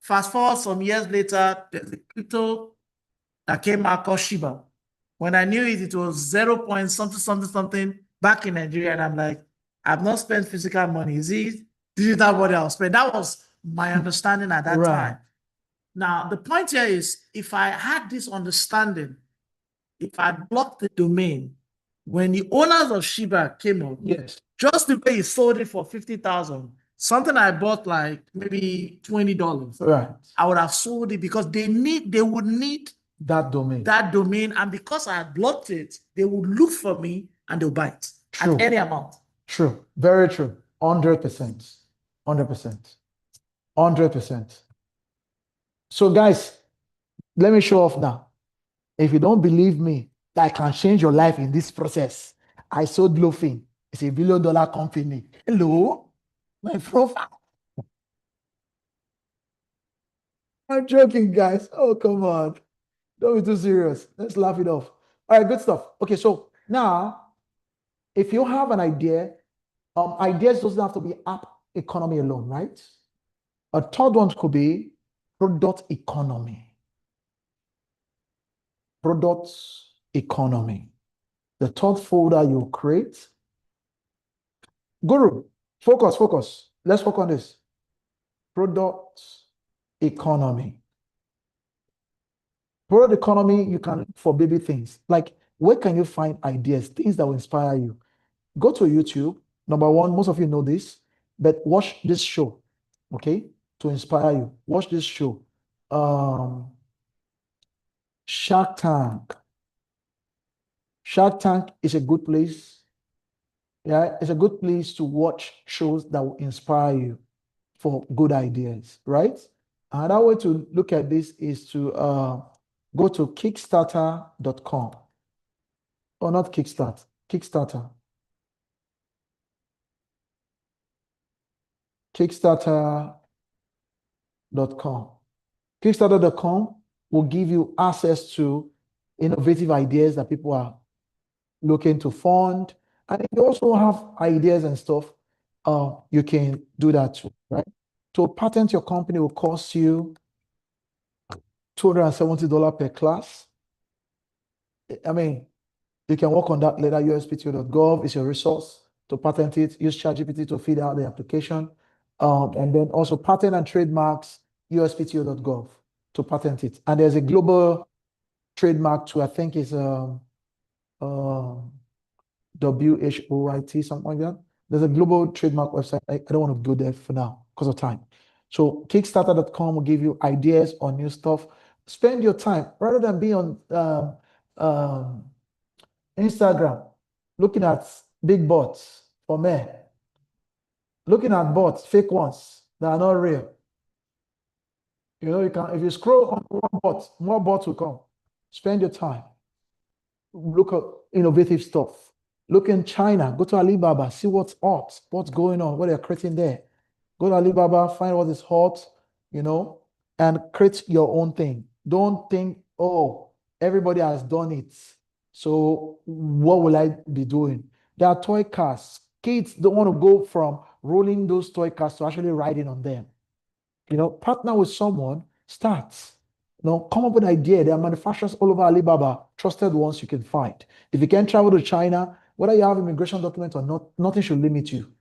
fast forward some years later, there's a crypto that came out called Shiba. When I knew it, it was 0 point something back in Nigeria, and I'm like, I've not spent physical money. Is it digital money I'll spend? That was my understanding at that Right. time. Now, the point here is, if I had this understanding, if I blocked the domain, when the owners of Shiba came up, Yes. just the way he sold it for 50,000, something I bought like maybe $20, Right. I would have sold it because they would need That domain. and because I had blocked it, they would look for me and they'll buy it True. at any amount. True. Very true. 100%. 100%. 100%. So guys, let me show off now. If you don't believe me, that I can change your life in this process. I sold Loafing. It's $1 billion company. Hello, my profile. I'm joking, guys. Oh, come on. Don't be too serious. Let's laugh it off. All right, good stuff. Okay, so now, if you have an idea, ideas doesn't have to be app economy alone, right? A third one could be product economy. Product economy. The third folder you create. Guru, focus. Let's work on this. Product economy. Product economy, you can look for baby things. Like, where can you find ideas, things that will inspire you? Go to YouTube. Number one, most of you know this, but watch this show, okay, to inspire you. Watch this show. Shark Tank. Shark Tank is a good place. Yeah, it's a good place to watch shows that will inspire you for good ideas, right? Another way to look at this is to go to Kickstarter.com. Oh, not Kickstart, Kickstarter. Kickstarter.com. Kickstarter.com will give you access to innovative ideas that people are looking to fund. And if you also have ideas and stuff, you can do that too, right? To patent your company will cost you $270 per class. I mean, you can work on that later. USPTO.gov is your resource to patent it. Use ChatGPT to feed out the application. And then also patent and trademarks, USPTO.gov to patent it. And there's a global trademark too, I think is WHOIT, something like that. There's a global trademark website. I don't want to go there for now because of time. So Kickstarter.com will give you ideas on new stuff. Spend your time rather than be on Instagram looking at big bots for men, looking at bots, fake ones that are not real. You know, you can, if you scroll on one bot, more bots will come. Spend your time. Look at innovative stuff. Look in China, go to Alibaba, see what's hot, what's going on, what they're creating there. Go to Alibaba, find what is hot, you know, and create your own thing. Don't think, oh, everybody has done it, so what will I be doing? There are toy cars. Kids don't want to go from rolling those toy cars to actually riding on them. You know, partner with someone, start. You know, come up with an idea. There are manufacturers all over Alibaba, trusted ones you can find. If you can travel to China, whether you have immigration documents or not, nothing should limit you.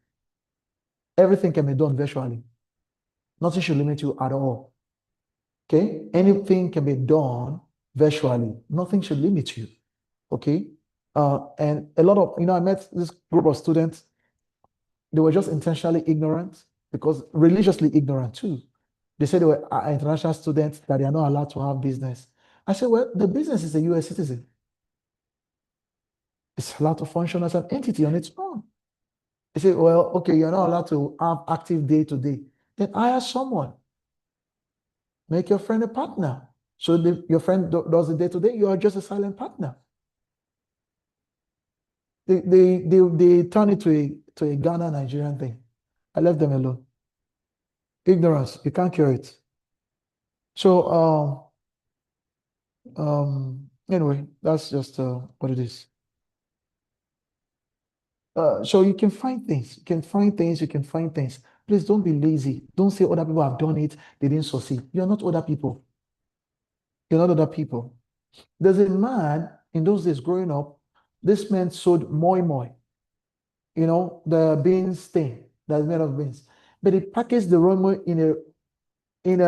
Everything can be done virtually. Nothing should limit you at all. Okay? Anything can be done virtually. Nothing should limit you. Okay? And a lot of, you know, I met this group of students. They were just intentionally ignorant because religiously ignorant too. They said they were international students, that they are not allowed to have business. I said, well, the business is a US citizen. It's allowed to function as an entity on its own. They said, well, okay, you're not allowed to have active day-to-day. Then hire someone. Make your friend a partner. So your friend does the day-to-day, you are just a silent partner. They turn it to a Ghana Nigerian thing. I left them alone. Ignorance, you can't cure it. So anyway, that's just what it is. So you can find things, you can find things. Please don't be lazy. Don't say other people have done it, they didn't succeed. You're not other people. You're not other people. There's a man in those days growing up, this man sold moi moi. You know, the beans thing that's made of beans. But he packaged the moi moi in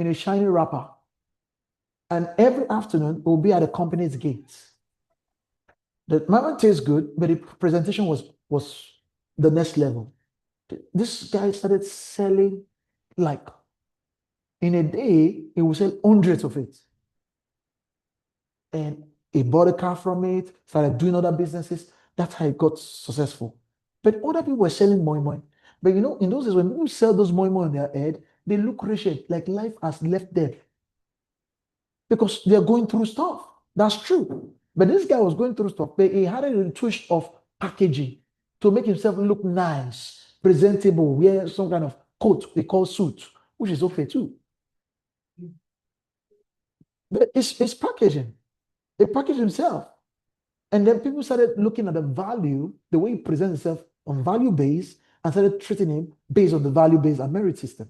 a shiny wrapper. And every afternoon, it will be at the company's gates. The mama tastes good, but the presentation was the next level. This guy started selling, like, in a day, he would sell hundreds of it. And he bought a car from it, started doing other businesses. That's how he got successful. But other people were selling moi moi. But you know, in those days, when people sell those moi moi on their head, they look wretched, like life has left them because they're going through stuff. That's true. But this guy was going through stuff, but he had a twist of packaging to make himself look nice, presentable, wear some kind of coat they call suit, which is okay too. But it's packaging. He packaged himself. And then people started looking at the value, the way he presents himself on value base, and started treating him based on the value base and merit system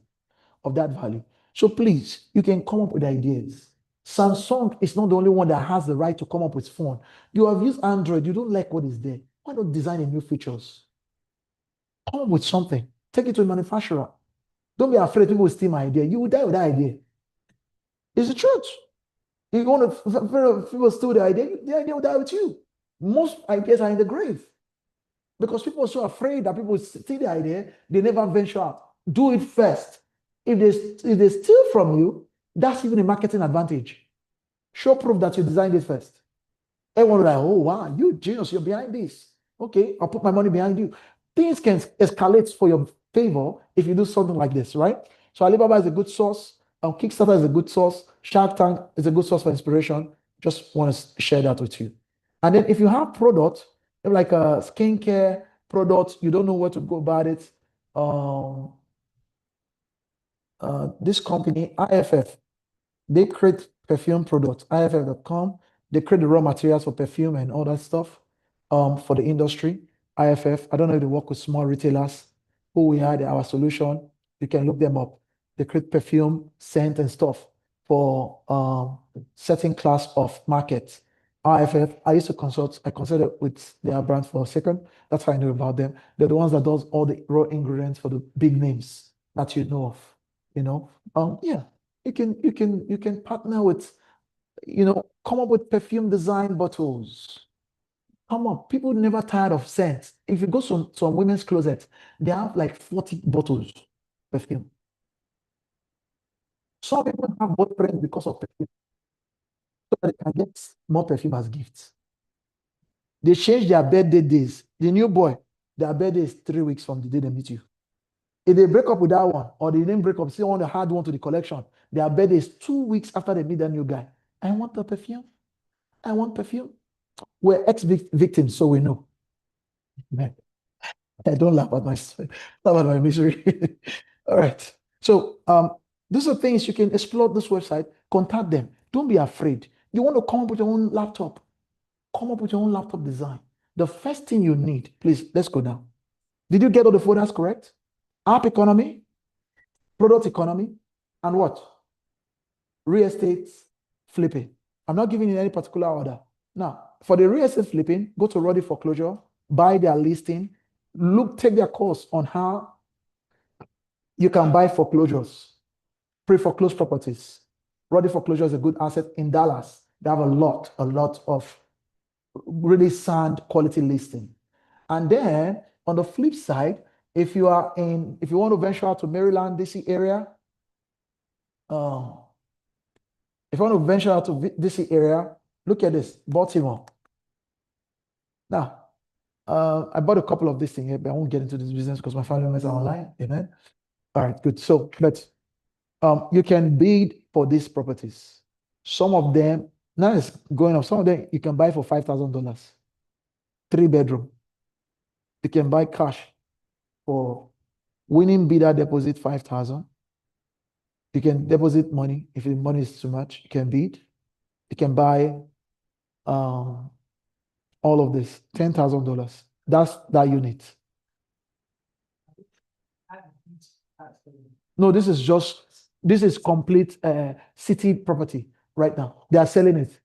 of that value. So please, you can come up with ideas. Samsung is not the only one that has the right to come up with phone. You have used Android, you don't like what is there. Why not design a new features? Come up with something. Take it to a manufacturer. Don't be afraid people will steal my idea. You will die with that idea. It's the truth. You want to people steal the idea will die with you. Most ideas are in the grave because people are so afraid that people steal the idea, they never venture out. Do it first. If they steal from you, that's even a marketing advantage. Show proof that you designed it first. Everyone will be like, oh wow, you genius, you're behind this. Okay, I'll put my money behind you. Things can escalate for your favor if you do something like this, right? So Alibaba is a good source. Kickstarter is a good source. Shark Tank is a good source for inspiration. Just want to share that with you. And then if you have products, like a skincare product, you don't know where to go about it. This company, IFF, they create perfume products, IFF.com. They create the raw materials for perfume and all that stuff for the industry. IFF, I don't know if they work with small retailers who we had our solution. You can look them up. They create perfume, scent, and stuff for certain class of markets. IFF, I used to consult, I consulted with their brand for a second. That's how I know about them. They're the ones that does all the raw ingredients for the big names that you know of. Yeah, you can partner with, come up with perfume design bottles. Come on, people never tired of scents. If you go to some women's closet, they have like 40 bottles perfume. Some people have boyfriends because of perfume, so that they can get more perfume as gifts. They change their birthday days. The new boy, their birthday is 3 weeks from the day they meet you. If they break up with that one, or they didn't break up, still want to add one to the collection, their birthday is 2 weeks after they meet that new guy. I want the perfume. I want perfume. We're ex-victims, so we know. Man, I don't laugh at my misery. All right. So these are things you can explore this website, contact them. Don't be afraid. You want to come up with your own laptop. Come up with your own laptop design. The first thing you need, please, let's go down. Did you get all the folders correct? App economy, product economy, and what? Real estate flipping. I'm not giving you any particular order. Now, for the real estate flipping, go to Ready Foreclosure, buy their listing, take their course on how you can buy foreclosures, pre-foreclosed properties. Ready Foreclosure is a good asset in Dallas. They have a lot of really sound quality listing. And then on the flip side, if you want to venture out to Maryland, DC area, look at this, Baltimore. Now, I bought a couple of these things here, but I won't get into this business because my family members are online. Amen. All right, good. So, but you can bid for these properties. Some of them, now it's going up. Some of them you can buy for $5,000, 3-bedroom. You can buy cash for winning bidder deposit 5,000. You can deposit money. If the money is too much, you can bid. You can buy all of this, $10,000. That's that unit. No, this is complete city property right now. They are selling it.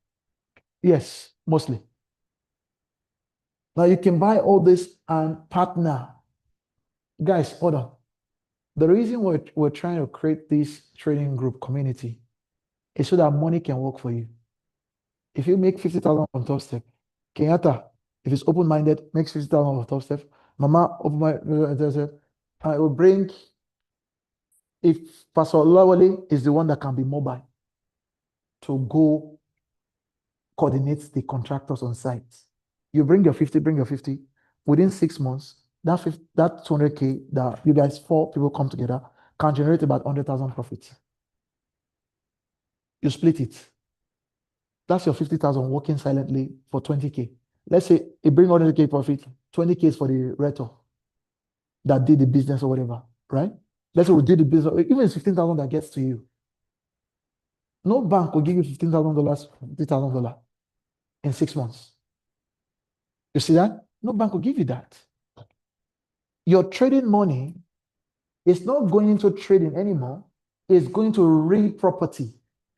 Yes, mostly. Now you can buy all this and partner. Guys, hold on. The reason we're trying to create this trading group community is so that money can work for you. If you make 50,000 on Top Step, Kenyatta, if it's open-minded, makes 50,000 on Top Step. Mama, I will bring, if Pastor Lawale is the one that can be mobile to go coordinate the contractors on site. You bring your 50, within 6 months, that 200K that you guys, 4 people come together, can generate about 100,000 profit. You split it. That's your 50,000 working silently for 20K. Let's say it bring 100K profit, 20K is for the rector that did the business or whatever, right? Let's say we did the business, even 15,000 that gets to you. No bank will give you $15,000, $50,000 in 6 months. You see that? No bank will give you that. Your trading money is not going into trading anymore. It's going to real property,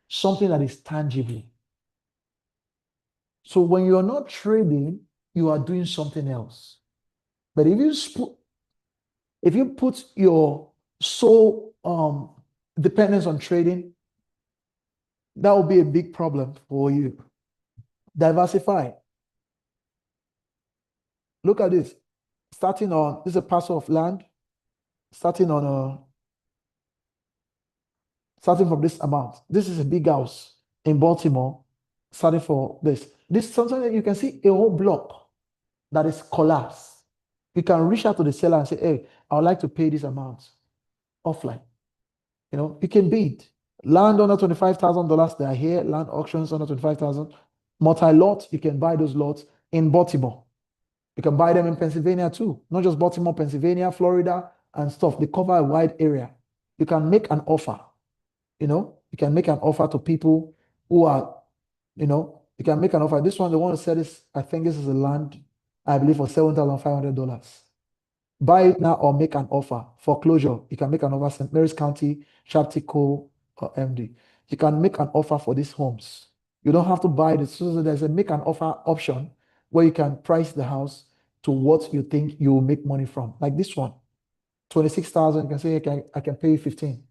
something that is tangible. So when you're not trading, you are doing something else. But if you put your sole dependence on trading, that will be a big problem for you. Diversify. Look at this. Starting on, this is a parcel of land, starting from this amount. This is a big house in Baltimore, starting for this. This sometimes you can see a whole block that is collapsed. You can reach out to the seller and say, hey, I would like to pay this amount offline. You know, you can bid. Land under $25,000, they are here. Land auctions under $25,000. Multi-lot, you can buy those lots in Baltimore. You can buy them in Pennsylvania too. Not just Baltimore, Pennsylvania, Florida, and stuff. They cover a wide area. You can make an offer. You know, you can make an offer to people who are, you know, you can make an offer. This one, they want to sell this. I think this is a land, I believe, for $7,500. Buy it now or make an offer. Foreclosure, you can make an offer. St. Mary's County, Chaptico, or MD. You can make an offer for these homes. You don't have to buy this. So there's a make an offer option where you can price the house to what you think you will make money from. Like this one, 26,000. You can say, I can pay you 15.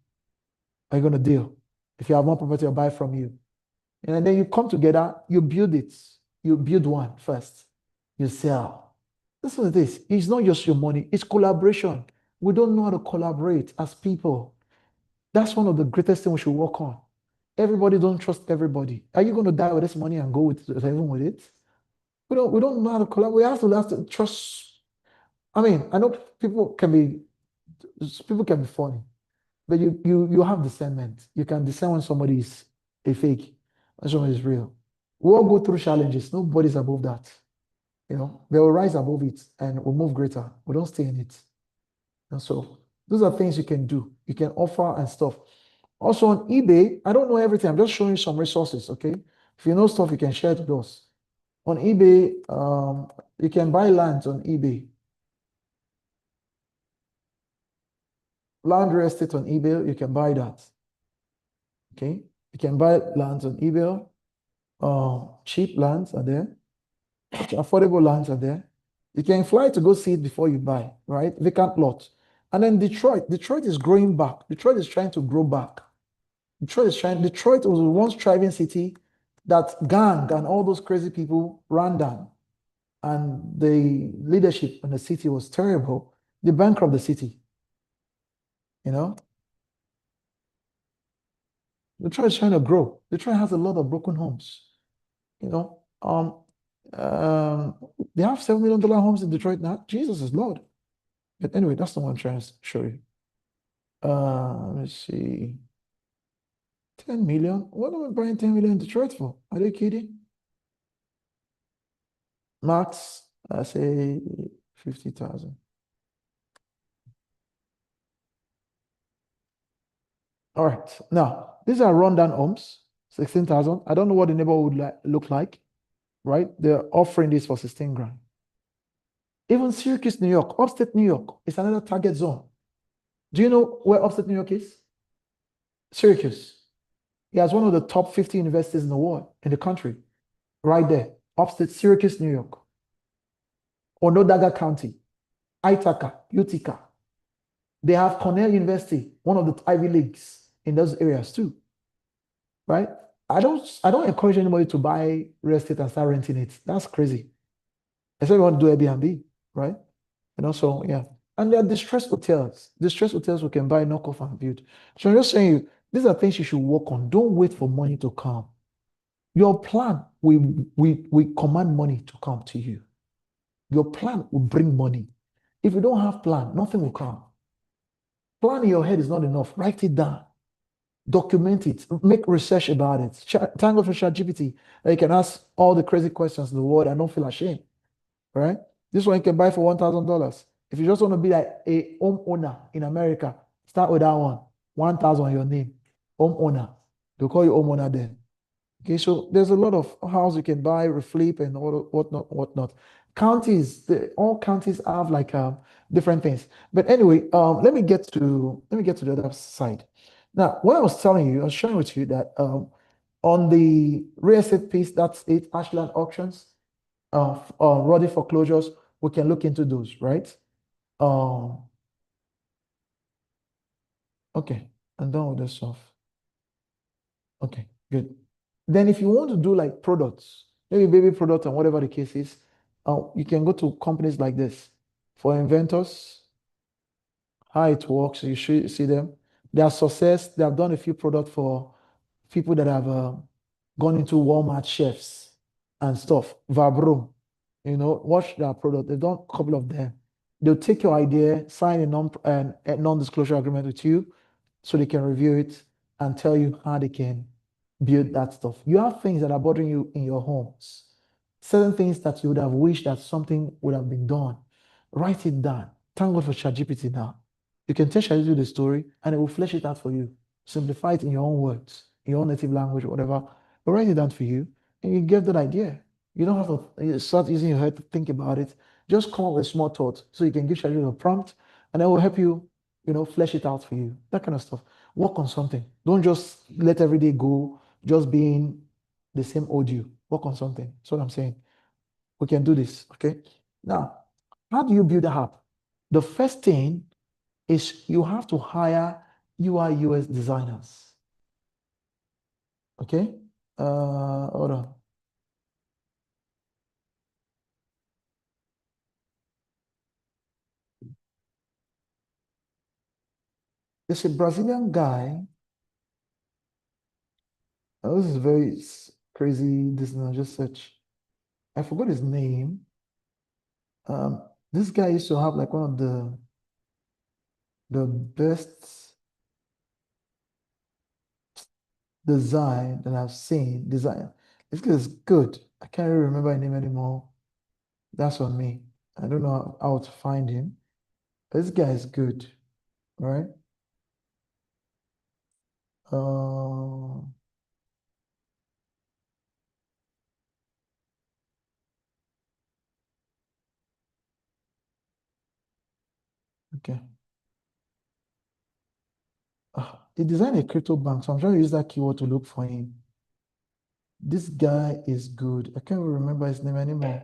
Are you going to deal? If you have more property, I'll buy from you. And then you come together, you build it. You build one first. You sell. That's what it is. It's not just your money, it's collaboration. We don't know how to collaborate as people. That's one of the greatest things we should work on. Everybody don't trust everybody. Are you going to die with this money and go with heaven with it? We don't know how to collaborate. We have to trust. I mean, I know people can be funny, but you have discernment. You can discern when somebody is a fake and somebody is real. We all go through challenges. Nobody's above that. You know, they will rise above it and will move greater. We don't stay in it. And so those are things you can do. You can offer and stuff. Also on eBay, I don't know everything. I'm just showing you some resources, okay? If you know stuff, you can share it with us. On eBay, you can buy lands on eBay. Land real estate on eBay, you can buy that. Okay? You can buy lands on eBay. Cheap lands are there. Affordable lands are there. You can fly to go see it before you buy, right? Vacant lot. And then Detroit is growing back. Detroit is trying to grow back. Detroit was a once thriving city that gang and all those crazy people ran down. And the leadership in the city was terrible. They bankrupt the city. You know? Detroit is trying to grow. Detroit has a lot of broken homes. You know? They have $7 million homes in Detroit now. Jesus is Lord. But anyway, that's the one I'm trying to show you. Let's see. 10 million? What am I buying 10 million in Detroit for? Are they kidding? Max, I say 50,000. All right. Now, these are rundown homes, 16,000. I don't know what the neighborhood would look like, right? They're offering this for 16 grand. Even Syracuse, New York, upstate New York is another target zone. Do you know where upstate New York is? Syracuse. It has one of the top 50 universities in the world, in the country, right there. Upstate Syracuse, New York. Onondaga County, Ithaca, Utica. They have Cornell University, one of the Ivy Leagues in those areas too, right? I don't encourage anybody to buy real estate and start renting it. That's crazy. Except you want to do Airbnb, right? And also, yeah. And there are distressed hotels. Distressed hotels we can buy, knock off and build. So I'm just saying, these are things you should work on. Don't wait for money to come. Your plan, we command money to come to you. Your plan will bring money. If you don't have plan, nothing will come. Plan in your head is not enough. Write it down. Document it. Make research about it. Thank God for ChatGPT. You can ask all the crazy questions in the world and don't feel ashamed. Right? This one you can buy for $1,000. If you just want to be like a homeowner in America, start with that one. 1,000 on your name. Homeowner. They'll call you homeowner then. Okay, so there's a lot of houses you can buy, reflip, and all whatnot. Counties, all counties have like different things. But anyway, let me get to the other side. Now, what I was telling you, I was sharing with you that on the real estate piece, that's it, Ashland auctions, Roddy foreclosures, we can look into those, right? Okay, I'm done with this stuff. Okay, good. Then if you want to do like products, maybe baby product and whatever the case is, you can go to companies like this. For inventors, how it works, you should see them. Their success, they have done a few products for people that have gone into Walmart chefs and stuff. Vabro, watch their product. They've done a couple of them. They'll take your idea, sign a non-disclosure agreement with you so they can review it and tell you how they can build that stuff. You have things that are bothering you in your homes, certain things that you would have wished that something would have been done. Write it down. Thank God for ChatGPT now. You can tell ChatGPT the story and it will flesh it out for you. Simplify it in your own words, in your own native language, whatever. But write it down for you and you get that idea. You don't have to start using your head to think about it. Just come up with a small thought so you can give ChatGPT a prompt and it will help you, flesh it out for you. That kind of stuff. Work on something. Don't just let every day go just being the same audio. Work on something. That's what I'm saying. We can do this, okay? Now, how do you build an app? The first thing is you have to hire UI UX designers. Okay? Hold on. There's a Brazilian guy. This is very crazy. This is not just search. I forgot his name. This guy used to have like one of the best design that I've seen. Design. This guy is good. I can't really remember his name anymore. That's on me. I don't know how to find him. This guy is good, right? Okay. He designed a crypto bank, so I'm trying to use that keyword to look for him. This guy is good. I can't remember his name anymore.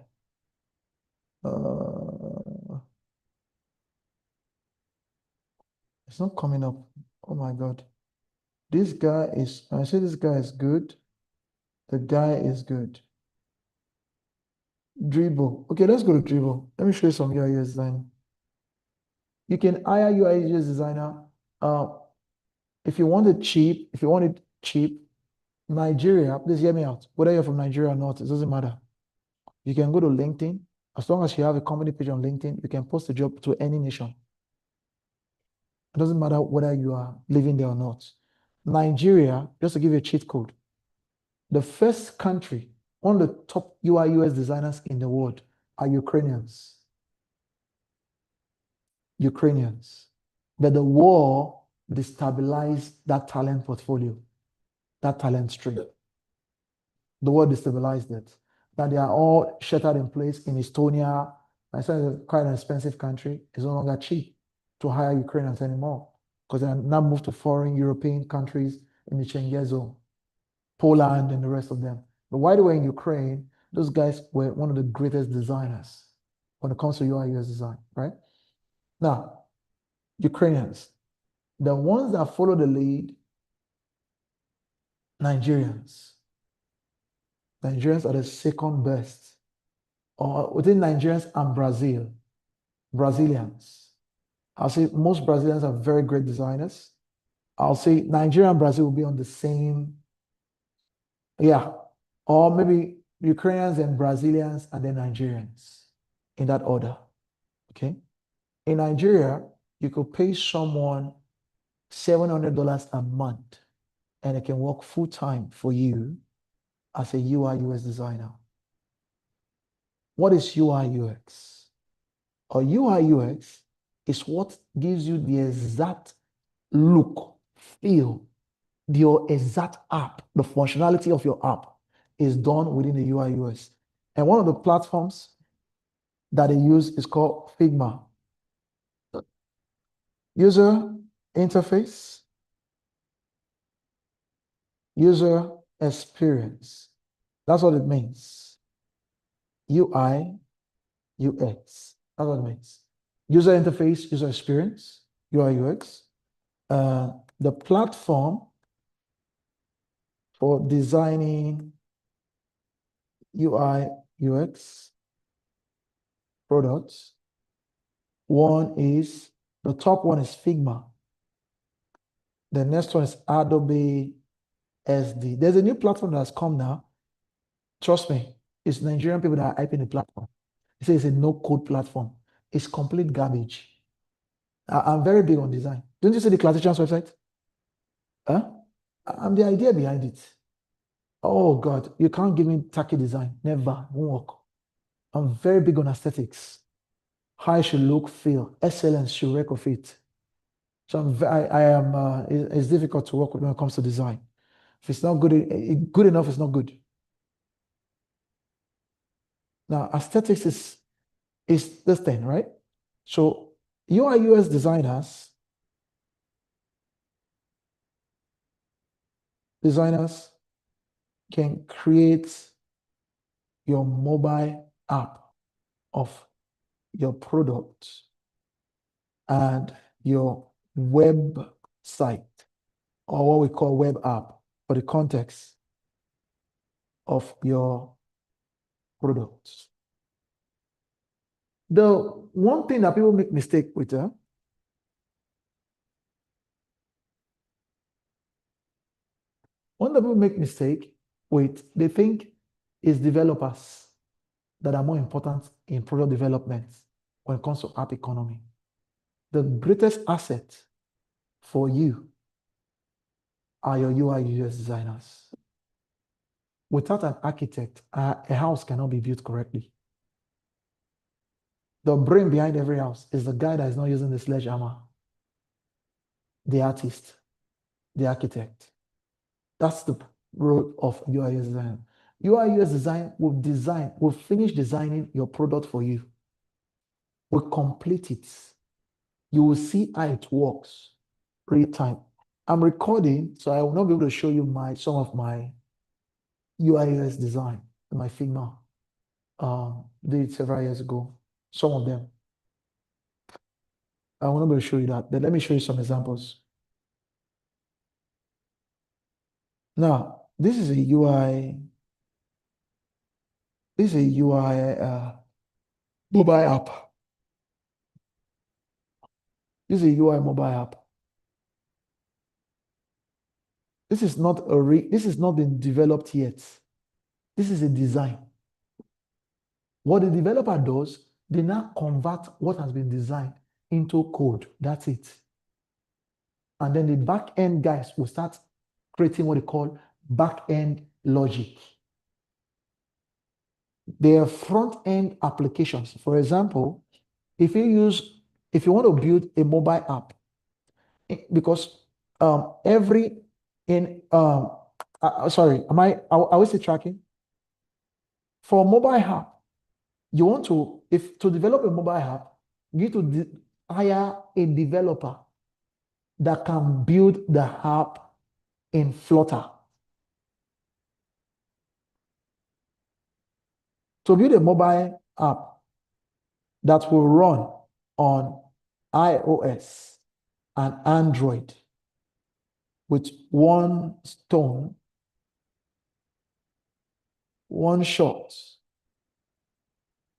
It's not coming up. Oh my God. This guy is, I say this guy is good. The guy is good. Dribble. Okay, let's go to Dribble. Let me show you some UI UX design. You can hire UI UX designer. If you want it cheap, Nigeria, please hear me out. Whether you're from Nigeria or not, it doesn't matter. You can go to LinkedIn. As long as you have a company page on LinkedIn, you can post a job to any nation. It doesn't matter whether you are living there or not. Nigeria, just to give you a cheat code, the first country, one of the top UI UX designers in the world are Ukrainians. But the war destabilized that talent portfolio, that talent stream. The war destabilized it. That they are all sheltered in place in Estonia. It's quite an expensive country. It's no longer cheap to hire Ukrainians anymore because they are now moved to foreign European countries in the Schengen zone, Poland and the rest of them. But while they were in Ukraine, those guys were one of the greatest designers when it comes to UI UX design, right? Now, Ukrainians, the ones that follow the lead, Nigerians. Nigerians are the second best, or within Nigerians and Brazilians. I'll say most Brazilians are very great designers. I'll say Nigeria and Brazil will be on the same, yeah, or maybe Ukrainians and Brazilians and then Nigerians in that order, okay? In Nigeria, you could pay someone $700 a month, and it can work full time for you as a UI UX designer. What is UI UX? Or UI UX is what gives you the exact look, feel, your exact app, the functionality of your app is done within the UI UX. And one of the platforms that they use is called Figma. User interface, user experience. That's what it means. UI, UX. That's what it means. User interface, user experience, UI, UX. The platform for designing UI, UX products. The top one is Figma. The next one is Adobe SD. There's a new platform that's come now. Trust me, it's Nigerian people that are hyping the platform. They say it's a no-code platform. It's complete garbage. I'm very big on design. Don't you see the Classicians website? Huh? I'm the idea behind it. Oh God, you can't give me tacky design. Never, won't work. I'm very big on aesthetics. How I should look, feel. Excellence should work of it. So it's difficult to work with when it comes to design. If it's not good, good enough, it's not good. Now, aesthetics is this thing, right? So UI UX designers can create your mobile app of your product and your website, or what we call web app, for the context of your products. The one thing that people make mistake with, they think it's developers that are more important in product development when it comes to app economy. The greatest asset for you are your UI UX designers. Without an architect, a house cannot be built correctly. The brain behind every house is the guy that is not using the sledgehammer, the artist, the architect. That's the role of UI UX design. UI UX design will finish designing your product for you. Will complete it. You will see how it works real time. I'm recording, so I will not be able to show you some of my UI UX design, my Figma. Did it several years ago. Some of them. I will not be able to show you that, but let me show you some examples. Now, this is a UI mobile app. This is a UI mobile app. This is not been developed yet. This is a design. What the developer does, they now convert what has been designed into code. That's it. And then the back-end guys will start creating what they call back-end logic. They are front-end applications. For example, if you want to build a mobile app, because are we still tracking? For a mobile app, to develop a mobile app, you need to hire a developer that can build the app in Flutter. To build a mobile app that will run on iOS and Android with one stone, one shot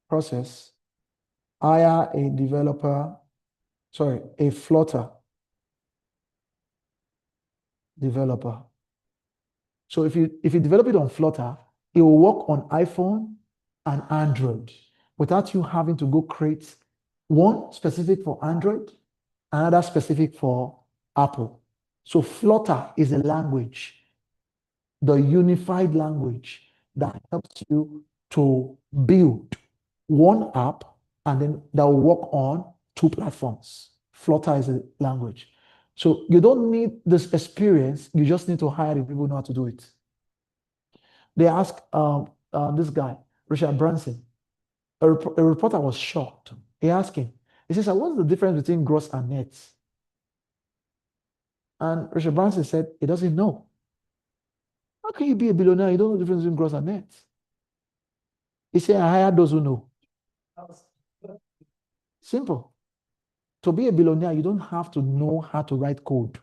process, hire a Flutter developer. So if you develop it on Flutter, it will work on iPhone and Android without you having to go create one specific for Android, another specific for Apple. So Flutter is a language, the unified language that helps you to build one app and then that will work on two platforms. Flutter is a language. So you don't need this experience, you just need to hire the people who know how to do it. They asked this guy, Richard Branson, a reporter was shocked. He asked him, he says, what's the difference between gross and net? And Richard Branson said, he doesn't know. How can you be a billionaire? You don't know the difference between gross and net. He said, I hired those who know. Simple. To be a billionaire, you don't have to know how to write code.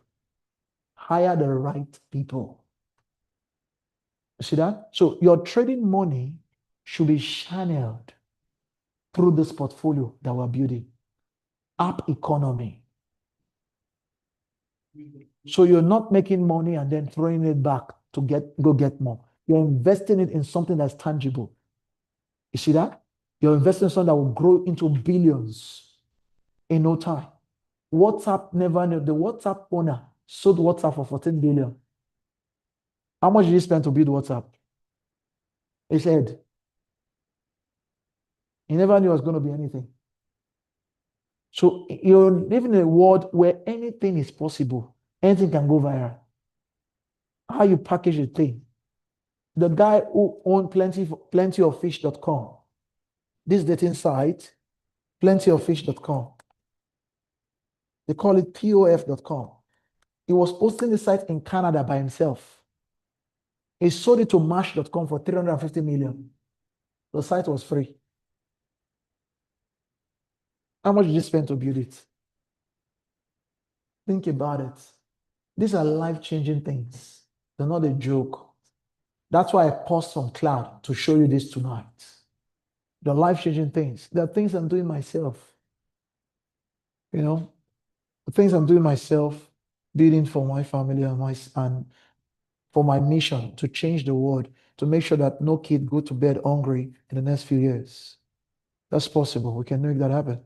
Hire the right people. You see that? So your trading money should be channeled through this portfolio that we're building. App economy. So you're not making money and then throwing it back to go get more. You're investing it in something that's tangible. You see that? You're investing in something that will grow into billions in no time. WhatsApp never knew. The WhatsApp owner sold WhatsApp for 14 billion. How much did he spend to build WhatsApp? He said he never knew it was going to be anything. So you're living in a world where anything is possible. Anything can go viral. How you package a thing. The guy who owned plentyoffish.com, this dating site, plentyoffish.com, they call it POF.com. He was posting the site in Canada by himself. He sold it to Mash.com for 350 million. The site was free. How much did you spend to build it? Think about it. These are life-changing things. They're not a joke. That's why I paused on cloud to show you this tonight. The life-changing things. There are things I'm doing myself. You know, the things I'm doing myself, building for my family and for my mission to change the world, to make sure that no kid go to bed hungry in the next few years. That's possible. We can make that happen.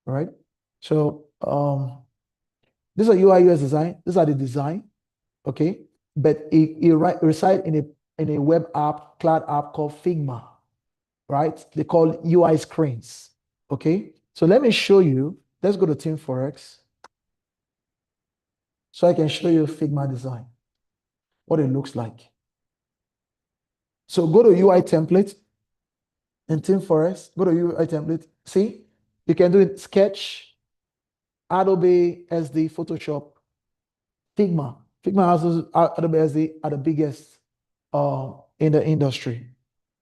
Right? So these are UI UX design. These are the design. Okay. But it reside in a web app, cloud app called Figma. Right? They call UI screens. Okay. So let me show you. Let's go to Team Forex. So I can show you Figma design, what it looks like. So go to UI template in Team Forex, go to UI template. See, you can do it Sketch, Adobe SD, Photoshop, Figma. Figma has Adobe SD are the biggest in the industry.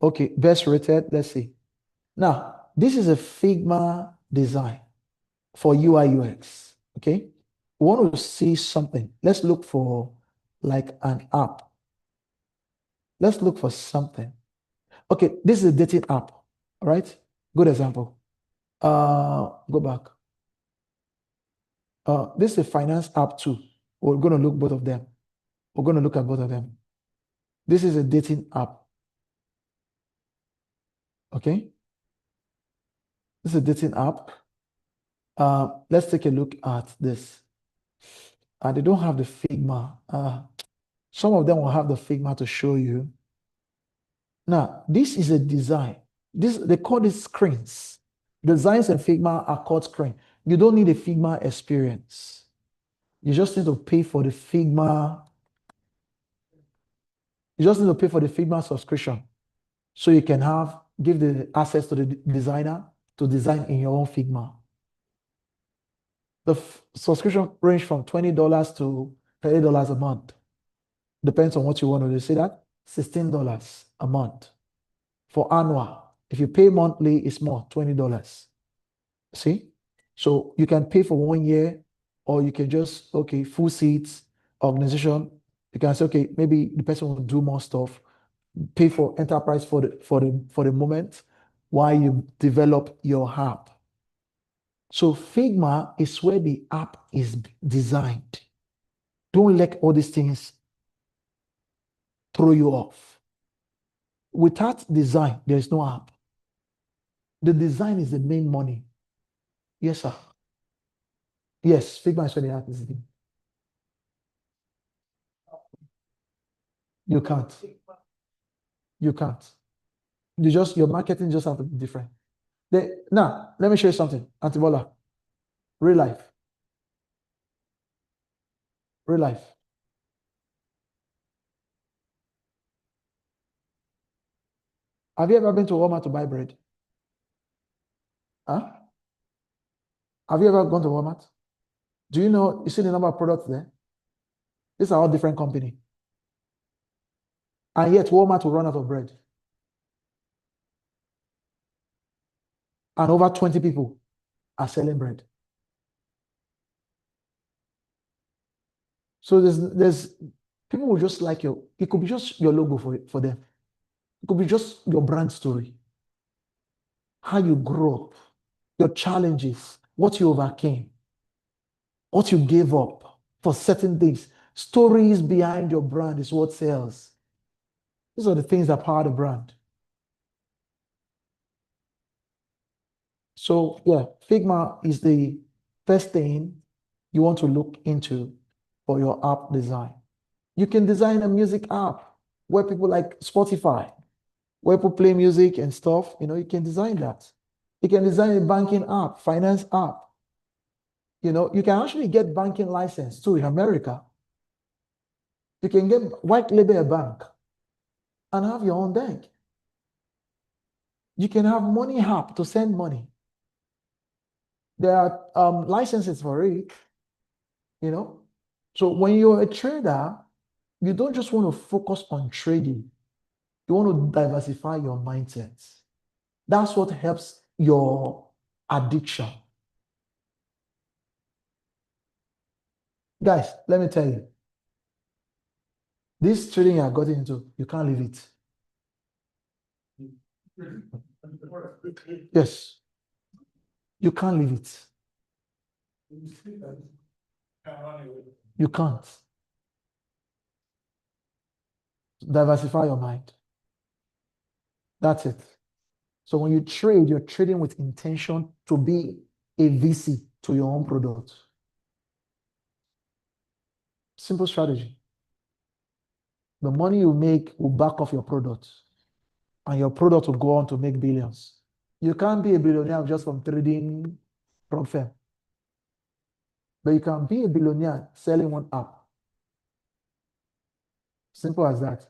Okay, best rated, let's see. Now, this is a Figma design for UI UX. Okay, we want to see something. Let's look for like an app. Let's look for something. Okay, this is a dating app. All right, good example. Go back. This is a finance app too. We're going to look both of them. We're going to look at both of them. This is a dating app. Okay. This is a dating app. Let's take a look at this. They don't have the Figma. Some of them will have the Figma to show you. Now, this is a design. They call this screens. Designs in Figma are called screen. You don't need a Figma experience. You just need to pay for the Figma. You just need to pay for the Figma subscription. So you can give the access to the designer to design in your own Figma. The subscription range from $20 to $30 a month. Depends on what you want to do. See that? $16 a month. For annual. If you pay monthly, it's more, $20. See? So you can pay for 1 year, or you can just, okay, full seats, organization. You can say, okay, maybe the person will do more stuff. Pay for enterprise for the moment while you develop your app. So Figma is where the app is designed. Don't let all these things throw you off. Without design, there is no app. The design is the main money. Yes, sir. Yes, Figma is where the app is. You can't. You can't. Your marketing just have to be different. Now, let me show you something. Antibola. Real life. Real life. Have you ever been to Walmart to buy bread? Huh? Have you ever gone to Walmart? Do you see the number of products there? These are all different companies. And yet Walmart will run out of bread. And over 20 people are selling bread. So there's people will just like it could be just your logo for them. It could be just your brand story. How you grew up, your challenges, what you overcame, what you gave up for certain things. Stories behind your brand is what sells. These are the things that power the brand. So yeah, Figma is the first thing you want to look into for your app design. You can design a music app where people like Spotify, where people play music and stuff. You can design that. You can design a banking app, finance app. You can actually get banking license too in America. You can get white label a bank and have your own bank. You can have money app to send money. There are licenses for it. So when you're a trader, you don't just want to focus on trading. You want to diversify your mindsets. That's what helps your addiction. Guys, let me tell you, this trading you are gotten into, you can't leave it. Yes. You can't leave it. You can't. Diversify your mind. That's it. So when you trade, you're trading with intention to be a VC to your own product. Simple strategy. The money you make will back off your product, and your product will go on to make billions. You can't be a billionaire just from trading prop firm, but you can be a billionaire selling one app. Simple as that.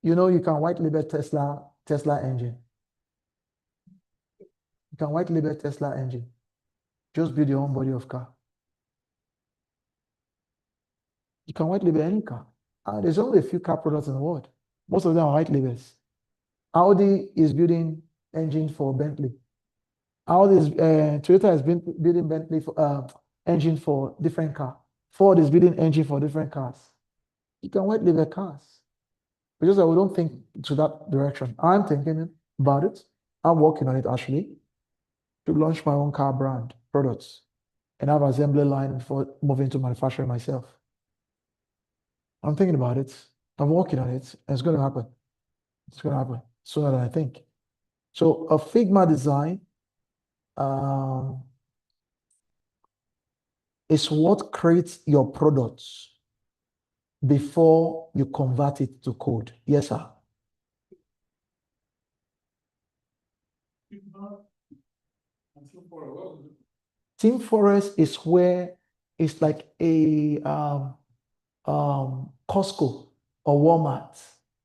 You can white label Tesla engine. You can white label Tesla engine. Just build your own body of car. You can white label any car. There's only a few car products in the world. Most of them are white labels. Audi is building engine for Bentley. Toyota has been building Bentley for engine for different car. Ford is building engine for different cars. You can white label cars. Because we don't think to that direction. I'm thinking about it. I'm working on it actually to launch my own car brand products and have an assembly line before moving to manufacturing myself. I'm thinking about it. I'm working on it. And it's going to happen. It's going to happen sooner than I think. So a Figma design is what creates your products before you convert it to code. Yes, sir. Team Forest is where it's like a Costco or Walmart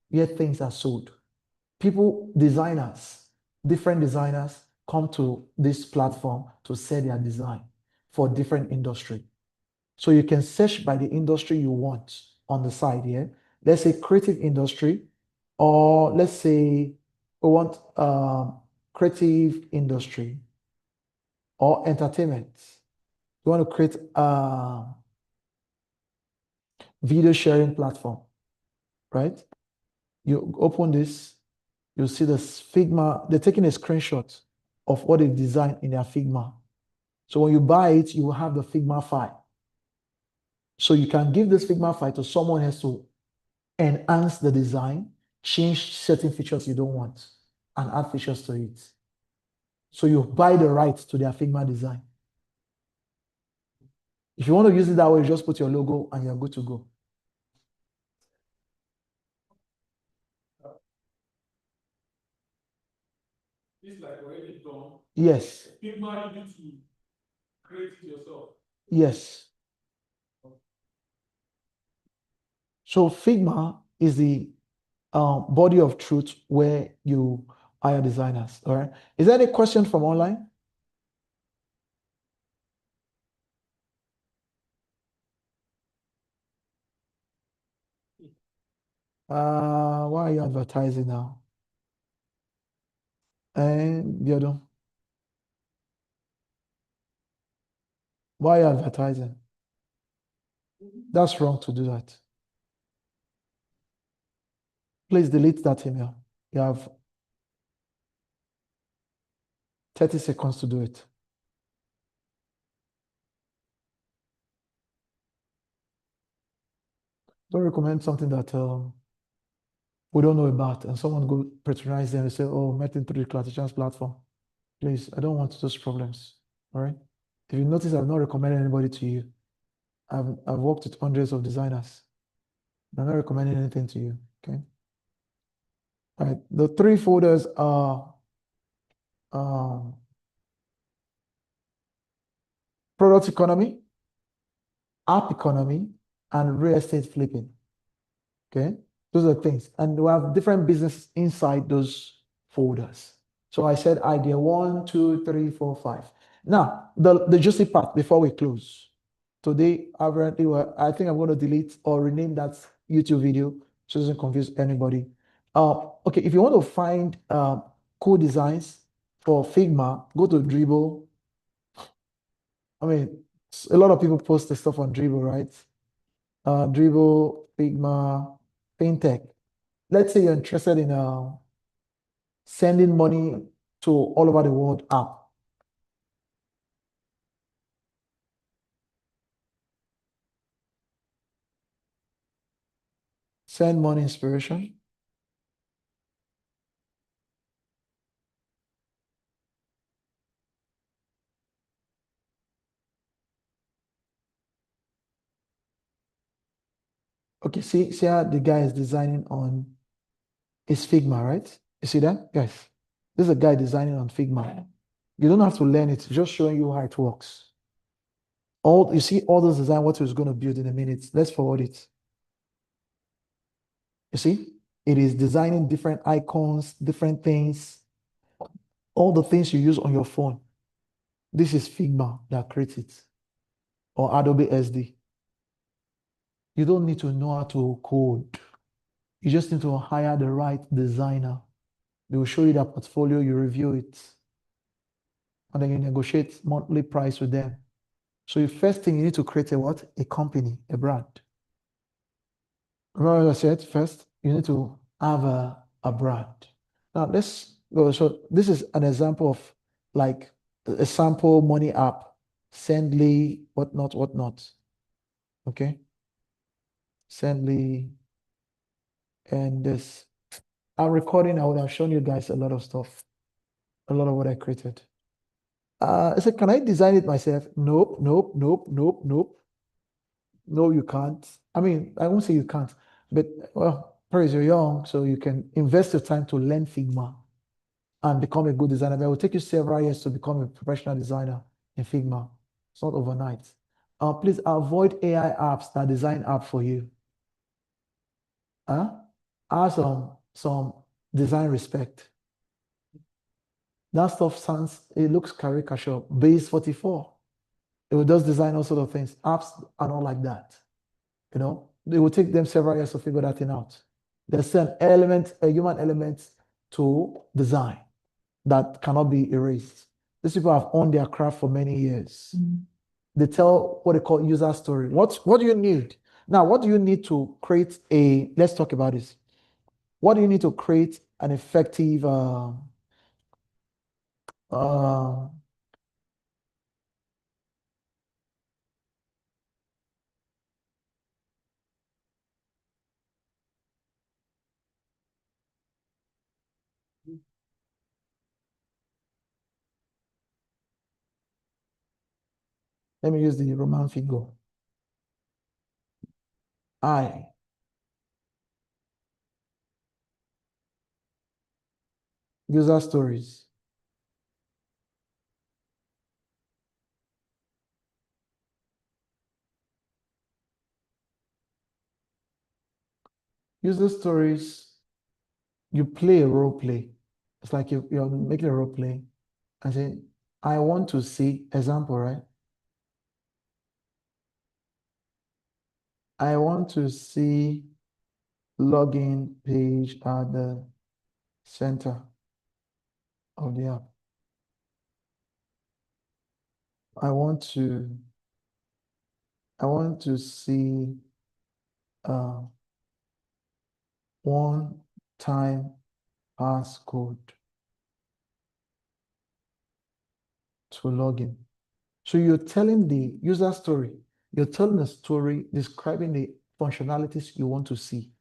where things are sold. Different designers come to this platform to sell their design for different industry. So you can search by the industry you want on the side here. Let's say creative industry, or let's say we want creative industry or entertainment. You want to create a video sharing platform, right? You open this, you see this Figma. They're taking a screenshot of what they designed in their Figma. So when you buy it, you will have the Figma file. So you can give this Figma file to someone else to enhance the design, change certain features you don't want, and add features to it. So you buy the rights to their Figma design. If you want to use it that way, just put your logo and you're good to go. It's like already done. Yes. Figma, you need to create it yourself. Yes. So Figma is the body of truth where you hire designers. All right. Is there any question from online? Why are you advertising now? And Biodun, why are you advertising? That's wrong to do that. Please delete that email. You have 30 seconds to do it. Don't recommend something that we don't know about and someone go patronize them and say, oh, met into the Classicians platform. Please, I don't want those problems. All right. If you notice, I've not recommended anybody to you. I've worked with hundreds of designers. I'm not recommending anything to you. Okay. All right. The three folders are product economy, app economy, and real estate flipping. Okay. Those are things. And we have different businesses inside those folders. So I said idea 1, 2, 3, 4, 5. Now, the juicy part before we close. Today, apparently, I think I'm going to delete or rename that YouTube video so it doesn't confuse anybody. Okay, if you want to find cool designs for Figma, go to Dribble. I mean, a lot of people post the stuff on Dribble, right? Dribble, Figma, FinTech. Let's say you're interested in sending money to all over the world app. Send money inspiration. Okay, see how the guy is designing on his Figma, right? You see that, guys? This is a guy designing on Figma. You don't have to learn it, just showing you how it works. You see all those design, what he's going to build in a minute. Let's forward it. You see, it is designing different icons, different things, all the things you use on your phone. This is Figma that creates it, or Adobe SD. You don't need to know how to code. You just need to hire the right designer. They will show you their portfolio, you review it, and then you negotiate monthly price with them. So the first thing you need to create a what? A company, a brand. Remember what I said first? You need to have a brand. Now let's go. So this is an example of like a sample money app, Sendly, whatnot. Okay. Sendly, and this. I'm recording, I would have shown you guys a lot of stuff, a lot of what I created. I said, can I design it myself? Nope. No, you can't. I mean, I won't say you can't, but well, praise you're young, so you can invest your time to learn Figma and become a good designer. But it will take you several years to become a professional designer in Figma. It's not overnight. Please avoid AI apps that design app for you. Have some design respect. That stuff it looks caricature. Base 44. It will just design all sorts of things. Apps are not like that. You know, it will take them several years to figure that thing out. There's an element, a human element to design that cannot be erased. These people have owned their craft for many years. They tell what they call user story. What do you need? Now, what do you need to create let's talk about this. What do you need to create an effective Let me use the Roman figure. I. User stories. User stories, you play a role play. It's like you're making a role play and say, I want to see, example, right? I want to see login page at the center of the app. I want to see one-time passcode to login. So you're telling the user story. You're telling a story describing the functionalities you want to see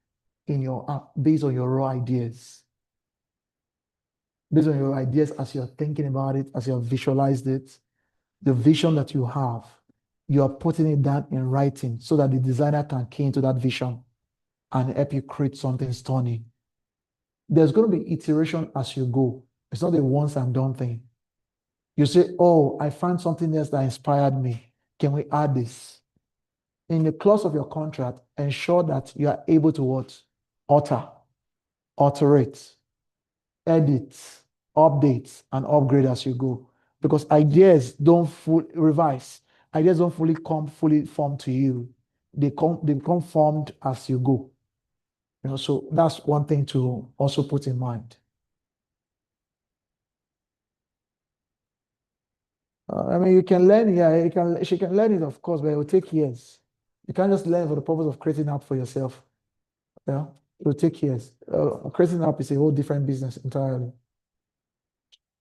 in your app based on your raw ideas. Based on your ideas as you're thinking about it, as you have visualized it, the vision that you have, you are putting it down in writing so that the designer can key into that vision and help you create something stunning. There's going to be iteration as you go. It's not a once and done thing. You say, oh, I found something else that inspired me. Can we add this? In the clause of your contract, ensure that you are able to what? Alterate, edit, update, and upgrade as you go. Because ideas don't revise. Ideas don't come fully formed to you. They become formed as you go. So that's one thing to also put in mind. I mean, you can learn, yeah, she can learn it, of course, but it will take years. You can't just learn for the purpose of creating an app for yourself. Yeah, it will take years. Creating an app is a whole different business entirely.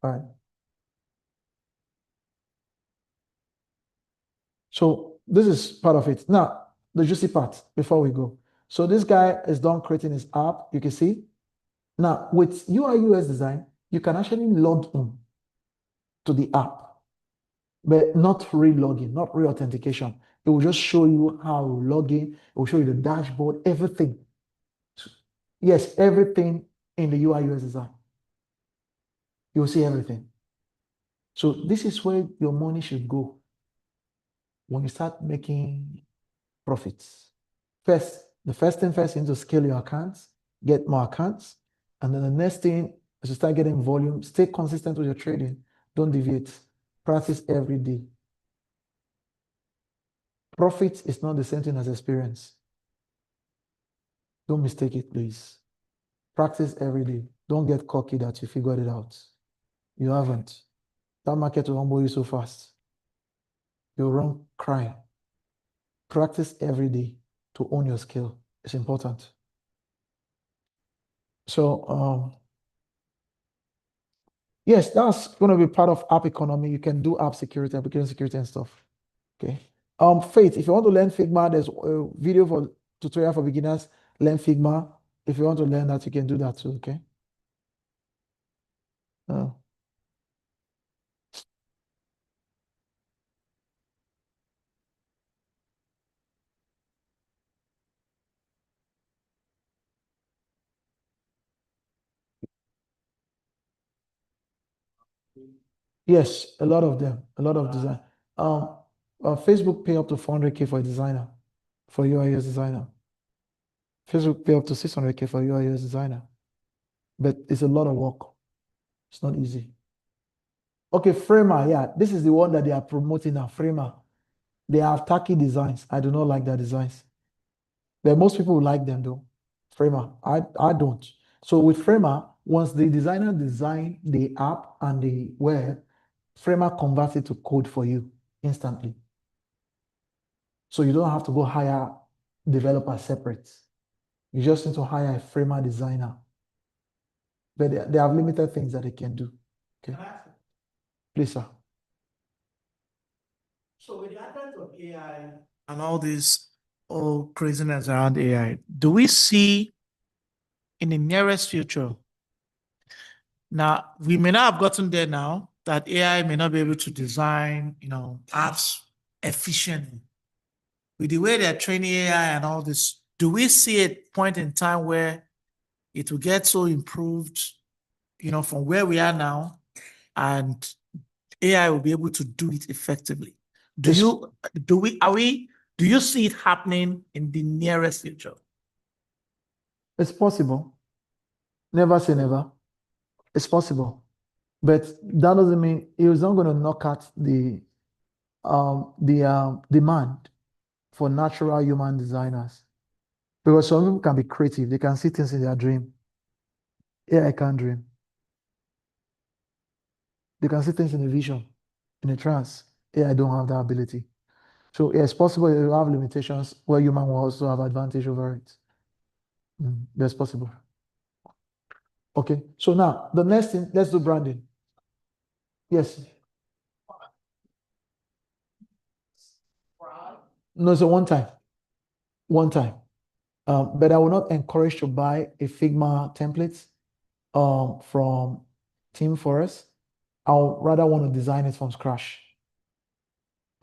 All right. So this is part of it. Now, the juicy part before we go. So this guy is done creating his app. You can see. Now, with UI/UX design, you can actually log in to the app, but not re-login, not re-authentication. It will just show you how to log in. It will show you the dashboard, everything. Yes, everything in the UI/UX design. You will see everything. So this is where your money should go when you start making profits. The first thing you need to scale your accounts, get more accounts, and then the next thing is to start getting volume. Stay consistent with your trading. Don't deviate. Practice every day. Profit is not the same thing as experience. Don't mistake it, please. Practice every day. Don't get cocky that you figured it out. You haven't. That market will humble you so fast. You'll run crying. Practice every day to own your skill. It's important. So, yes, that's going to be part of app economy. You can do app security, application security and stuff. Okay. Faith, if you want to learn Figma, there's a video for tutorial for beginners. Learn Figma. If you want to learn that, you can do that too. Okay. Yes, a lot of them, a lot of design. Facebook pay up to 400K for a designer, for UI/UX designer. Facebook pay up to 600K for UI/UX designer, but it's a lot of work. It's not easy. Okay, Framer, yeah, this is the one that they are promoting now. Framer, they have tacky designs. I do not like their designs, but most people like them though. Framer, I don't. So with Framer, once the designer design the app and the web, Framer converts it to code for you instantly. So you don't have to go hire developers separate. You just need to hire a Framer designer. But they have limited things that they can do. Okay. Please, sir. So with the advent of AI and all this craziness around AI, do we see in the nearest future? Now, we may not have gotten there now, that AI may not be able to design, apps efficiently. With the way they're training AI and all this, do we see a point in time where it will get so improved, from where we are now, and AI will be able to do it effectively? Do you see it happening in the nearest future? It's possible. Never say never. It's possible. But that doesn't mean it is not going to knock out the demand for natural human designers. Because some people can be creative. They can see things in their dream. AI can't dream. They can see things in a vision, in a trance. AI don't have that ability. So yeah, it's possible you have limitations where human will also have advantage over it. That's possible. Okay, so now the next thing, let's do branding. Yes. No, it's a one time. But I will not encourage to buy a Figma template from Team Forest. I'll rather want to design it from scratch.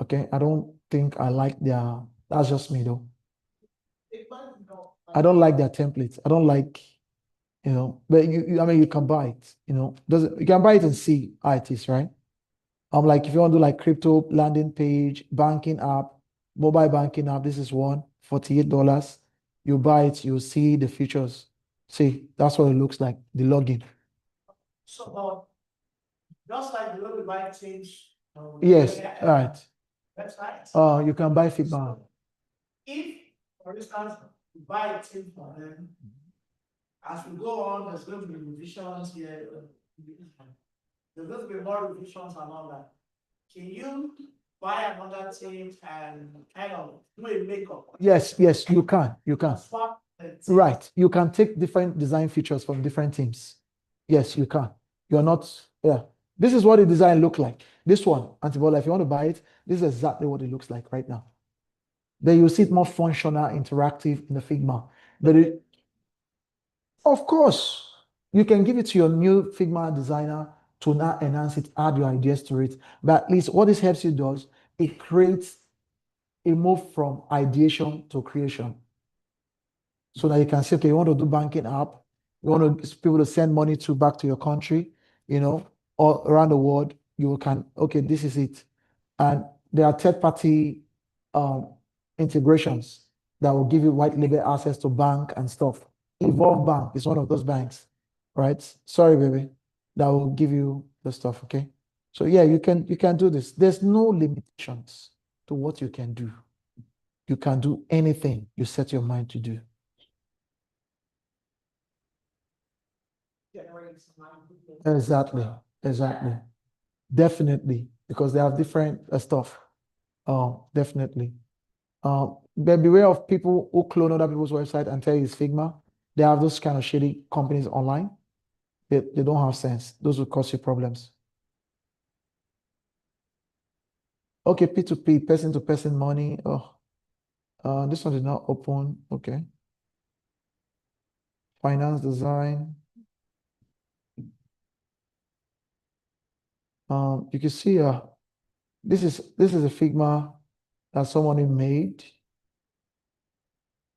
Okay, I don't think I like that's just me though. I don't like their templates. I don't like, but you can buy it, you can buy it and see how it is, right? Like if you want to do like crypto landing page, banking app, mobile banking app, this is one, $48. You buy it, you'll see the features. See, that's what it looks like, the login. So, just like the way we buy things. Yes, right. Websites. You can buy Figma. If, for instance, we buy a thing for them, as we go on, there's going to be revisions here. There's going to be more revisions and all that. Can you buy another thing and kind of do a makeup? Yes, you can. Swap the thing. Right. You can take different design features from different teams. Yes, you can. You're not, yeah. This is what the design look like. This one, Antibola, if you want to buy it, this is exactly what it looks like right now. Then you see it more functional, interactive in the Figma. But of course, you can give it to your new Figma designer to now enhance it, add your ideas to it. But at least what this helps you does, it creates a move from ideation to creation. So that you can say, okay, you want to do banking app, you want people to send money back to your country, or around the world, you can, okay, this is it. And there are third-party integrations that will give you white label access to bank and stuff. Evolve Bank is one of those banks, right? Sorry, baby. That will give you the stuff, okay? So yeah, you can do this. There's no limitations to what you can do. You can do anything you set your mind to do. Exactly. Definitely, because they have different stuff. Definitely. But beware of people who clone other people's website and tell you it's Figma. They have those kind of shady companies online. They don't have sense. Those will cause you problems. Okay, P2P, person-to-person money. This one did not open. Okay. Finance design. You can see this is a Figma that someone made.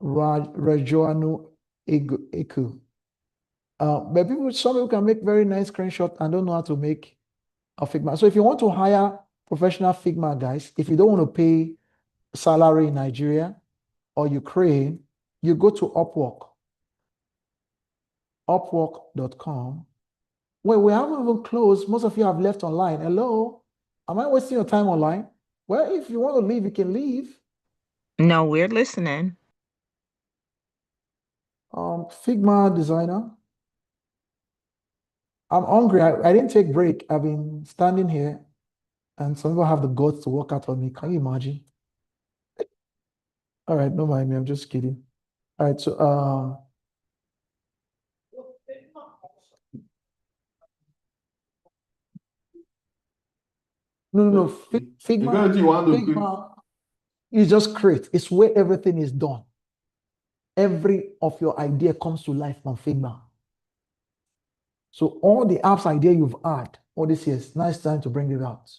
Rajoanu Eku. But some people can make very nice screenshots and don't know how to make a Figma. So if you want to hire professional Figma guys, if you don't want to pay salary in Nigeria or Ukraine, you go to Upwork. Upwork.com. Well, we haven't even closed. Most of you have left online. Hello? Am I wasting your time online? Well, if you want to leave, you can leave. No, we're listening. Figma designer. I'm hungry. I didn't take break. I've been standing here, and some people have the guts to work out on me. Can you imagine? All right, don't mind me. I'm just kidding. All right, so no. Figma is just create. It's where everything is done. Every of your idea comes to life on Figma. So all the apps idea you've had all these years, now it's time to bring it out.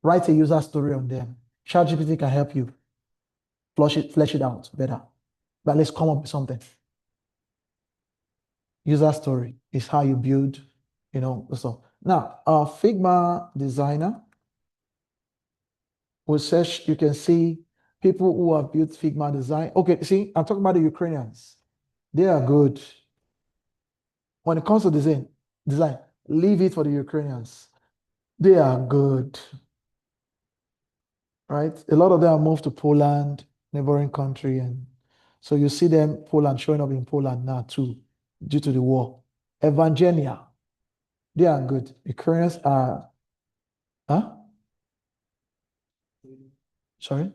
Write a user story on them. ChatGPT can help you flesh it out better. But let's come up with something. User story is how you build, so now Figma designer will search. You can see people who have built Figma design. Okay, see, I'm talking about the Ukrainians. They are good. When it comes to design, leave it for the Ukrainians. They are good. Right? A lot of them have moved to Poland, neighboring country, and so you see them, Poland, showing up in Poland now too, due to the war. Evangenia, they are good. Ukrainians are, huh? Sorry?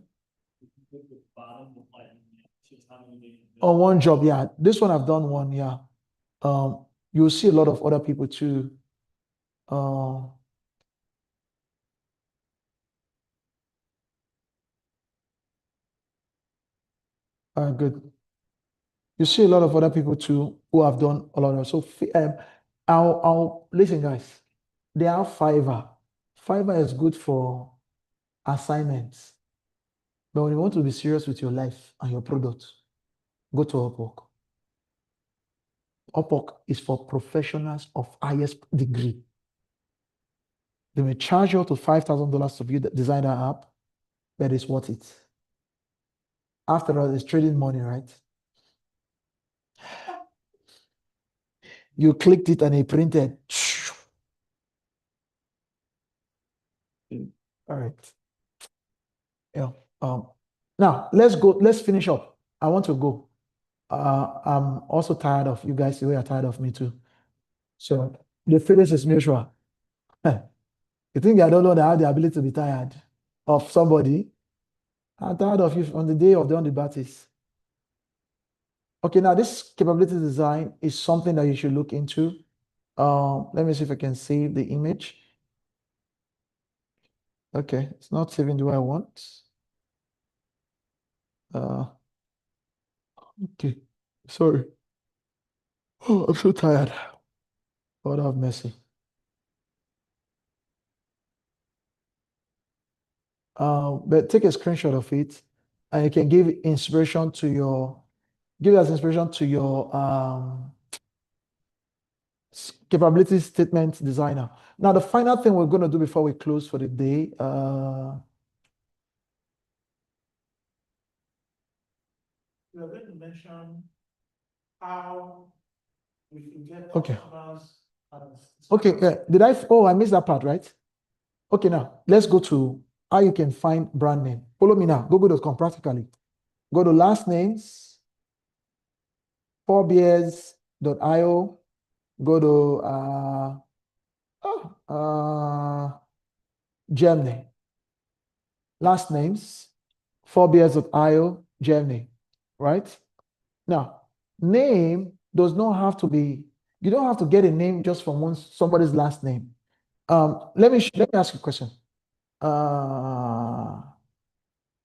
Oh, one job, yeah. This one I've done one, yeah. You'll see a lot of other people too. Good. You see a lot of other people too who have done a lot of. So I'll listen, guys. They are Fiverr. Fiverr is good for assignments. But when you want to be serious with your life and your product, go to Upwork. Upwork is for professionals of highest degree. They may charge you up to $5,000 to design that app, but it's worth it. After all, it's trading money, right? You clicked it and it printed. All right. Yeah. Now let's finish up. I want to go. I'm also tired of you guys. You are tired of me too. So the finish is mutual. You think I don't know that I have the ability to be tired of somebody? I'm tired of you on the day of the debates. Okay, now this capability design is something that you should look into. Let me see if I can save the image. Okay, it's not saving the way I want. Okay, sorry. Oh, I'm so tired. God have mercy. But take a screenshot of it, and you can give inspiration to your, capability statement designer. Now, the final thing we're going to do before we close for the day, We are going to mention how we can get Okay. customers. okay, I missed that part, right? Okay, now let's go to how you can find brand name. Follow me now, google.com practically. Go to last names, 4bears.io, go to Germany. Last names, 4bears.io, Germany, right? Now, name does not have to be, you don't have to get a name just from somebody's last name. Let me ask you a question.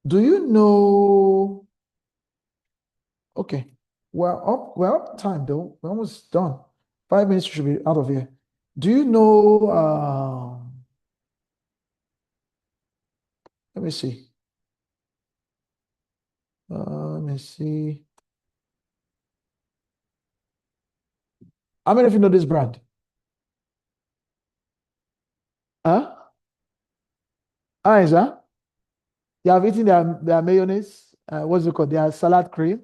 Do you know? Okay, we're up time though. We're almost done. 5 minutes should be out of here. Do you know? Let me see. Let me see. How many of you know this brand? Huh? Is that? You have eaten their mayonnaise. What's it called? Their salad cream.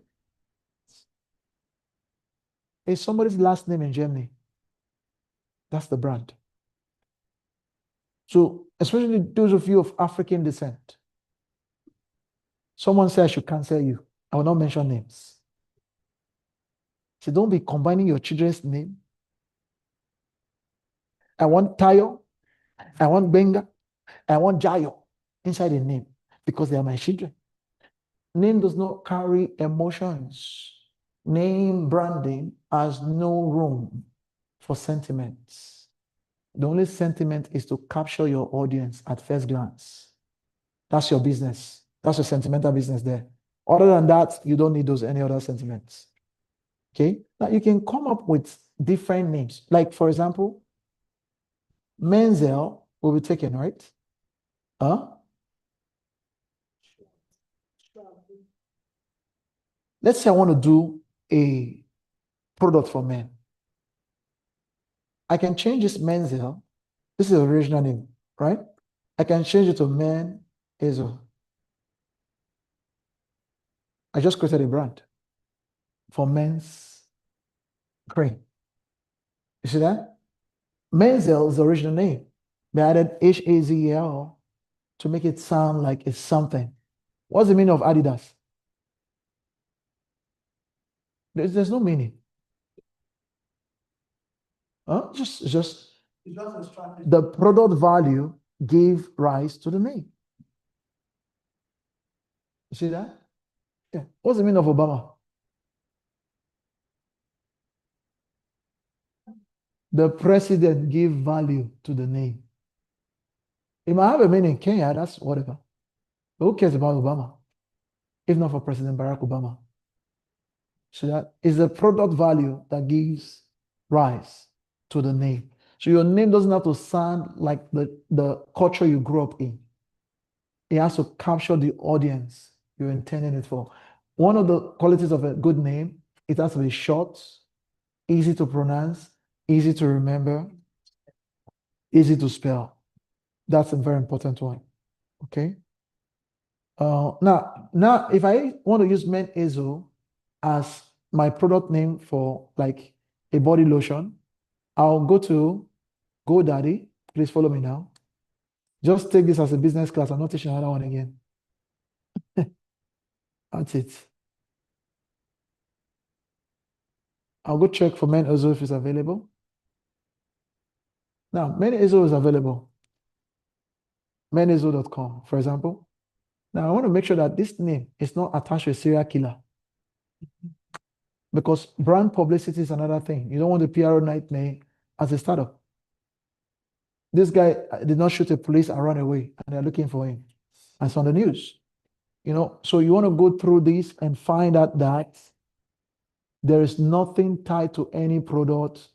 It's somebody's last name in Germany. That's the brand. So, especially those of you of African descent, someone said I should cancel you. I will not mention names. So don't be combining your children's name. I want Tayo, I want Benga, I want Jayo inside the name because they are my children. Name does not carry emotions. Name branding has no room for sentiments. The only sentiment is to capture your audience at first glance. That's your business. That's your sentimental business there. Other than that, you don't need any other sentiments. Okay? Now you can come up with different names. Like, for example, Menzel will be taken, right? let's say I want to do a product for men. I can change this Menzel. This is the original name, right? I can change it to Men Azo. I just created a brand for men's cream. You see that? Menzel is the original name. They added Hazel to make it sound like it's something. What's the meaning of Adidas? There's no meaning. Huh? Just the product value gave rise to the name. You see that? Yeah. What's the meaning of Obama? The president gave value to the name. It might have a meaning in Kenya, that's whatever. But who cares about Obama? If not for President Barack Obama. So that is the product value that gives rise to the name. So your name doesn't have to sound like the culture you grew up in. It has to capture the audience you're intending it for. One of the qualities of a good name, it has to be short, easy to pronounce, easy to remember, easy to spell. That's a very important one. Okay. Now, if I want to use Men Azo as my product name for like a body lotion, I'll go to GoDaddy. Please follow me now. Just take this as a business class. I'm not teaching another one again. That's it. I'll go check for Men Azo if it's available. Now, Men Azo is available. menazo.com, for example. Now, I want to make sure that this name is not attached to a serial killer. Because brand publicity is another thing. You don't want the PRO nightmare as a startup. This guy did not shoot a police and run away, and they're looking for him. And it's on the news. So you want to go through this and find out that there is nothing tied to any product.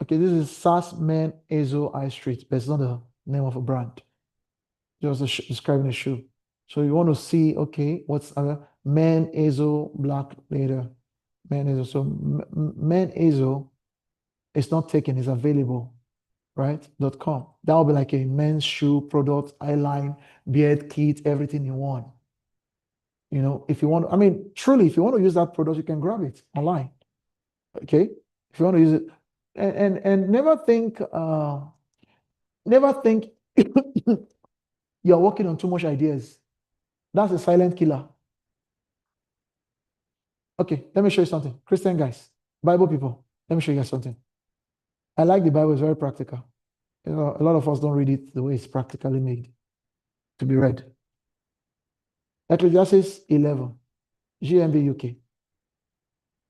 Okay, this is SAS Men Azo High Street, but it's not the name of a brand. Just describing a shoe. So you want to see, okay, what's other Men Azo black leather, Men Azo. So Men Azo is not taken, it's available, right? .com. That will be like a men's shoe product, eyeline, beard kit, everything in one. If you want, truly, if you want to use that product, you can grab it online. Okay, if you want to use it, and never think you're working on too much ideas. That's a silent killer. Okay, let me show you something. Christian guys, Bible people, let me show you guys something. I like the Bible, it's very practical. A lot of us don't read it the way it's practically made to be read. Ecclesiastes 11, GMB UK.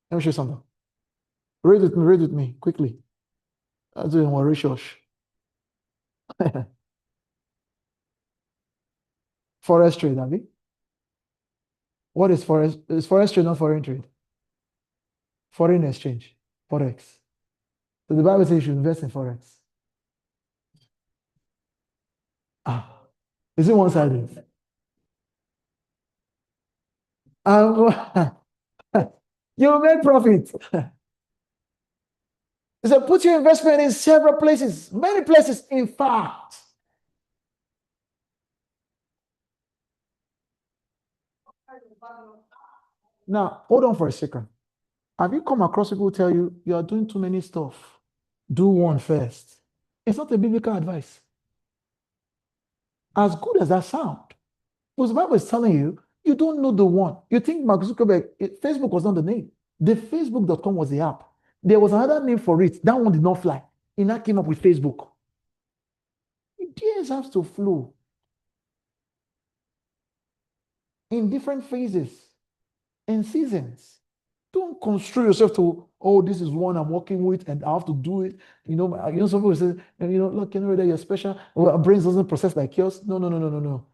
Let me show you something. Read with me, quickly. I'm doing one research. Forex trade, Abby. What is forex? Is forex trade not foreign trade? Foreign exchange, forex. So the Bible says you should invest in forex. Is it one-sided? You make profit. It said put your investment in several places, many places, in fact. Now, hold on for a second. Have you come across people who tell you you are doing too many stuff? Do one first. It's not a biblical advice. As good as that sound, because the Bible is telling you, you don't know the one. You think Mark Zuckerberg, Facebook was not the name. The Facebook.com was the app. There was another name for it. That one did not fly. He now came up with Facebook. Ideas have to flow in different phases and seasons. Don't constrain yourself to, oh, this is one I'm working with and I have to do it. Some people say, look, whether you're special, or our brains doesn't process like yours. No.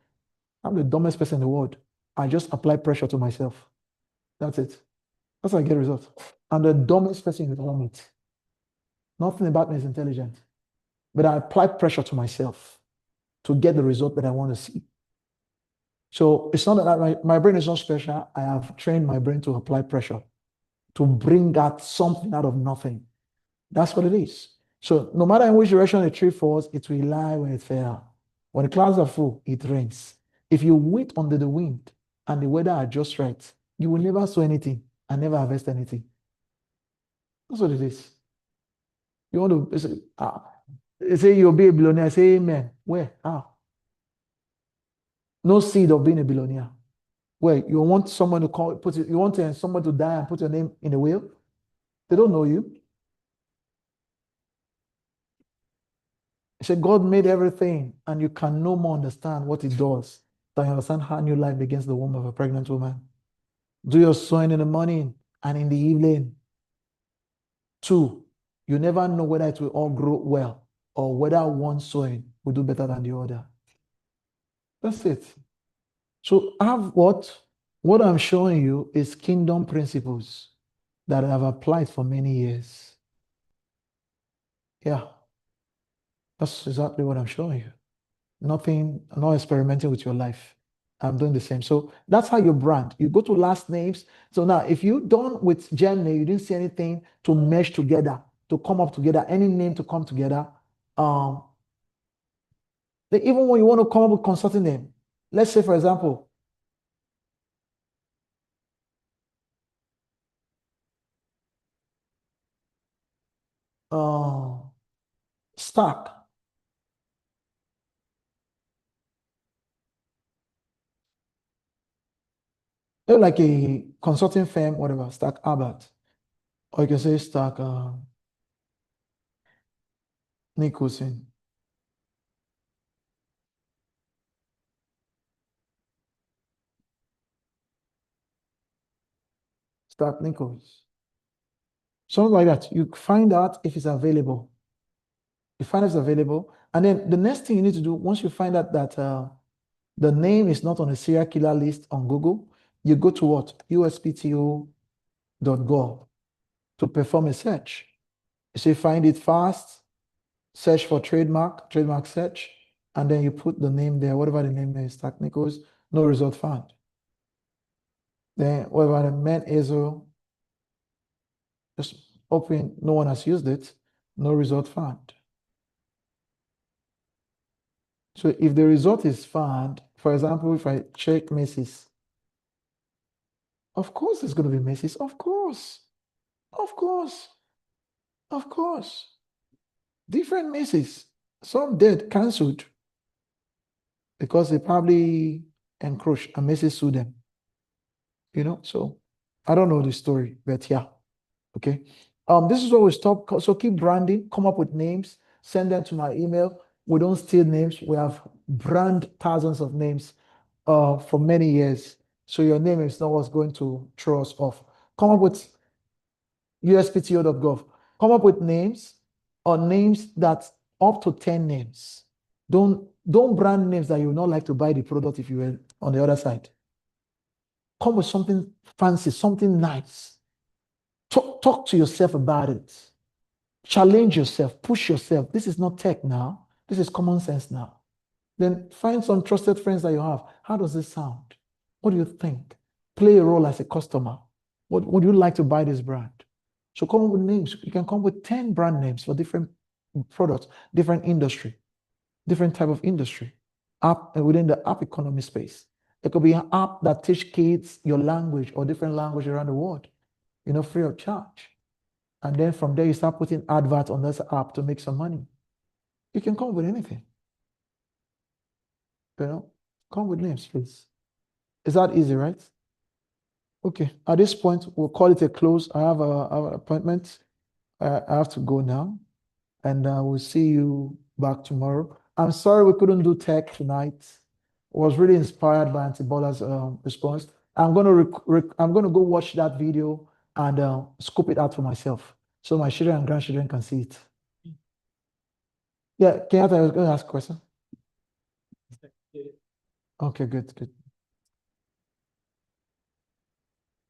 I'm the dumbest person in the world. I just apply pressure to myself. That's it. That's how I get results. I'm the dumbest person in the world. Nothing about me is intelligent. But I apply pressure to myself to get the result that I want to see. So it's not that my brain is not special. I have trained my brain to apply pressure, to bring out something out of nothing. That's what it is. So no matter in which direction a tree falls, it will lie where it fell. When the clouds are full, it rains. If you wait under the wind and the weather are just right, you will never sow anything and never harvest anything. That's what it is. You want to say you'll be a billionaire, say amen. Where? How? No seed of being a billionaire. Where? You want someone to call, you want someone to die and put your name in a will? They don't know you. He said, God made everything, and you can no more understand what it does than you understand how new life begins the womb of a pregnant woman. Do your sowing in the morning and in the evening. 2, you never know whether it will all grow well or whether one sowing will do better than the other. That's it. So what I'm showing you is kingdom principles that I have applied for many years. Yeah. That's exactly what I'm showing you. Nothing, I'm not experimenting with your life. I'm doing the same. So that's how you brand. You go to last names. So now, if you done with gem name, you didn't see anything to mesh together, to come up together, any name to come together. Even when you want to come up with consulting name, let's say, for example, Stack. They're like a consulting firm, whatever, Stack Albert. Or you can say Stack Nicholson. Stack Nichols. Something like that. You find out if it's available. You find out if it's available. And then the next thing you need to do, once you find out that the name is not on a serial killer list on Google, you go to what? uspto.gov to perform a search. You say find it fast, search for trademark search, and then you put the name there, whatever the name is, technicals, no result found. Then whatever the main ISO, just open, no one has used it, no result found. So if the result is found, for example, if I check Macy's, of course it's going to be Macy's, of course. Different Macy's, some dead, cancelled, because they probably encroached and Macy's sued them. So I don't know the story, but yeah. Okay. This is what we stop. So keep branding, come up with names, send them to my email. We don't steal names. We have brand thousands of names for many years. So your name is not what's going to throw us off. Come up with uspto.gov. Come up with names or names that up to 10 names. Don't brand names that you would not like to buy the product if you were on the other side. Come with something fancy, something nice. Talk to yourself about it. Challenge yourself, push yourself. This is not tech now. This is common sense now. Then find some trusted friends that you have. How does this sound? What do you think? Play a role as a customer. What would you like to buy this brand? So come up with names. You can come up with 10 brand names for different products, different industry, different type of industry. App within the app economy space. It could be an app that teach kids your language or different language around the world, free of charge. And then from there, you start putting adverts on this app to make some money. You can come up with anything. Come with names, please. Is that easy, right? Okay. At this point, we'll call it a close. I have an appointment. I have to go now. And we'll see you back tomorrow. I'm sorry we couldn't do tech tonight. I was really inspired by Auntie Bola's response. I'm gonna go watch that video and scoop it out for myself so my children and grandchildren can see it. Yeah, Kenyatta, I was going to ask a question. Okay, good.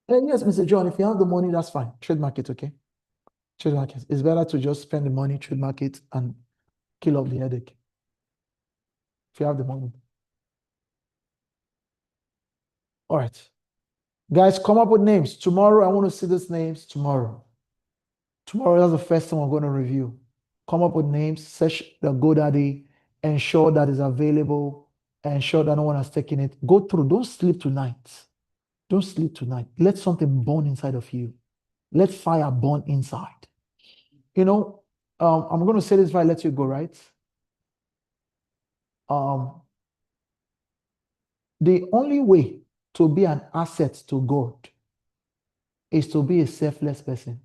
Yes, Mr. John, if you have the money, that's fine. Trademark it, okay? Trademark it. It's better to just spend the money, trademark it, and kill off the headache. If you have the money. All right. Guys, come up with names. Tomorrow, I want to see these names tomorrow. Tomorrow, that's the first thing I'm going to review. Come up with names, search the GoDaddy, ensure that it's available, ensure that no one has taken it. Go through. Don't sleep tonight. Don't sleep tonight. Let something burn inside of you. Let fire burn inside. You know, I'm going to say this if I let you go, right? The only way to be an asset to God is to be a selfless person.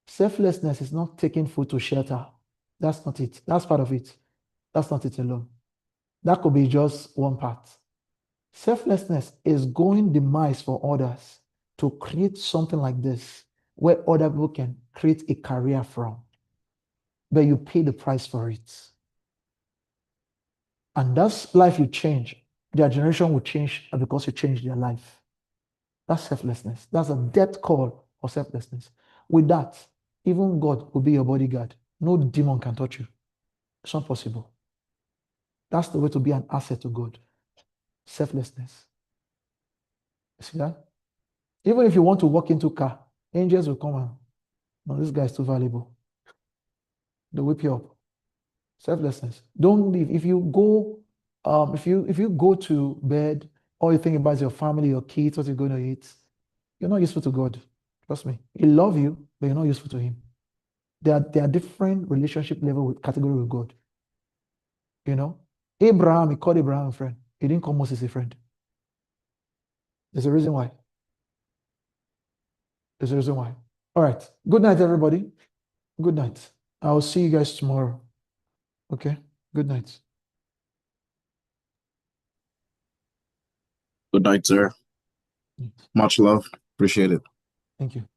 Selflessness is not taking food to shelter. That's not it. That's part of it. That's not it alone. That could be just one part. Selflessness is going the miles for others to create something like this where other people can create a career from, but you pay the price for it. And that's life you change. Their generation will change because you change their life. That's selflessness. That's a death call for selflessness. With that, even God will be your bodyguard. No demon can touch you. It's not possible. That's the way to be an asset to God. Selflessness. See that? Even if you want to walk into a car, angels will come and, no, this guy is too valuable. They'll whip you up. Selflessness. Don't leave. If you go, if you go to bed, all you think about is your family, your kids, what you're going to eat, you're not useful to God. Trust me. He loves you, but you're not useful to him. There are different relationship level with category with God. You know, Abraham, he called Abraham a friend. He didn't call Moses a friend. There's a reason why. There's a reason why. All right. Good night, everybody. Good night. I'll see you guys tomorrow. Okay. Good night. Good night, sir. Much love. Appreciate it. Thank you.